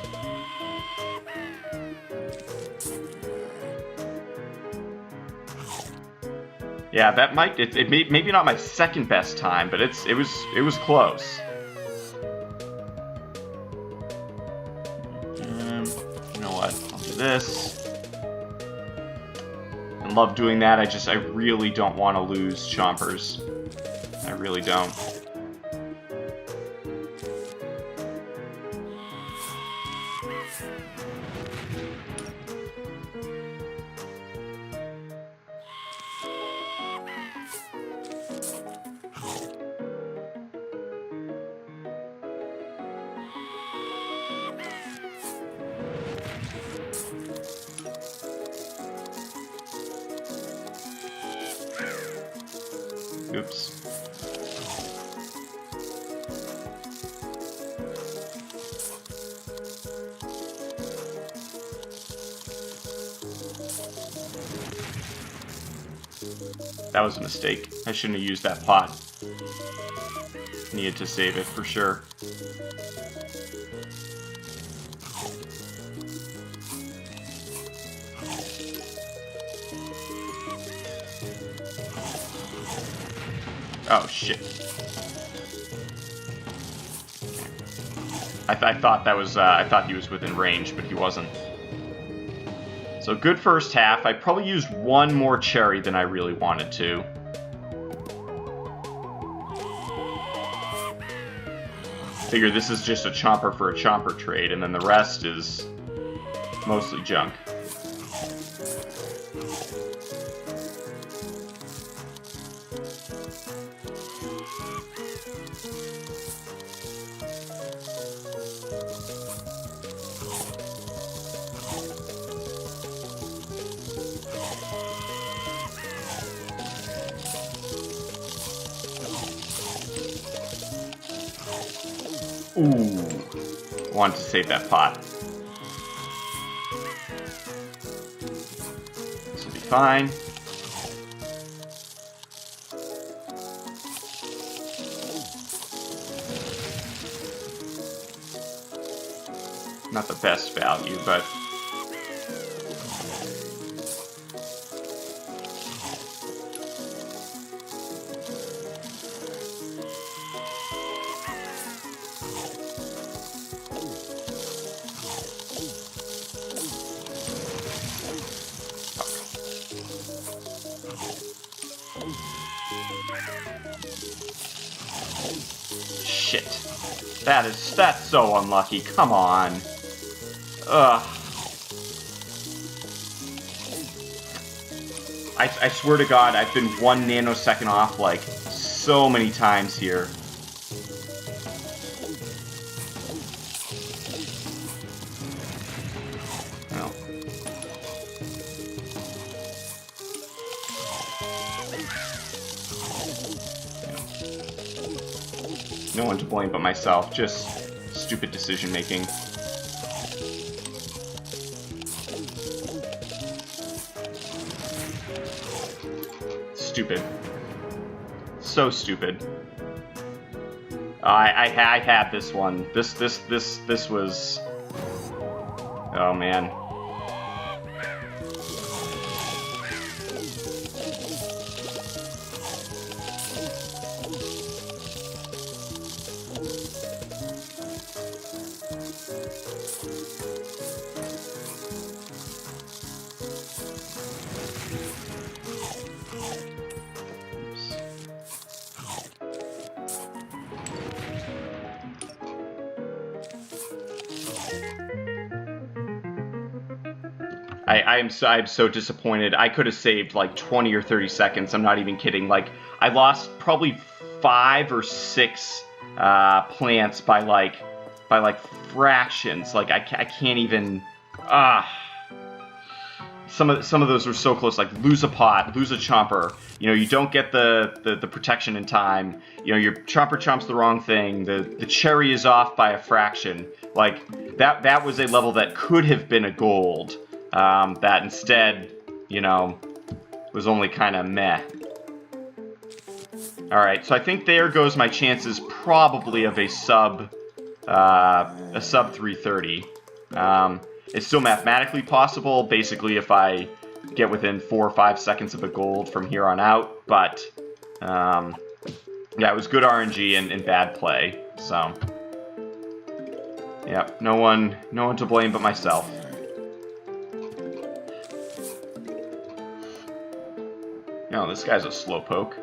Yeah, that might maybe not my second best time, but it was close. You know what? I'll do this. I love doing that. I really don't want to lose chompers. I really don't. Oops. That was a mistake. I shouldn't have used that pot. Needed to save it for sure. Oh shit. I thought that was I thought he was within range, but he wasn't. So good first half. I probably used one more cherry than I really wanted to. Figure this is just a chomper for a chomper trade, and then the rest is mostly junk. Ooh, wanted to save that pot. This will be fine. Not the best value, but shit. That's so unlucky. Come on. Ugh. I swear to God, I've been 1 nanosecond off like so many times here. Well. No one to blame but myself, just stupid decision making. Stupid. So stupid. I had this one. This was... Oh man. I'm so disappointed. I could have saved like 20 or 30 seconds. I'm not even kidding. Like, I lost probably 5 or 6 plants by like fractions. Like I can't even. Some of those were so close. Like lose a pot, lose a chomper. You know, you don't get the protection in time. You know, your chomper chomps the wrong thing. The cherry is off by a fraction. Like that was a level that could have been a gold. That instead, you know, was only kind of meh. Alright, so I think there goes my chances probably of a sub 330. It's still mathematically possible, basically if I get within 4 or 5 seconds of a gold from here on out, but yeah, it was good RNG and bad play, so yeah, no one to blame but myself. No, this guy's a slowpoke.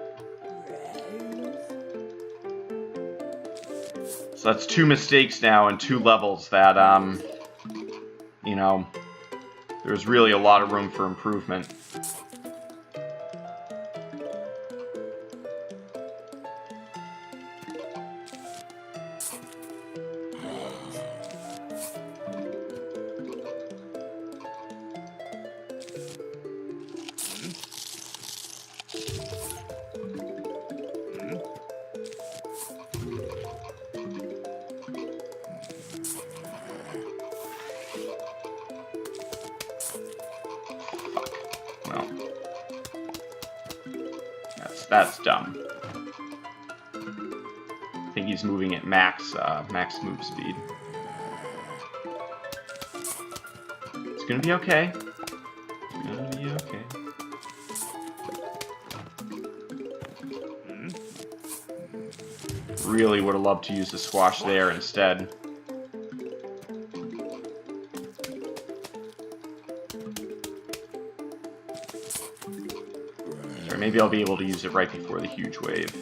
So that's 2 mistakes now and 2 levels that, you know, there's really a lot of room for improvement. that's dumb. I think he's moving at max move speed. It's gonna be okay. It's gonna be okay. Really would have loved to use the squash there instead. Or maybe I'll be able to use it right before the huge wave.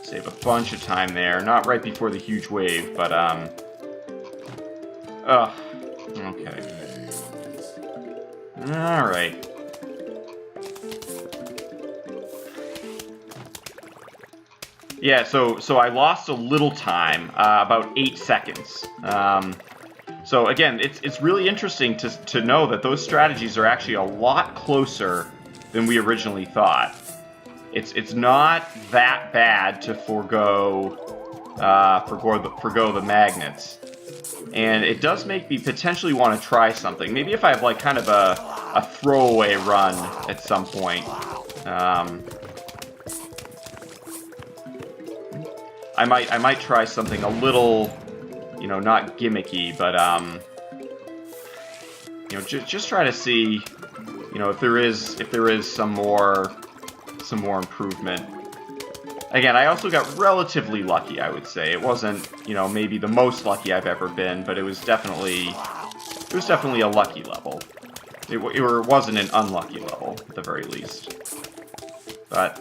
Save a bunch of time there. Not right before the huge wave, but, okay. Alright. Yeah, so I lost a little time, about 8 seconds. So again, it's really interesting to know that those strategies are actually a lot closer than we originally thought. It's not that bad to forgo the magnets, and it does make me potentially want to try something. Maybe if I have like kind of a throwaway run at some point. I might try something a little, you know, not gimmicky, but you know, just try to see, you know, if there is some more improvement. Again, I also got relatively lucky, I would say. It wasn't, you know, maybe the most lucky I've ever been, but it was definitely a lucky level. It wasn't an unlucky level, at the very least. But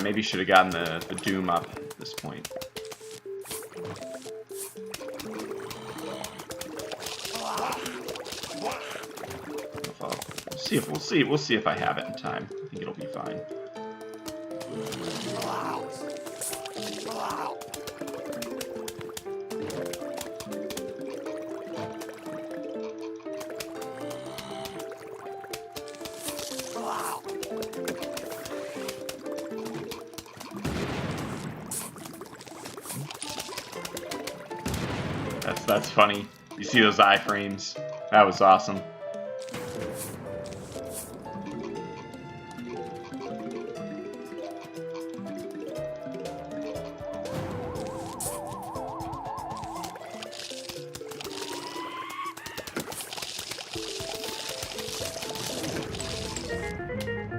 maybe should have gotten the Doom up at this point. We'll see if I have it in time. I think it'll be fine. That's funny. You see those iframes? That was awesome.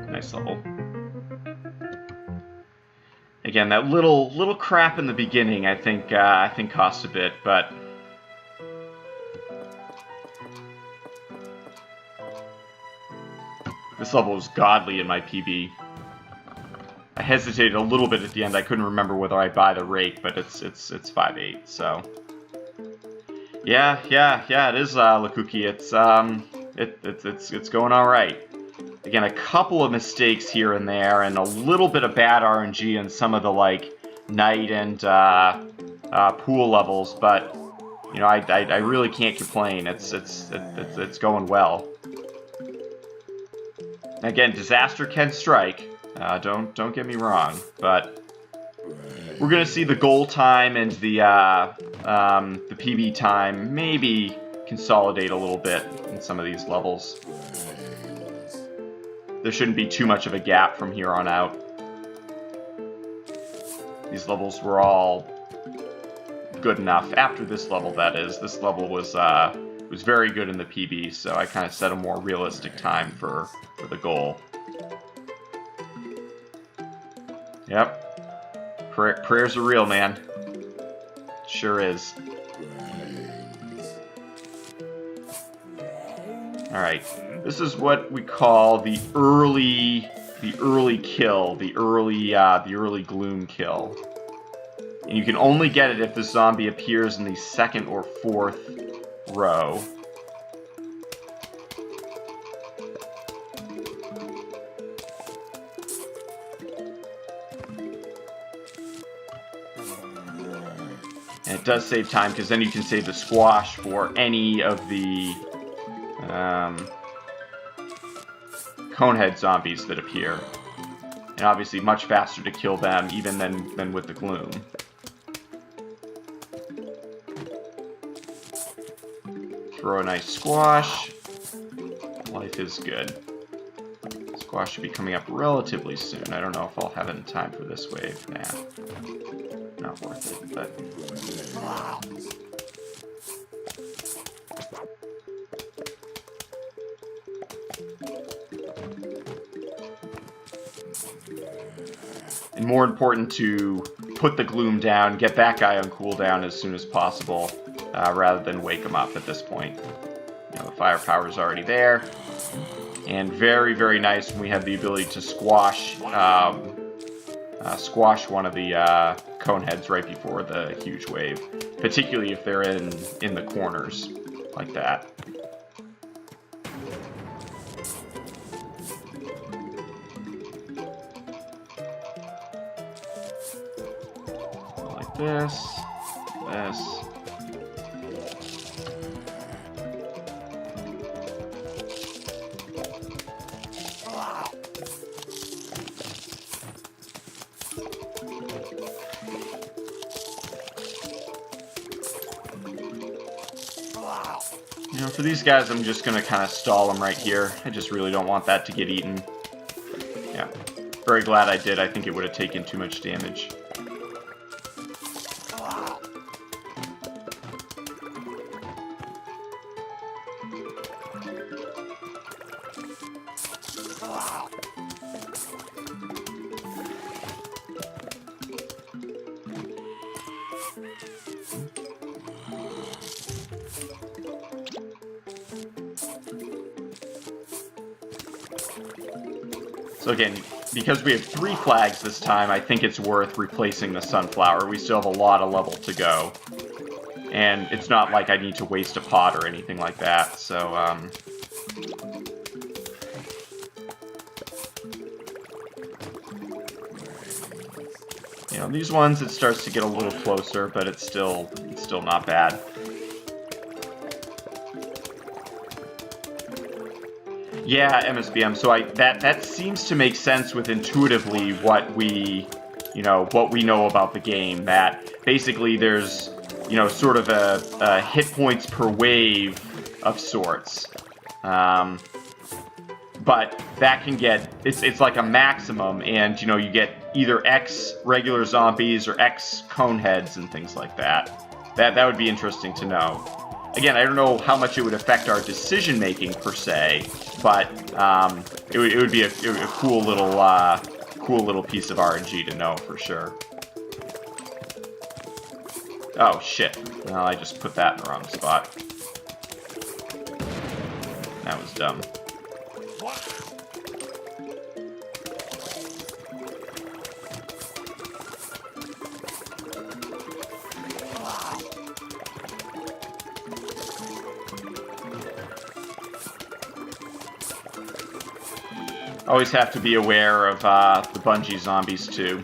Nice level. Again, that little crap in the beginning, I think cost a bit, but this level was godly in my PB. I hesitated a little bit at the end. I couldn't remember whether I buy the rake, but it's 5.8. So yeah, it is Lakuki. It's going all right. Again, a couple of mistakes here and there, and a little bit of bad RNG in some of the like night and pool levels, but you know, I really can't complain. It's going well. Again, disaster can strike. Don't get me wrong, but we're gonna see the goal time and the PB time maybe consolidate a little bit in some of these levels. There shouldn't be too much of a gap from here on out. These levels were all good enough. After this level, that is. This level was very good in the PB, so I kind of set a more realistic time for the goal. Yep. Prayers are real, man. Sure is. Alright. This is what we call the early kill, the early gloom kill. And you can only get it if the zombie appears in the second or fourth row. And it does save time, because then you can save the squash for any of the conehead zombies that appear. And obviously much faster to kill them even than with the gloom. Throw a nice squash. Life is good. Squash should be coming up relatively soon. I don't know if I'll have it in time for this wave. Nah. Not worth it, but... And more important to put the gloom down, get that guy on cooldown as soon as possible, rather than wake him up at this point. You know, the firepower is already there. And very, very nice when we have the ability to squash squash one of the coneheads right before the huge wave, particularly if they're in the corners like that. Like this. You know, for these guys, I'm just going to kind of stall them right here. I just really don't want that to get eaten. Yeah, very glad I did. I think it would have taken too much damage. So again, because we have 3 flags this time, I think it's worth replacing the sunflower. We still have a lot of level to go. And it's not like I need to waste a pot or anything like that, so, you know, these ones, it starts to get a little closer, but it's still not bad. Yeah, MSBM. So that seems to make sense with intuitively what we know about the game. That basically there's, you know, sort of a hit points per wave of sorts. But that can get, it's like a maximum, and, you know, you get either X regular zombies or X coneheads and things like that. That would be interesting to know. Again, I don't know how much it would affect our decision-making, per se, but it would be a cool little piece of RNG to know for sure. Oh, shit. Well, I just put that in the wrong spot. That was dumb. Always have to be aware of the bungee zombies, too.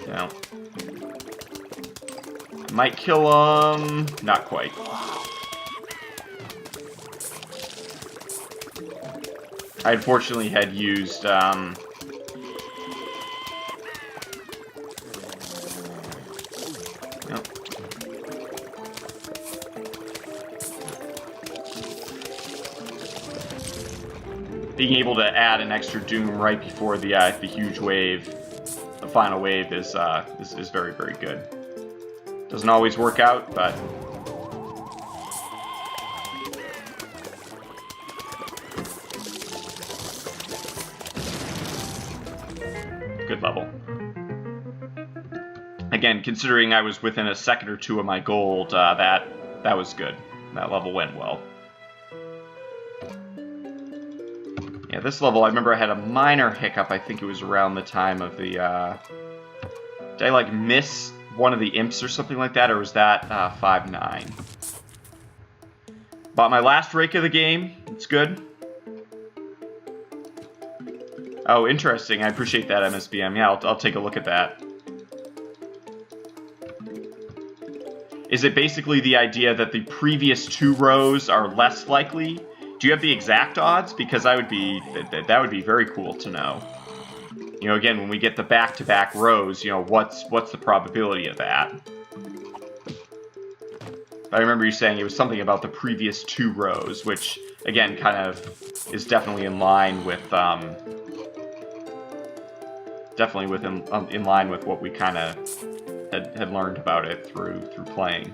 No. Might kill him. Not quite. I unfortunately had used being able to add an extra doom right before the huge wave, the final wave, is very, very good. Doesn't always work out, but good level. Again, considering I was within a second or two of my gold, that was good. That level went well. Yeah, this level, I remember I had a minor hiccup. I think it was around the time of the, did I, like, miss one of the imps or something like that, or was that 5-9? Bought my last rake of the game. It's good. Oh, interesting. I appreciate that, MSBM. Yeah, I'll take a look at that. Is it basically the idea that the previous 2 rows are less likely? Do you have the exact odds? Because that would be very cool to know. You know, again, when we get the back-to-back rows, you know, what's the probability of that? I remember you saying it was something about the previous 2 rows, which, again, kind of is definitely in line with, in line with what we kind of had learned about it through playing.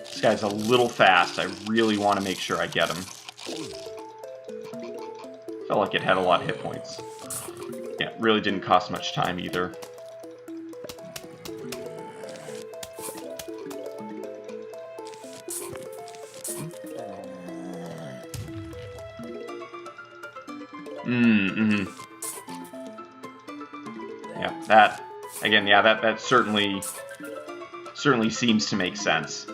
This guy's a little fast. I really want to make sure I get him. Felt like it had a lot of hit points. Yeah, really didn't cost much time either. Yeah, that again, yeah, that certainly seems to make sense.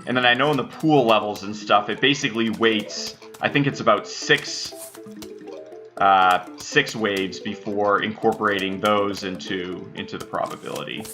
And then I know in the pool levels and stuff, it basically waits, I think it's about six waves before incorporating those into the probability.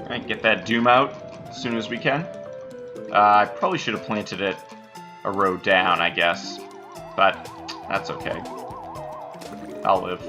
Alright, get that Doom out as soon as we can. I probably should have planted it a row down, I guess. But that's okay. I'll live.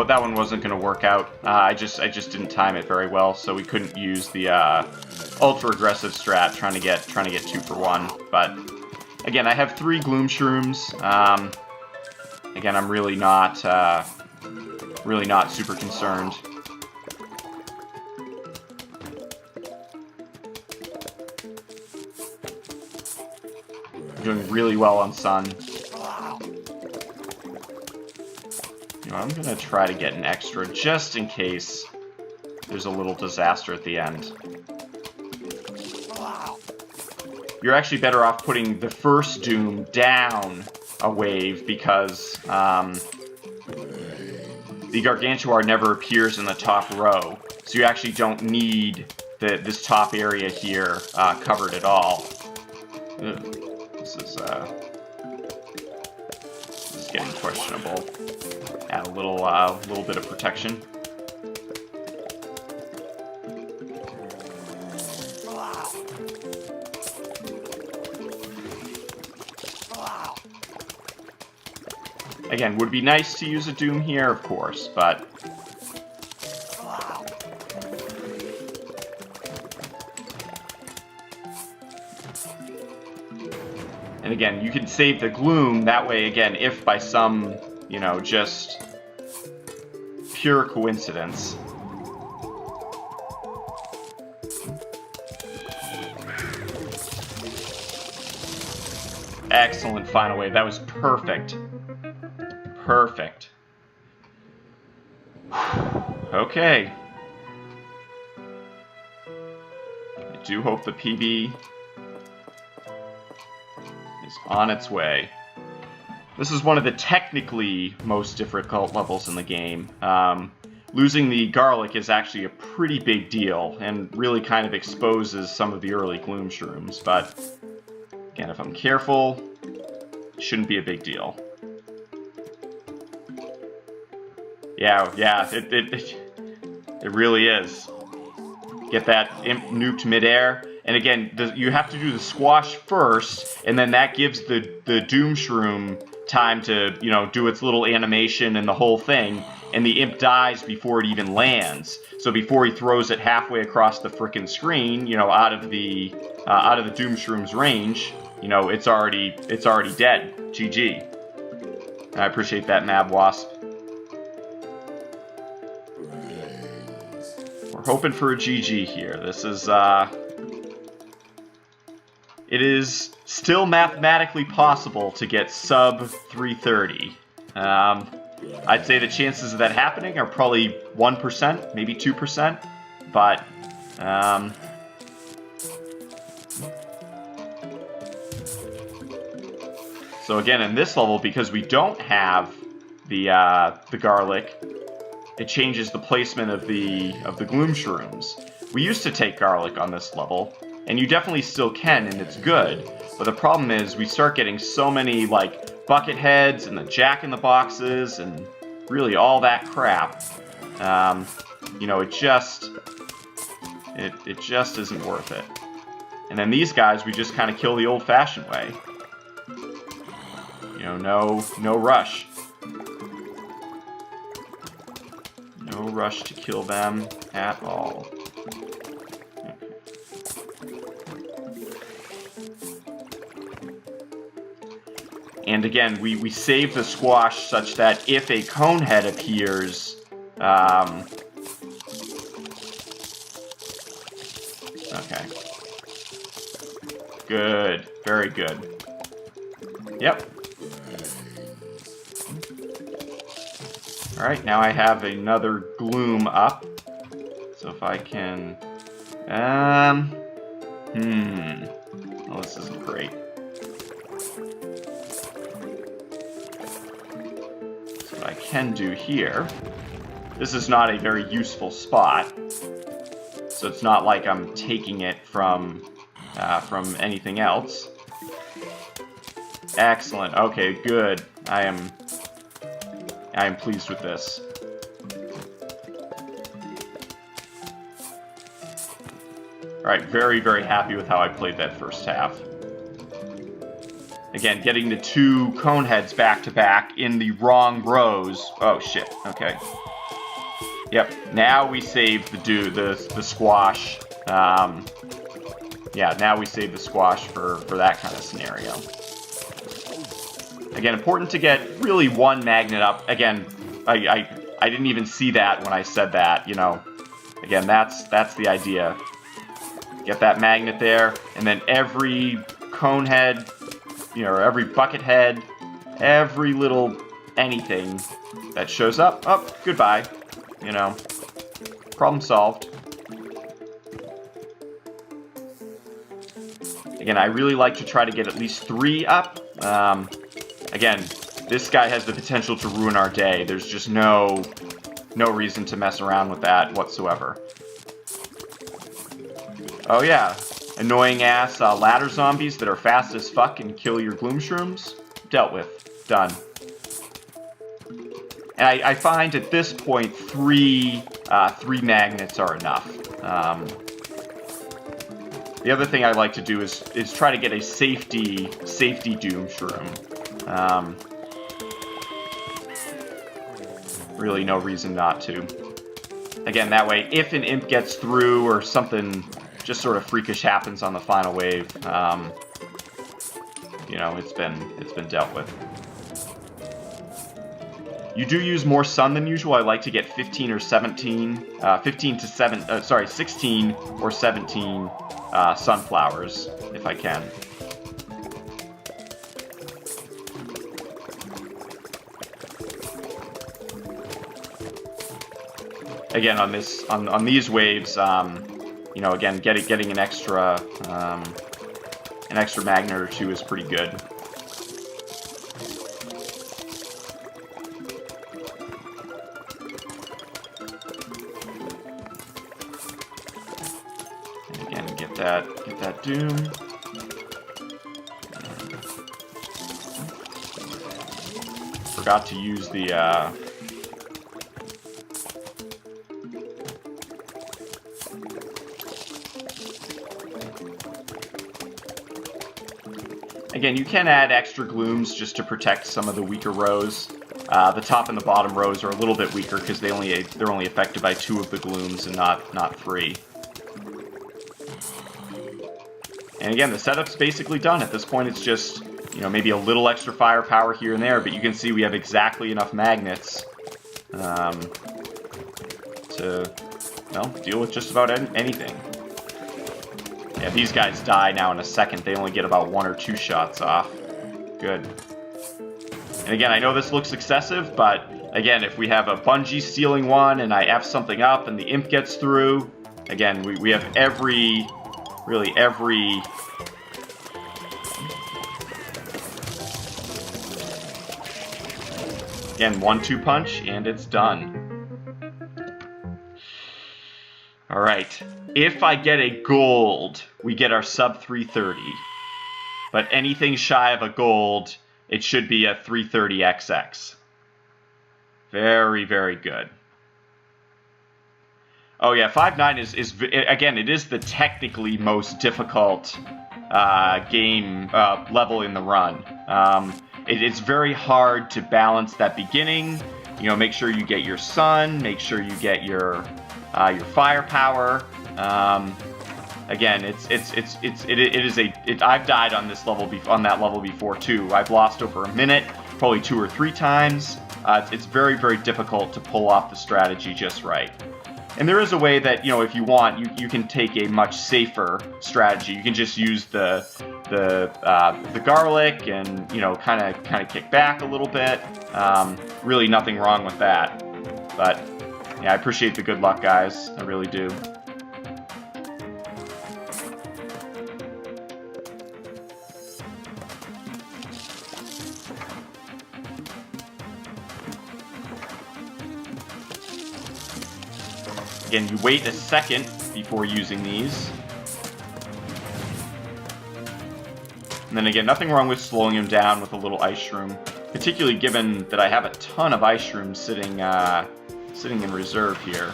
That one wasn't going to work out. I just didn't time it very well, so we couldn't use the ultra aggressive strat trying to get 2 for 1. But again, I have 3 gloom shrooms. Again, I'm really not super concerned. I'm doing really well on Sun. I'm gonna try to get an extra just in case there's a little disaster at the end. You're actually better off putting the first Doom down a wave because the Gargantuar never appears in the top row, so you actually don't need this top area here covered at all. This is getting questionable. Add a little bit of protection. Again, would be nice to use a Doom here, of course, but and again, you can save the Gloom that way. Again, if by some, you know, just pure coincidence. Excellent final wave. That was perfect. Perfect. Okay. I do hope the PB is on its way. This is one of the technically most difficult levels in the game. Losing the garlic is actually a pretty big deal, and really kind of exposes some of the early gloom shrooms, but again, if I'm careful, it shouldn't be a big deal. Yeah, it really is. Get that imp nuked midair, and again, you have to do the squash first, and then that gives the doom shroom time to, you know, do its little animation and the whole thing, and the imp dies before it even lands. So before he throws it halfway across the frickin' screen, you know, out of the doom shroom's range, you know, it's already dead. GG. I appreciate that, Mab Wasp. We're hoping for a GG here. This is, it is still mathematically possible to get sub 330. I'd say the chances of that happening are probably 1%, maybe 2%, but, so again, in this level, because we don't have the garlic, it changes the placement of the gloom shrooms. We used to take garlic on this level, and you definitely still can, and it's good. But the problem is we start getting so many like bucket heads and the jack-in-the-boxes and really all that crap. You know, it just isn't worth it. And then these guys, we just kind of kill the old-fashioned way. You know, no rush. No rush to kill them at all. Okay. And again, we save the squash such that if a cone head appears, okay. Good. Very good. Yep. Alright, now I have another gloom up. So if I can... Well, this isn't great. So what I can do here... This is not a very useful spot. So it's not like I'm taking it from anything else. Excellent. Okay, good. I am pleased with this. Alright, very, very happy with how I played that first half. Again, getting the two cone heads back to back in the wrong rows. Oh shit, okay. Yep, now we save the squash. Yeah, now we save the squash for that kind of scenario. Again, important to get really one magnet up. Again, I didn't even see that when I said that, you know. Again, that's the idea. Get that magnet there, and then every cone head, you know, or every bucket head, every little anything that shows up, oh, goodbye. You know, problem solved. Again, I really like to try to get at least 3 up. Again, this guy has the potential to ruin our day. There's just no reason to mess around with that whatsoever. Oh yeah, annoying ass ladder zombies that are fast as fuck and kill your gloom shrooms. Dealt with. Done. And I find at this point 3 magnets are enough. The other thing I like to do is try to get a safety doom shroom. Really no reason not to. Again, that way, if an imp gets through or something just sort of freakish happens on the final wave, you know, it's been dealt with. You do use more sun than usual. I like to get 16 or 17 sunflowers if I can. again, on these waves, you know, again, getting an extra magnet or two is pretty good. And again, get that doom. Forgot to use the again, you can add extra glooms just to protect some of the weaker rows. The top and the bottom rows are a little bit weaker because they're only affected by 2 of the glooms and not 3. And again, the setup's basically done. At this point, it's just, you know, maybe a little extra firepower here and there, but you can see we have exactly enough magnets to, well, deal with just about anything. Yeah, these guys die now in a second. They only get about 1 or 2 shots off. Good. And again, I know this looks excessive, but again, if we have a bungee stealing one and I F something up and the imp gets through, again, we have really every... Again, 1-2 punch, and it's done. Alright, if I get a gold, we get our sub 330. But anything shy of a gold, it should be a 330XX. Very, very good. Oh yeah, 5-9 is again, it is the technically most difficult game level in the run. It's very hard to balance that beginning. You know, make sure you get your sun, make sure you get your firepower. Again, I've died on this level on that level before too. I've lost over a minute, probably 2 or 3 times. It's very, very difficult to pull off the strategy just right. And there is a way that, you know, if you want, you can take a much safer strategy. You can just use the garlic and, you know, kind of kick back a little bit. Really nothing wrong with that. But yeah, I appreciate the good luck, guys. I really do. Again, you wait a second before using these. And then again, nothing wrong with slowing him down with a little ice shroom, particularly given that I have a ton of ice shrooms sitting in reserve here.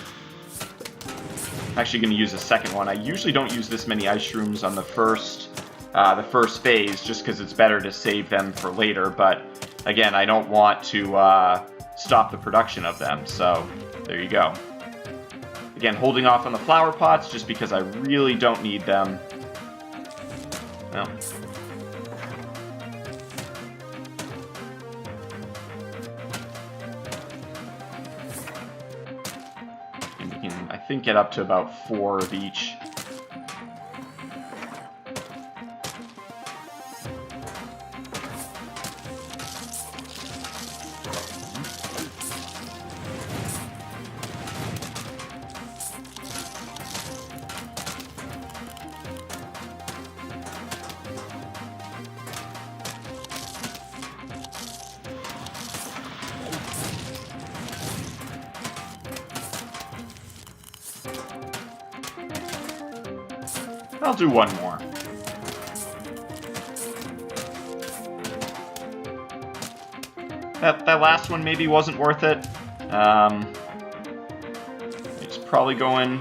I'm actually going to use a second one. I usually don't use this many ice shrooms on the first phase, just because it's better to save them for later. But again, I don't want to stop the production of them, so there you go. Again, holding off on the flower pots just because I really don't need them. Well. And we can, I think, get up to about 4 of each. I'll do one more. That last one maybe wasn't worth it. It's probably going...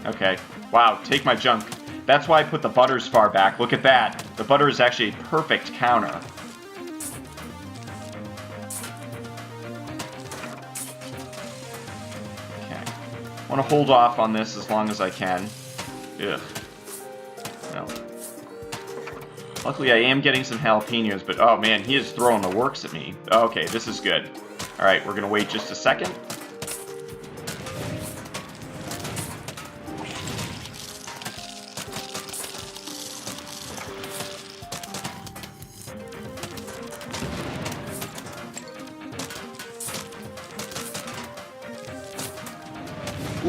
Okay. Wow, take my junk. That's why I put the butters far back. Look at that. The butter is actually a perfect counter. Okay. I want to hold off on this as long as I can. Ugh. Well, luckily I am getting some jalapenos, but oh man, he is throwing the works at me. Okay, this is good. Alright, we're gonna wait just a second.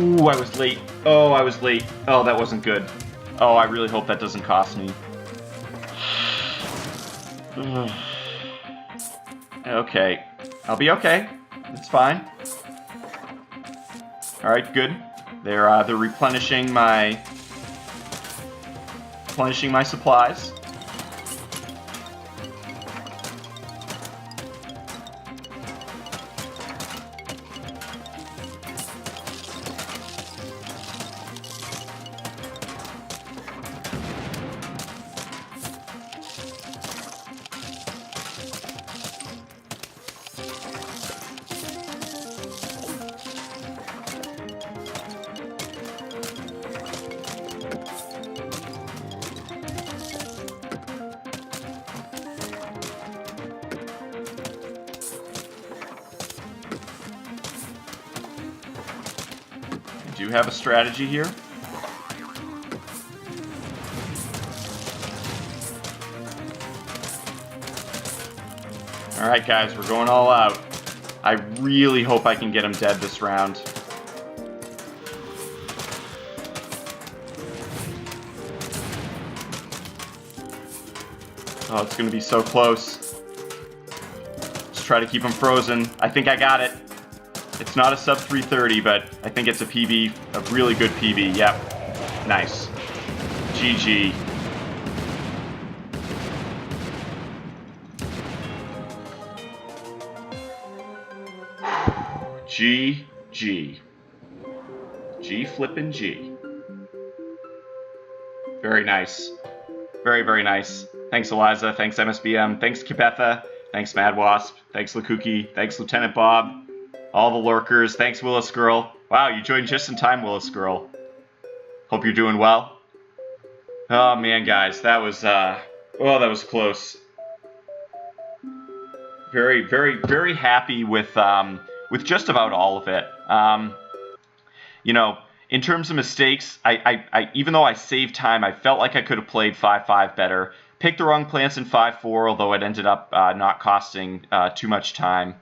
Ooh, I was late. Oh, I was late. Oh, that wasn't good. Oh, I really hope that doesn't cost me. Okay. I'll be okay. It's fine. Alright, good. They're replenishing my supplies. Do have a strategy here. Alright guys, we're going all out. I really hope I can get him dead this round. Oh, it's gonna be so close. Just try to keep him frozen. I think I got it. It's not a sub 330, but I think it's a PB, a really good PB. Yep. Nice. GG. GG. G flippin' G. Very nice. Very, very nice. Thanks, Eliza. Thanks, MSBM. Thanks, Kibetha. Thanks, Mad Wasp. Thanks, Lakuki. Thanks, Lieutenant Bob. All the lurkers. Thanks, Willis Girl. Wow, you joined just in time, Willis Girl. Hope you're doing well. Oh, man, guys. That was, that was close. Very, very, very happy with just about all of it. You know, in terms of mistakes, I even though I saved time, I felt like I could have played 5-5 better. Picked the wrong plants in 5-4, although it ended up not costing too much time.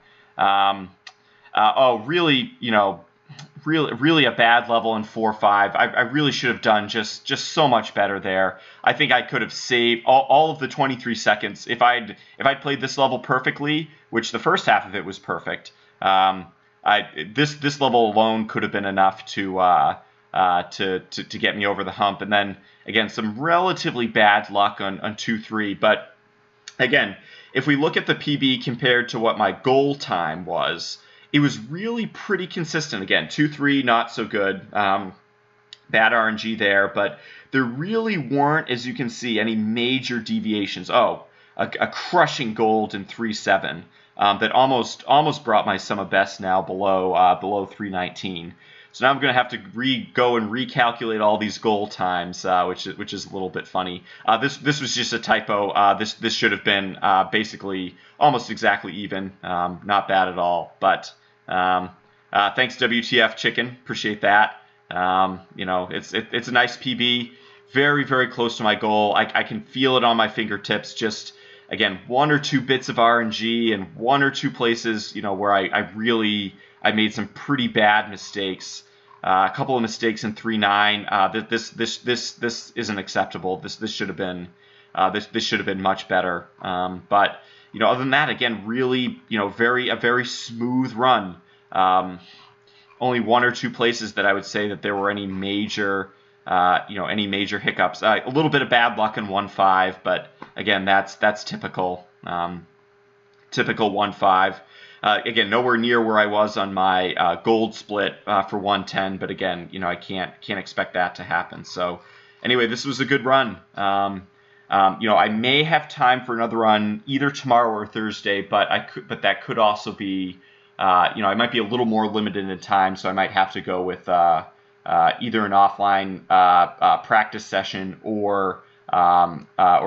Really, you know, really a bad level in 4-5. I really should have done just so much better there. I think I could have saved all of the 23 seconds if I'd played this level perfectly, which the first half of it was perfect. This level alone could have been enough to get me over the hump. And then again, some relatively bad luck on 2-3. But again, if we look at the PB compared to what my goal time was, it was really pretty consistent. Again, 2-3, not so good. Bad RNG there, but there really weren't, as you can see, any major deviations. Oh, a crushing gold in 3-7 that almost brought my sum of best now below 319. So now I'm going to have to go and recalculate all these goal times, which is a little bit funny. This was just a typo. This should have been basically almost exactly even. Not bad at all. But thanks WTF Chicken, appreciate that. You know, it's a nice PB, very, very close to my goal. I can feel it on my fingertips. Just again, 1 or 2 bits of RNG and 1 or 2 places, you know, where I made some pretty bad mistakes. A couple of mistakes in 3-9. This isn't acceptable. This should have been this should have been much better. But you know, other than that, again, really, you know, a very smooth run. Only 1 or 2 places that I would say that there were any major hiccups. A little bit of bad luck in 1-5, but again, that's typical. Typical 1-5. Again, nowhere near where I was on my gold split for 110, but again, you know, I can't expect that to happen. So anyway, this was a good run. You know, I may have time for another run either tomorrow or Thursday, but that could also be, you know, I might be a little more limited in time, so I might have to go with either an offline practice session or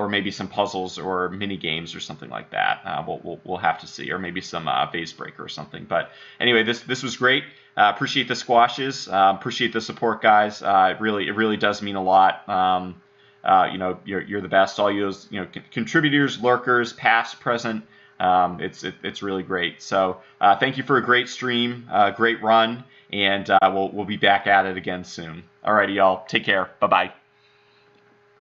maybe some puzzles or mini games or something like that. We'll have to see, or maybe some vase breaker or something. But anyway, this was great. Appreciate the squashes. Appreciate the support, guys. It really does mean a lot. You know, you're the best. All you contributors, lurkers, past, present. It's really great. So thank you for a great stream, great run, and we'll be back at it again soon. Alrighty, y'all. Take care. Bye-bye.